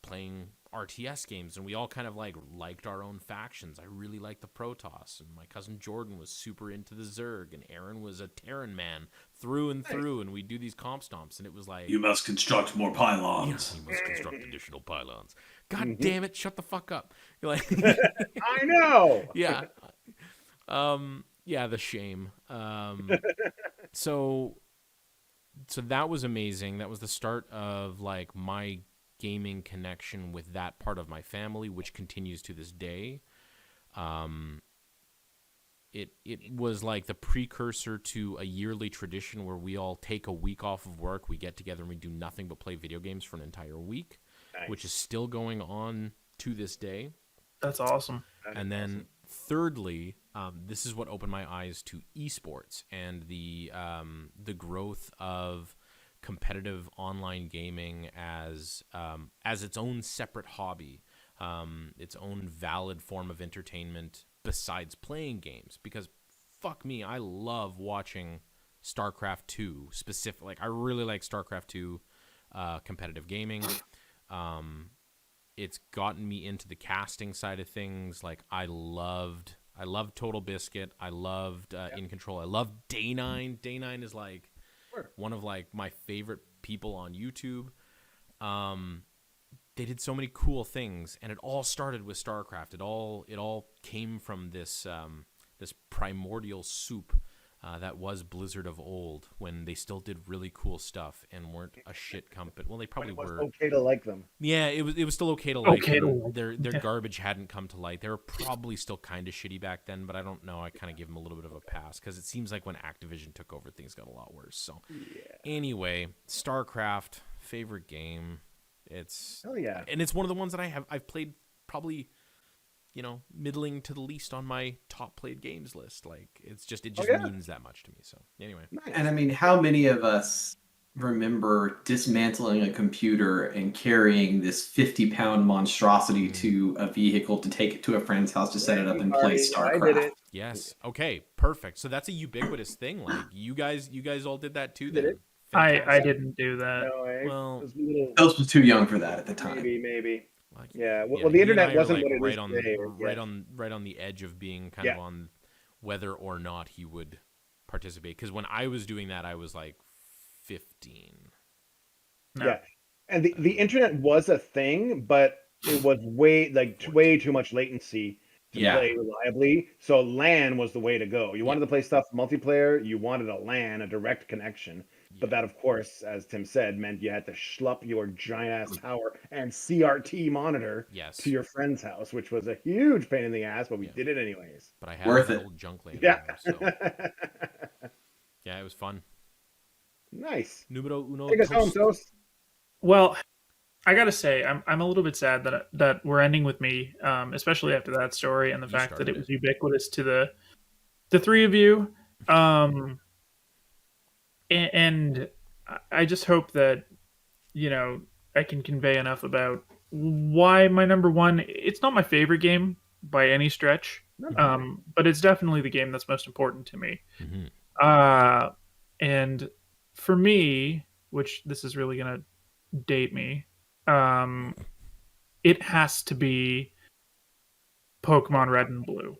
playing RTS games, and we all kind of like liked our own factions. I really liked the Protoss, and my cousin Jordan was super into the Zerg, and Aaron was a Terran man through and through, and we do these comp stomps, and it was like, You must construct more pylons. you must construct additional pylons. God damn it, shut the fuck up. You're like I know. Yeah. Yeah, the shame. So that was amazing. That was the start of like my gaming connection with that part of my family, which continues to this day. It was like the precursor to a yearly tradition where we all take a week off of work, we get together and we do nothing but play video games for an entire week, which is still going on to this day. That's awesome. And then thirdly, this is what opened my eyes to esports and the growth of competitive online gaming as its own separate hobby, its own valid form of entertainment besides playing games. Because fuck me, I love watching StarCraft 2 specific. Like I really like StarCraft 2 competitive gaming. It's gotten me into the casting side of things. Like I loved Total Biscuit. I loved In Control. I loved Day9. Day9 is like one of like my favorite people on YouTube. They did so many cool things, and it all started with StarCraft. It all came from this this primordial soup that was Blizzard of old, when they still did really cool stuff and weren't a shit company. Well, they probably But it was were. okay to like them. Yeah, it was still okay to like Okay to them. like Their them. garbage hadn't come to light. They were probably still kind of shitty back then, but I don't know. I kind of give them a little bit of a pass because it seems like when Activision took over, things got a lot worse. So anyway, StarCraft, favorite game. It's Hell yeah. and it's one of the ones that I've played probably, middling to the least on my top played games list. Like it just means that much to me. So anyway, Nice. And I mean, how many of us remember dismantling a computer and carrying this 50-pound monstrosity to a vehicle to take it to a friend's house to set it up and play I did StarCraft? it. yes, okay, perfect. So that's a ubiquitous thing. Like you guys all did that too. Did Then it? I Fantastic. didn't do that. No way. Well, It was a little, Elvis was too young for that at the time. maybe. Like, Yeah. Well, you the and internet I are, wasn't like, what it right is on today. right on the edge of being kind of on whether or not he would participate. Because when I was doing that, I was like 15. No. Yeah. And the internet was a thing, but it was way too much latency to Yeah. play reliably. So LAN was the way to go. You wanted to play stuff multiplayer, you wanted a LAN, a direct connection. But that, of course, as Tim said, meant you had to schlup your giant ass tower and CRT monitor to your friend's house, which was a huge pain in the ass, but we did it anyways. But I had Worth that it. old junk laying Yeah. around, so yeah, it was fun. Nice. Numero uno. Take us home, Toast. Well, I gotta say, I'm a little bit sad that we're ending with me, especially after that story and the fact that started it was ubiquitous to the three of you. And I just hope that I can convey enough about why my number one. It's not my favorite game by any stretch, but it's definitely the game that's most important to me. Mm-hmm. And for me, which this is really gonna date me, it has to be Pokemon Red and Blue.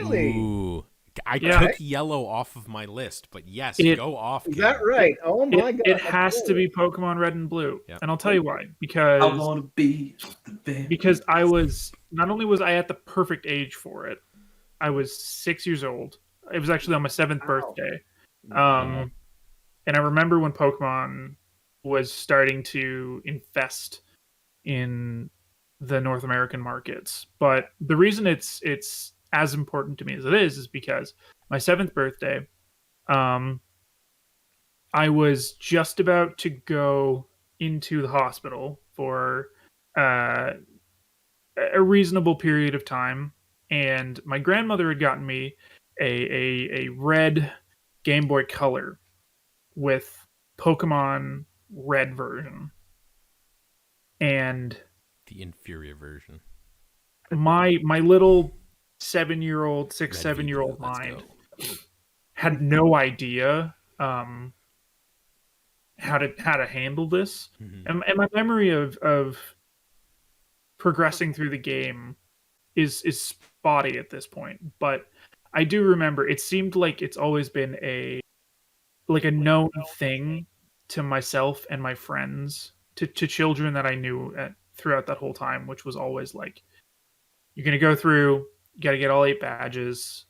Really? Ooh. I took yellow off of my list, but yes, go off. Is that right? Oh my god! It has to be Pokemon Red and Blue, and I'll tell you why. Because I want to be the best. Because I was not only was I at the perfect age for it, I was 6 years old. It was actually on my 7th birthday, and I remember when Pokemon was starting to infest in the North American markets. But the reason it's as important to me as it is because my 7th birthday, I was just about to go into the hospital for a reasonable period of time, and my grandmother had gotten me a red Game Boy Color with Pokemon Red version, and the inferior version. My little 7-year-old mind had no idea how to handle this. Mm-hmm. And my memory of progressing through the game is spotty at this point, but I do remember it seemed like it's always been a known thing to myself and my friends, to children that I knew throughout that whole time, which was always like, you're going to go through, you got to get all 8 badges.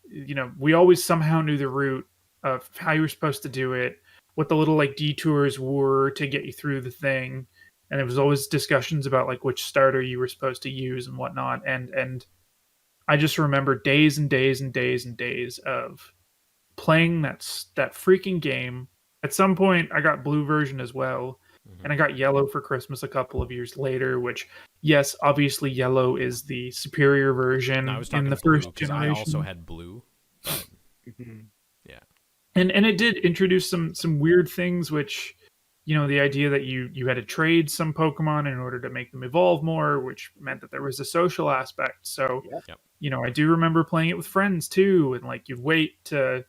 We always somehow knew the route of how you were supposed to do it, what the little detours were to get you through the thing. And there was always discussions about which starter you were supposed to use and whatnot. And I just remember days and days and days and days of playing that freaking game. At some point, I got blue version as well. And I got yellow for Christmas a couple of years later, which, yes, obviously yellow is the superior version in the first generation. I also had blue. But... yeah. And it did introduce some weird things, which, the idea that you had to trade some Pokemon in order to make them evolve more, which meant that there was a social aspect. So, I do remember playing it with friends too, and you'd wait to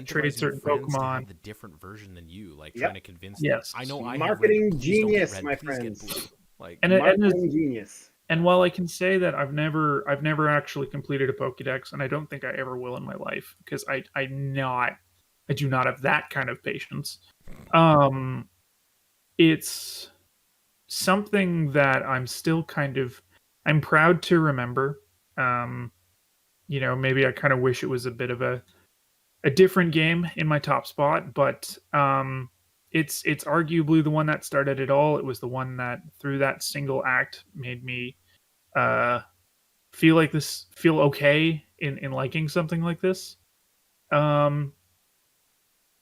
trade certain Pokemon. To have the different version than you, trying to convince them. Yes, I know I marketing have red, genius, red, my friends. Marketing genius. And while I can say that I've never actually completed a Pokédex, and I don't think I ever will in my life, because I do not have that kind of patience. It's something that I'm still I'm proud to remember. Maybe I kind of wish it was a bit of a a different game in my top spot, but it's arguably the one that started it all. It was the one that, through that single act, made me feel okay in liking something like this.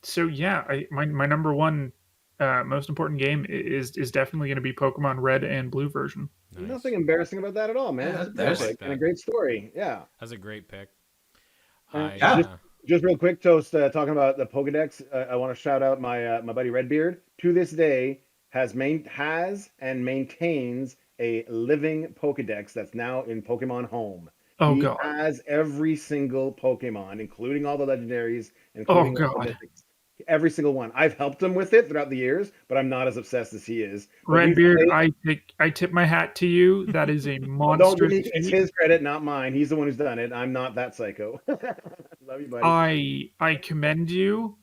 So yeah, my number one most important game is definitely going to be Pokemon Red and Blue version. Nice. Nothing embarrassing about that at all, man. Yeah, That's a there's- pick and a great story. Yeah. That's a great pick. Yeah. Just real quick, Toast, talking about the Pokedex, I want to shout out my my buddy Redbeard. To this day, has and maintains a living Pokedex that's now in Pokemon Home. Oh He god. has every single Pokemon, including all the legendaries, including all the God. mythics. Every single one. I've helped him with it throughout the years, but I'm not as obsessed as he is. But he's Redbeard, great. I tip my hat to you. That is a Don't give monstrous me, it's feat. his credit, not mine. He's the one who's done it. I'm not that psycho. Love you, buddy. I commend you,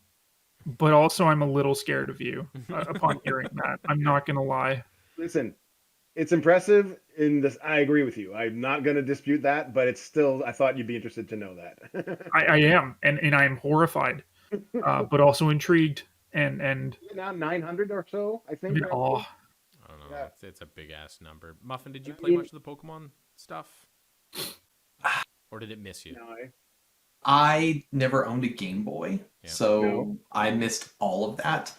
but also I'm a little scared of you upon hearing that. I'm not gonna lie. Listen, it's impressive in this. I agree with you. I'm not going to dispute that, but it's still, I thought you'd be interested to know that. I am, and I am horrified, but also intrigued. And Now 900 or so, I I think. mean, right? oh, I don't know. Yeah. It's a big ass number. Muffin, did you I play mean- much of the Pokemon stuff, or did it miss you? No, I never owned a Game Boy, Yeah. so No. I missed all of that.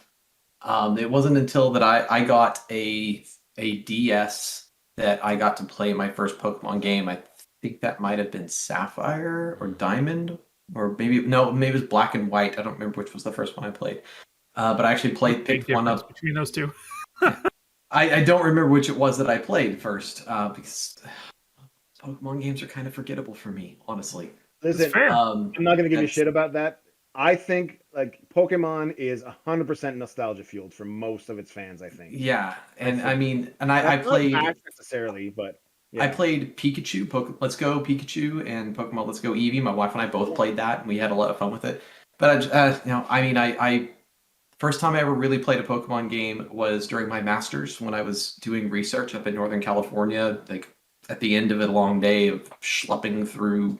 It wasn't until that I got a DS that I got to play my first Pokemon game. I think that might have been Sapphire or Diamond, or maybe it was Black and White. I don't remember which was the first one I played. But I actually big picked one difference up. between those two. I don't remember which it was that I played first, because Pokemon games are kind of forgettable for me, honestly. It's listen, fair. I'm not going to give you That's- shit about that. I think like Pokemon is 100% nostalgia fueled for most of its fans, I think. Yeah, and I I mean, and I Not played. Ash necessarily, but yeah. I played Pikachu, Let's Go Pikachu, and Pokemon Let's Go Eevee. My wife and I both played that, and we had a lot of fun with it. But I first time I ever really played a Pokemon game was during my masters when I was doing research up in Northern California. Like at the end of a long day of schlepping through,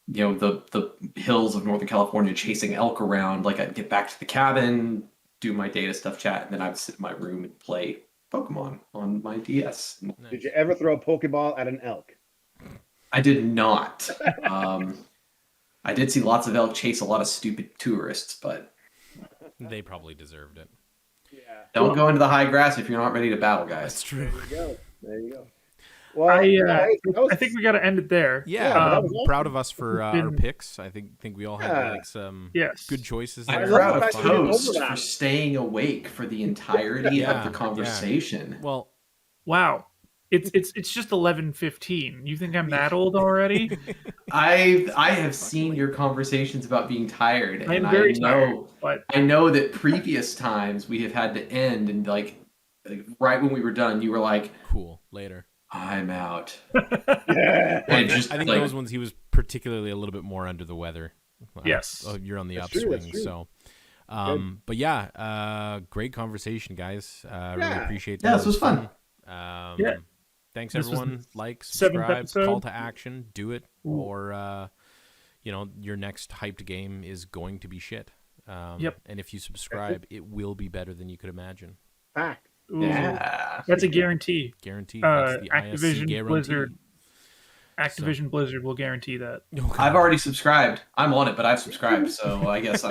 the hills of Northern California, chasing elk around. Like I'd get back to the cabin, do my data stuff chat, and then I'd sit in my room and play Pokemon on my DS. Nice. Did you ever throw a Pokeball at an elk? I did not. I did see lots of elk chase a lot of stupid tourists, but They probably deserved it. Yeah. don't go into the high grass if you're not ready to battle, guys. true. There you go. There you go. Well, I think we got to end it there. Yeah, that I'm was awesome. proud of us for our Been- picks. I think we all had Yeah. like some Yes. good choices I'm there. love proud the of fact that you Toast for overlapped. staying awake for the entirety Yeah, of the conversation. Well, Wow. It's just 11:15. You think I'm that old already? I have seen your conversations about being tired, I'm and very I know tired, but I know that previous times we have had to end, and like right when we were done, you were like, cool. Later. "I'm out." Yeah. And just I think like, those ones he was particularly a little bit more under the weather. Yes. Oh, you're on the That's true, that's upswing, true. so. But yeah, great conversation, guys. Really Yeah. appreciate Yeah, that. this was fun. Yeah. Thanks This was everyone. Like, seventh subscribe, episode. call to action, do it, Ooh. or your next hyped game is going to be shit. Yep. And if you subscribe, it will be better than you could imagine. Fact. Ooh, yeah. that's a guarantee. Guaranteed. That's the ISC Activision guarantee. Blizzard. Activision Blizzard will guarantee that. I've already subscribed. I'm on it, but I've subscribed. So I guess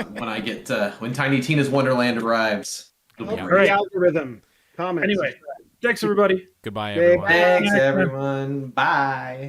when Tiny Tina's Wonderland arrives, it'll be Yeah. great. The algorithm. Comment. Anyway, thanks everybody. Goodbye, Okay, everyone. bye. Thanks, everyone. Bye.